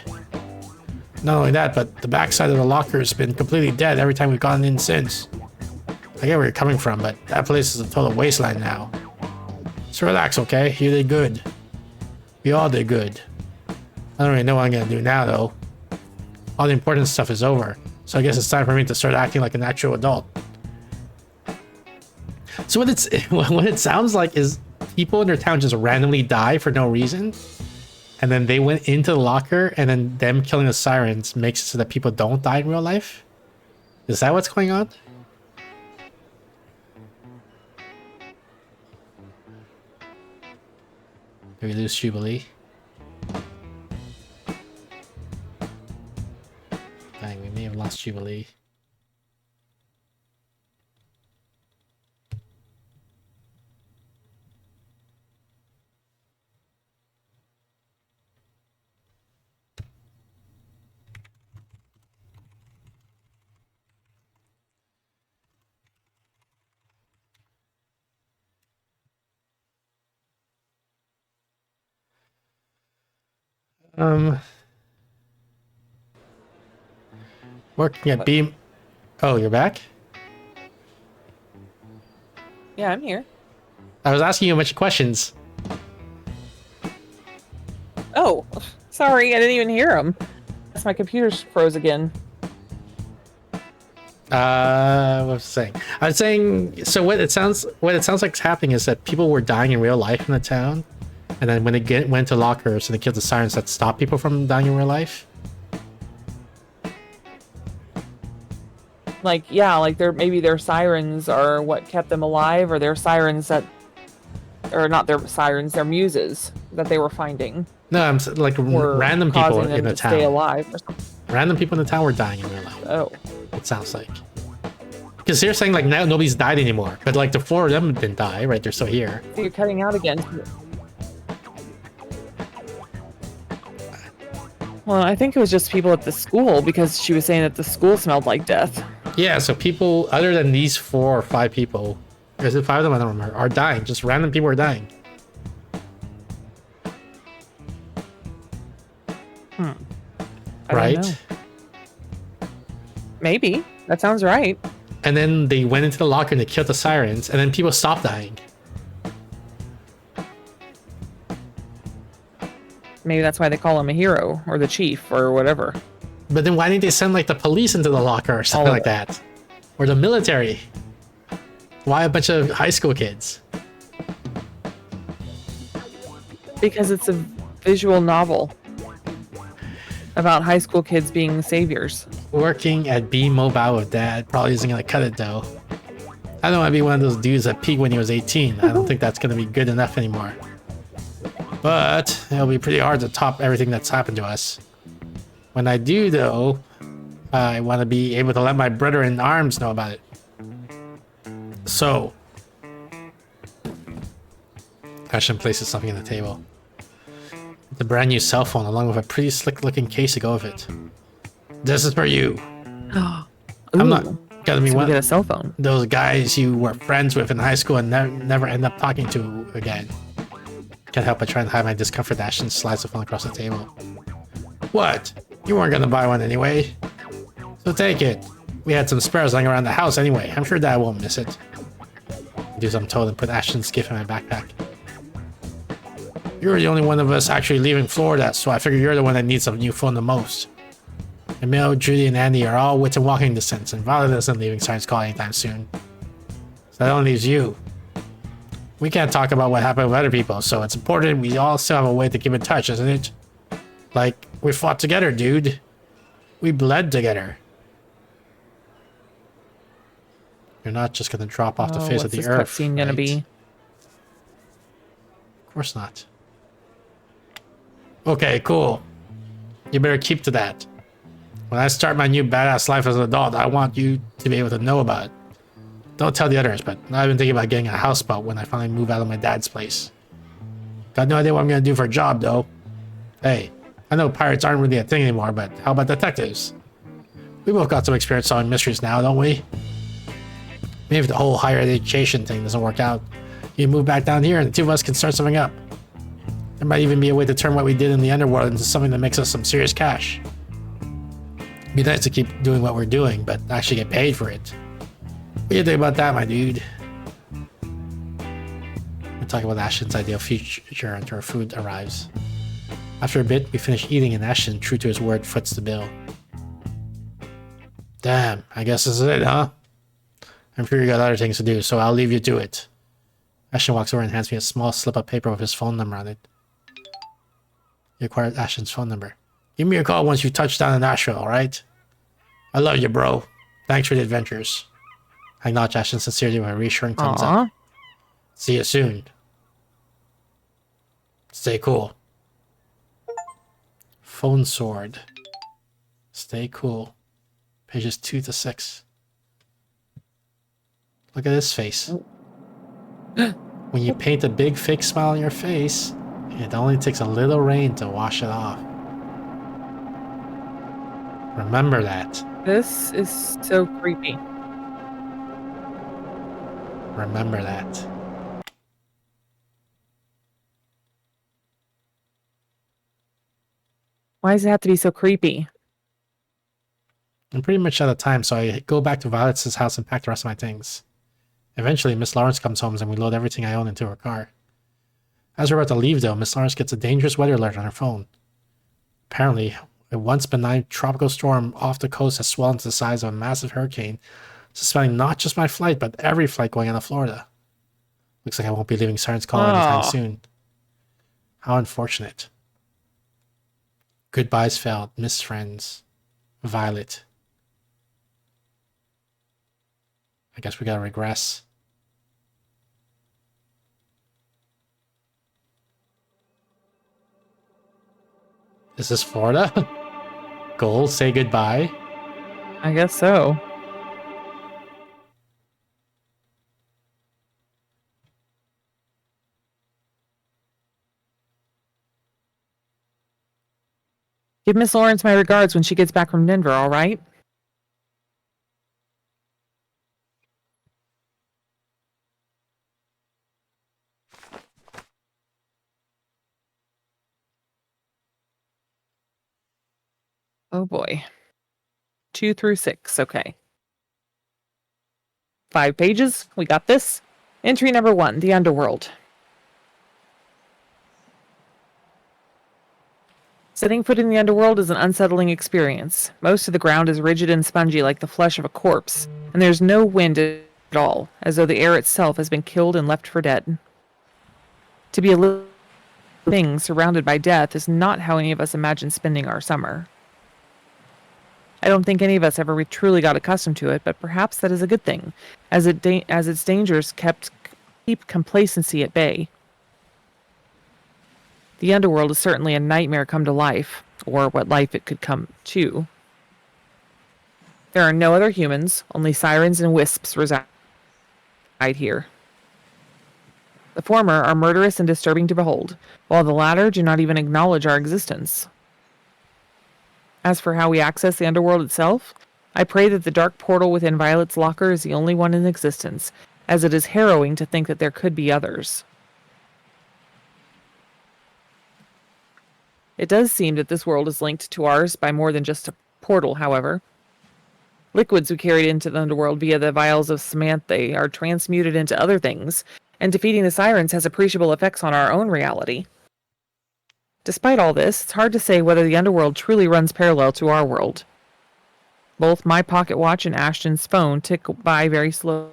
[SPEAKER 4] Not only that, but the backside of the locker has been completely dead every time we've gone in since. I get where you're coming from, but that place is a total wasteland now. So relax, okay? You did good. We all did good. I don't really know what I'm gonna do now, though. All the important stuff is over, so I guess it's time for me to start acting like an actual adult. So what it sounds like is people in their town just randomly die for no reason, and then they went into the locker, and then them killing the sirens makes it so that people don't die in real life? Is that what's going on? Did we lose Jubilee? Dang, we may have lost Jubilee. Working at Beam. Oh, you're back?
[SPEAKER 6] Yeah, I'm here.
[SPEAKER 4] I was asking you a bunch of questions.
[SPEAKER 6] Oh, sorry, I didn't even hear him. My computer froze again.
[SPEAKER 4] What was I saying? I was saying, so what it sounds like is happening is that people were dying in real life in the town, and then when they went to lockers and they killed the sirens that stopped people from dying in real life.
[SPEAKER 6] Like, yeah, like maybe their sirens are what kept them alive, or their sirens that, or not their sirens, their muses that they were finding.
[SPEAKER 4] No, I'm like
[SPEAKER 6] Were
[SPEAKER 4] random people
[SPEAKER 6] causing them
[SPEAKER 4] in the
[SPEAKER 6] to stay
[SPEAKER 4] town.
[SPEAKER 6] alive or something.
[SPEAKER 4] Random people in the town were dying in real life.
[SPEAKER 6] Oh,
[SPEAKER 4] It sounds like. Because they're saying like now nobody's died anymore, but like the 4 of them didn't die, right? They're still here.
[SPEAKER 6] so you're cutting out again. Well, I think it was just people at the school because she was saying that the school smelled like death.
[SPEAKER 4] Yeah, so people other than these 4 or 5 people, is it 5 of them? I don't remember. Are dying. Just random people are dying.
[SPEAKER 6] I
[SPEAKER 4] Right?
[SPEAKER 6] don't know. Maybe. That sounds right.
[SPEAKER 4] And then they went into the locker and they killed the sirens, and then people stopped dying.
[SPEAKER 6] Maybe that's why they call him a hero or the chief or whatever.
[SPEAKER 4] But then why didn't they send like the police into the locker or something
[SPEAKER 6] All of
[SPEAKER 4] like that? Or the military? Why a bunch of high school kids?
[SPEAKER 6] Because it's a visual novel about high school kids being saviors.
[SPEAKER 4] Working at B Mobile with dad probably isn't gonna cut it though. I don't want to be one of those dudes that peaked when he was 18. I don't think that's gonna be good enough anymore. But it'll be pretty hard to top everything that's happened to us. When I do though, I want to be able to let my brother in arms know about it. So, Ashton places something on the table. The brand new cell phone along with a pretty slick looking case to go with it. This is for you. I'm not gonna be
[SPEAKER 6] So we
[SPEAKER 4] one
[SPEAKER 6] get a cell phone.
[SPEAKER 4] those guys you were friends with in high school and never end up talking to again. Can't help but try and hide my discomfort. Ashton slides the phone across the table. What? You weren't gonna buy one anyway. So take it. We had some spares lying around the house anyway. I'm sure Dad won't miss it. I do as I'm told and put Ashton's gift in my backpack. You're the only one of us actually leaving Florida, so I figure you're the one that needs a new phone the most. Emil, Judy, and Andy are all within walking distance, and Violet isn't leaving Siren's Call anytime soon. So that only leaves you. We can't talk about what happened with other people, so it's important we all still have a way to keep in touch, isn't it? Like, we fought together, dude. We bled together. You're not just gonna drop off the face of
[SPEAKER 6] What's
[SPEAKER 4] the
[SPEAKER 6] this
[SPEAKER 4] earth.
[SPEAKER 6] cutscene gonna
[SPEAKER 4] right?
[SPEAKER 6] be?
[SPEAKER 4] Of course not. Okay, cool. You better keep to that. When I start my new badass life as an adult, I want you to be able to know about it. Don't tell the others, but I've been thinking about getting a houseboat when I finally move out of my dad's place. Got no idea what I'm gonna do for a job, though. Hey, I know pirates aren't really a thing anymore, but how about detectives? We both got some experience solving mysteries now, don't we? Maybe if the whole higher education thing doesn't work out, you move back down here and the 2 of us can start something up. There might even be a way to turn what we did in the underworld into something that makes us some serious cash. It'd be nice to keep doing what we're doing, but actually get paid for it. What do you think about that, my dude? We're talking about Ashton's ideal future until our food arrives. After a bit, we finish eating and Ashton, true to his word, foots the bill. Damn, I guess this is it, huh? I'm sure you got other things to do, so I'll leave you to it. Ashton walks over and hands me a small slip of paper with his phone number on it. You acquired Ashton's phone number. Give me a call once you touch down in Nashville, alright? I love you, bro. Thanks for the adventures. I acknowledge Ashton sincerely with a reassuring thumbs up. See you soon. Stay cool. Phone sword. Stay cool. Pages 2 to 6. Look at this face. When you paint a big fake smile on your face, it only takes a little rain to wash it off. Remember that.
[SPEAKER 6] This is so creepy.
[SPEAKER 4] Remember that.
[SPEAKER 6] Why does it have to be so creepy?
[SPEAKER 4] I'm pretty much out of time, so I go back to Violet's house and pack the rest of my things. Eventually, Miss Lawrence comes home and we load everything I own into her car. As we're about to leave, though, Miss Lawrence gets a dangerous weather alert on her phone. Apparently, A once benign tropical storm off the coast has swollen to the size of a massive hurricane, suspending not just my flight, but every flight going out of Florida. Looks like I won't be leaving Siren's Call anytime soon. How unfortunate. Goodbyes felt, miss friends. Violet. I guess we gotta regress. Is this Florida? Goal, say goodbye.
[SPEAKER 6] I guess so. Give Miss Lawrence my regards when she gets back from Denver, all right? Oh boy. 2 through 6, okay. 5 pages, we got this. Entry number 1, the Underworld. Setting foot in the Underworld is an unsettling experience. Most of the ground is rigid and spongy like the flesh of a corpse, and there's no wind at all, as though the air itself has been killed and left for dead. To be a living thing surrounded by death is not how any of us imagine spending our summer. I don't think any of us ever truly got accustomed to it, but perhaps that is a good thing, as its dangers keep complacency at bay. The Underworld is certainly a nightmare come to life, or what life it could come to. There are no other humans, only sirens and wisps reside here. The former are murderous and disturbing to behold, while the latter do not even acknowledge our existence. As for how we access the Underworld itself, I pray that the dark portal within Violet's locker is the only one in existence, as it is harrowing to think that there could be others. It does seem that this world is linked to ours by more than just a portal, however. Liquids we carried into the Underworld via the vials of Samantha are transmuted into other things, and defeating the Sirens has appreciable effects on our own reality. Despite all this, it's hard to say whether the Underworld truly runs parallel to our world. Both my pocket watch and Ashton's phone tick by very slowly,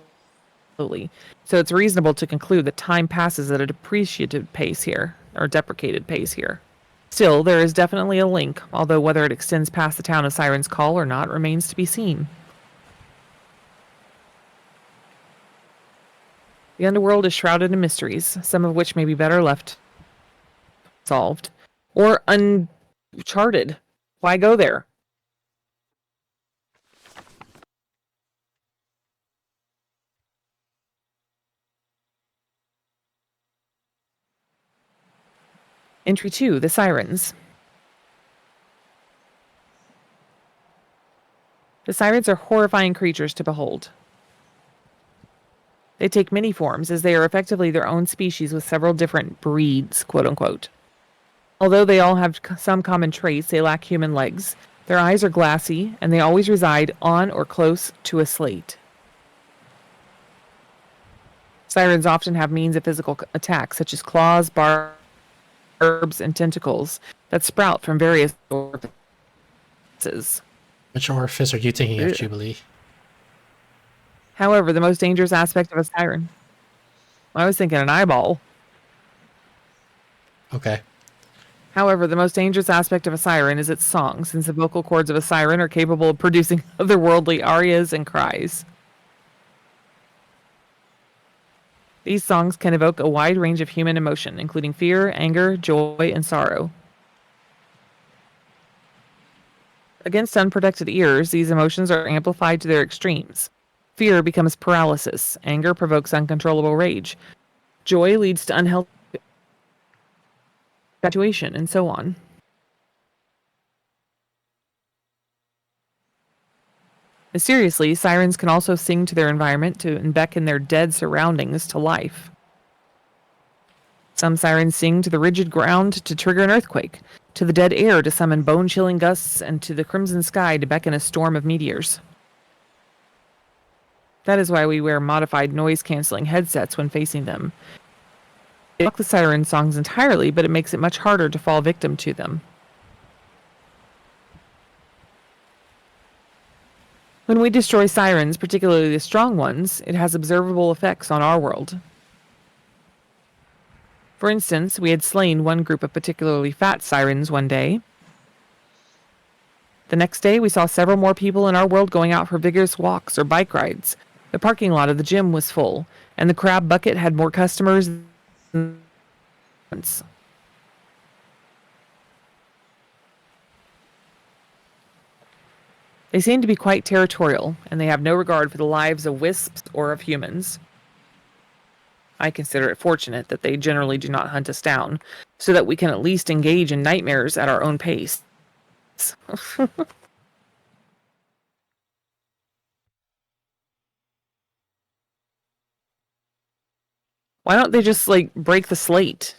[SPEAKER 6] so it's reasonable to conclude that time passes at a depreciated pace here, or deprecated pace here. Still, there is definitely a link, although whether it extends past the town of Siren's Call or not remains to be seen. The Underworld is shrouded in mysteries, some of which may be better left solved. Or uncharted. Why go there? Entry 2, the Sirens. The Sirens are horrifying creatures to behold. They take many forms, as they are effectively their own species with several different breeds, quote-unquote. Although they all have some common traits, they lack human legs. Their eyes are glassy, and they always reside on or close to a slate. Sirens often have means of physical attack, such as claws, barbs, and tentacles that sprout from various orifices.
[SPEAKER 4] Which orifice are you thinking of, Jubilee?
[SPEAKER 6] However, the most dangerous aspect of a siren... I was thinking an eyeball.
[SPEAKER 4] Okay.
[SPEAKER 6] However, the most dangerous aspect of a siren is its song, since the vocal cords of a siren are capable of producing otherworldly arias and cries. These songs can evoke a wide range of human emotion, including fear, anger, joy, and sorrow. Against unprotected ears, these emotions are amplified to their extremes. Fear becomes paralysis, anger provokes uncontrollable rage, joy leads to unhealthy infatuation, and so on. Mysteriously, sirens can also sing to their environment to beckon their dead surroundings to life. Some sirens sing to the rigid ground to trigger an earthquake, to the dead air to summon bone-chilling gusts, and to the crimson sky to beckon a storm of meteors. That is why we wear modified noise-canceling headsets when facing them. They block the siren songs entirely, but it makes it much harder to fall victim to them. When we destroy sirens, particularly the strong ones, it has observable effects on our world. For instance, we had slain one group of particularly fat sirens one day. The next day, we saw several more people in our world going out for vigorous walks or bike rides. The parking lot of the gym was full, and the crab bucket had more customers than once. They seem to be quite territorial, and they have no regard for the lives of wisps or of humans. I consider it fortunate that they generally do not hunt us down, so that we can at least engage in nightmares at our own pace. Why don't they just, like, break the slate?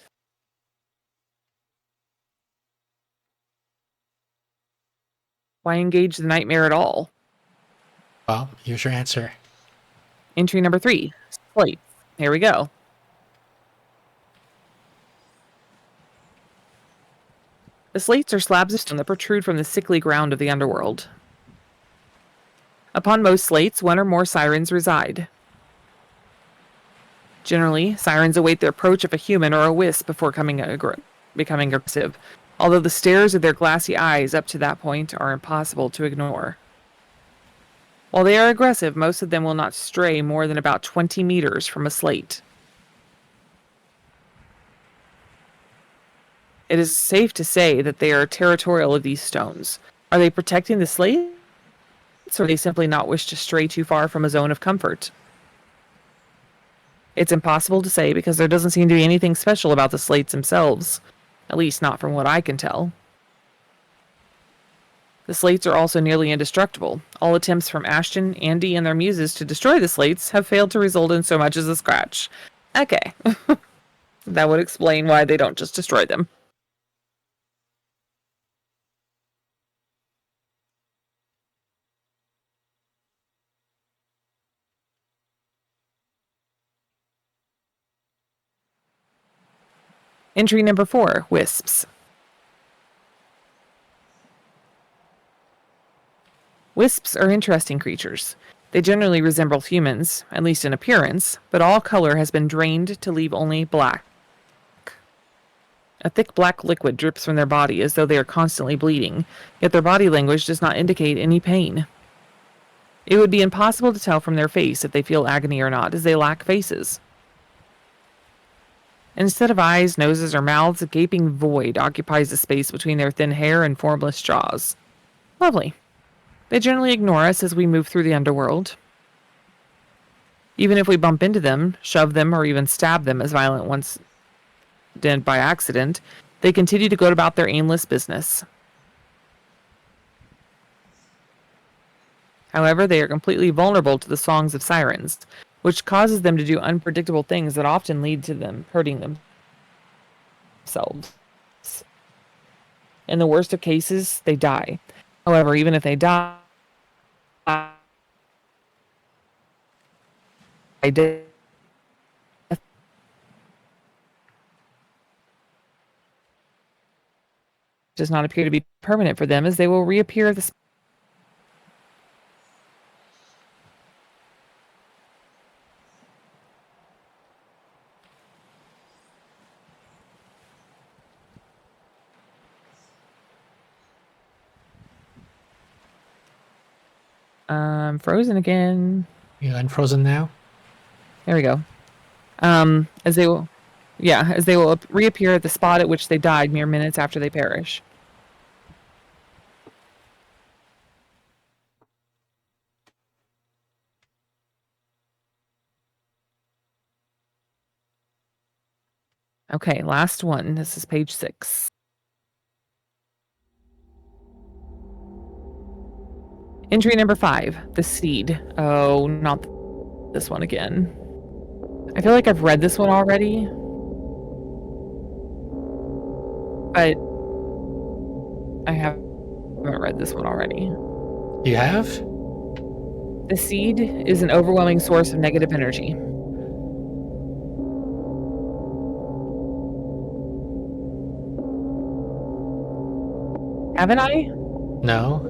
[SPEAKER 6] Why engage the nightmare at all?
[SPEAKER 4] Well, here's your answer.
[SPEAKER 6] Entry number 3, slate. Here we go. The slates are slabs of stone that protrude from the sickly ground of the underworld. Upon most slates, one or more sirens reside. Generally, sirens await the approach of a human or a wisp before becoming aggressive, although the stares of their glassy eyes up to that point are impossible to ignore. While they are aggressive, most of them will not stray more than about 20 meters from a slate. It is safe to say that they are territorial of these stones. Are they protecting the slates, or do they simply not wish to stray too far from a zone of comfort? It's impossible to say because there doesn't seem to be anything special about the slates themselves, at least not from what I can tell. The slates are also nearly indestructible. All attempts from Ashton, Andy, and their muses to destroy the slates have failed to result in so much as a scratch. Okay. That would explain why they don't just destroy them. Entry number 4, wisps. Wisps are interesting creatures. They generally resemble humans, at least in appearance, but all color has been drained to leave only black. A thick black liquid drips from their body as though they are constantly bleeding, yet their body language does not indicate any pain. It would be impossible to tell from their face if they feel agony or not, as they lack faces. Instead of eyes, noses, or mouths, a gaping void occupies the space between their thin hair and formless jaws. Lovely. They generally ignore us as we move through the underworld. Even if we bump into them, shove them, or even stab them as violent ones did by accident, they continue to go about their aimless business. However, they are completely vulnerable to the songs of sirens, which causes them to do unpredictable things that often lead to them hurting themselves. In the worst of cases, they die. However, even if they die, death does not appear to be permanent for them, as they will reappear at the I'm frozen again.
[SPEAKER 4] You unfrozen now?
[SPEAKER 6] There we go. As they will reappear at the spot at which they died mere minutes after they perish. Okay, last one. This is page 6. Entry number 5, the seed. Oh, not this one again. I feel like I've read this one already. But I haven't read this one already.
[SPEAKER 4] You have?
[SPEAKER 6] The seed is an overwhelming source of negative energy. Haven't I?
[SPEAKER 4] No.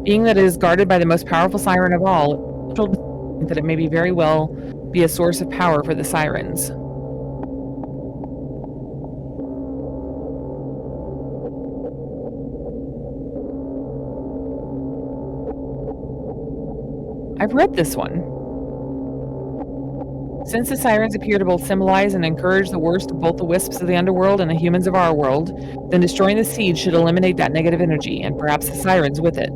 [SPEAKER 6] Being that it is guarded by the most powerful siren of all, that it may be very well be a source of power for the sirens. I've read this one. Since the sirens appear to both symbolize and encourage the worst of both the wisps of the underworld and the humans of our world, then destroying the seed should eliminate that negative energy, and perhaps the sirens with it.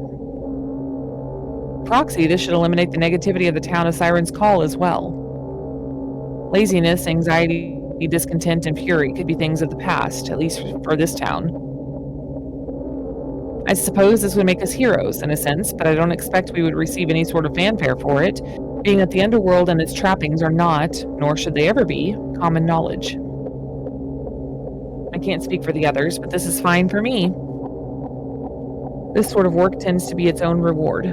[SPEAKER 6] Proxy, this should eliminate the negativity of the town of Siren's Call as well. Laziness, anxiety, discontent, and fury could be things of the past, at least for this town. I suppose this would make us heroes, in a sense, but I don't expect we would receive any sort of fanfare for it, being that the underworld and its trappings are not, nor should they ever be, common knowledge. I can't speak for the others, but this is fine for me. This sort of work tends to be its own reward.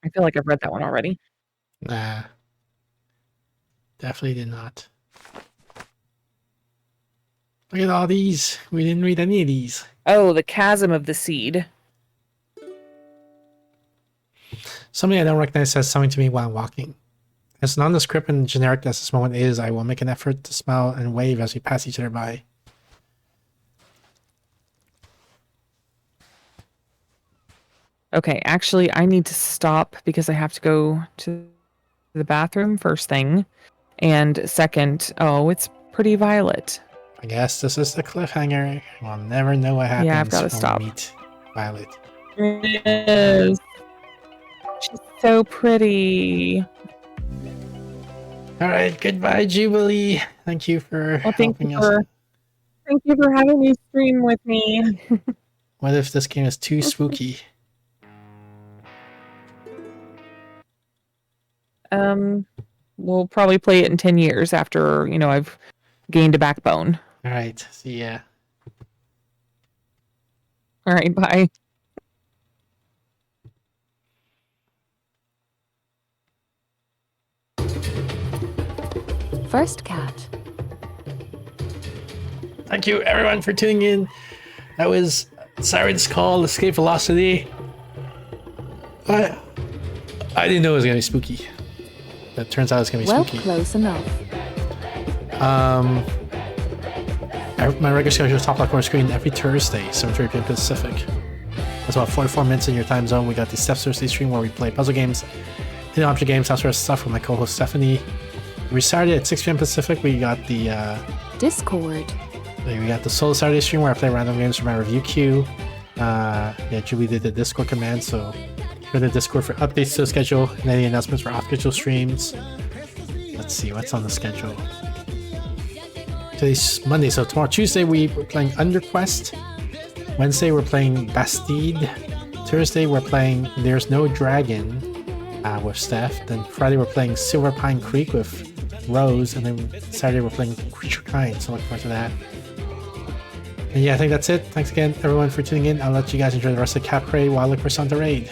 [SPEAKER 6] I feel like I've read that one already.
[SPEAKER 4] Nah. Definitely did not. Look at all these. We didn't read any of these.
[SPEAKER 6] Oh, the chasm of the seed.
[SPEAKER 4] Something I don't recognize says something to me while I'm walking. As nondescript and generic as this moment is, I will make an effort to smile and wave as we pass each other by.
[SPEAKER 6] Okay, actually, I need to stop because I have to go to the bathroom first thing. And second, oh, it's pretty Violet.
[SPEAKER 4] I guess this is the cliffhanger. We'll never know what happens
[SPEAKER 6] Yeah, I've got to
[SPEAKER 4] when
[SPEAKER 6] stop.
[SPEAKER 4] we meet Violet.
[SPEAKER 6] Yes. She's so pretty.
[SPEAKER 4] All right, goodbye, Jubilee. Thank you for helping us.
[SPEAKER 6] Thank you for having me stream with me.
[SPEAKER 4] What if this game is too spooky?
[SPEAKER 6] We'll probably play it in 10 years after, I've gained a backbone.
[SPEAKER 4] All right, see ya.
[SPEAKER 6] All right, bye.
[SPEAKER 5] First cat.
[SPEAKER 4] Thank you, everyone, for tuning in. That was Siren's Call, Escape Velocity. I didn't know it was going to be spooky. That turns out it's going to be
[SPEAKER 5] Well,
[SPEAKER 4] spooky.
[SPEAKER 5] close enough.
[SPEAKER 4] My regular schedule is top left corner screen every Thursday, 7:30 p.m. Pacific. That's about 44 minutes in your time zone. We got the Steph Thursday stream where we play puzzle games, hidden object games, that sort of stuff with my co-host Stephanie. We started at 6 p.m. Pacific. We got the
[SPEAKER 5] Discord.
[SPEAKER 4] we got the solo Saturday stream where I play random games from my review queue. Yeah, Julie did the Discord command, so go to Discord for updates to the schedule and any announcements for off-schedule streams. Let's see what's on the schedule. Today's Monday, so tomorrow Tuesday we're playing Underquest. Wednesday we're playing Bastide. Thursday we're playing There's No Dragon with Steph. Then Friday we're playing Silver Pine Creek with Rose, and then Saturday we're playing Creature Kind, so look forward to that. And yeah, I think that's it. Thanks again everyone for tuning in. I'll let you guys enjoy the rest of Capray while I look for Santa Raid.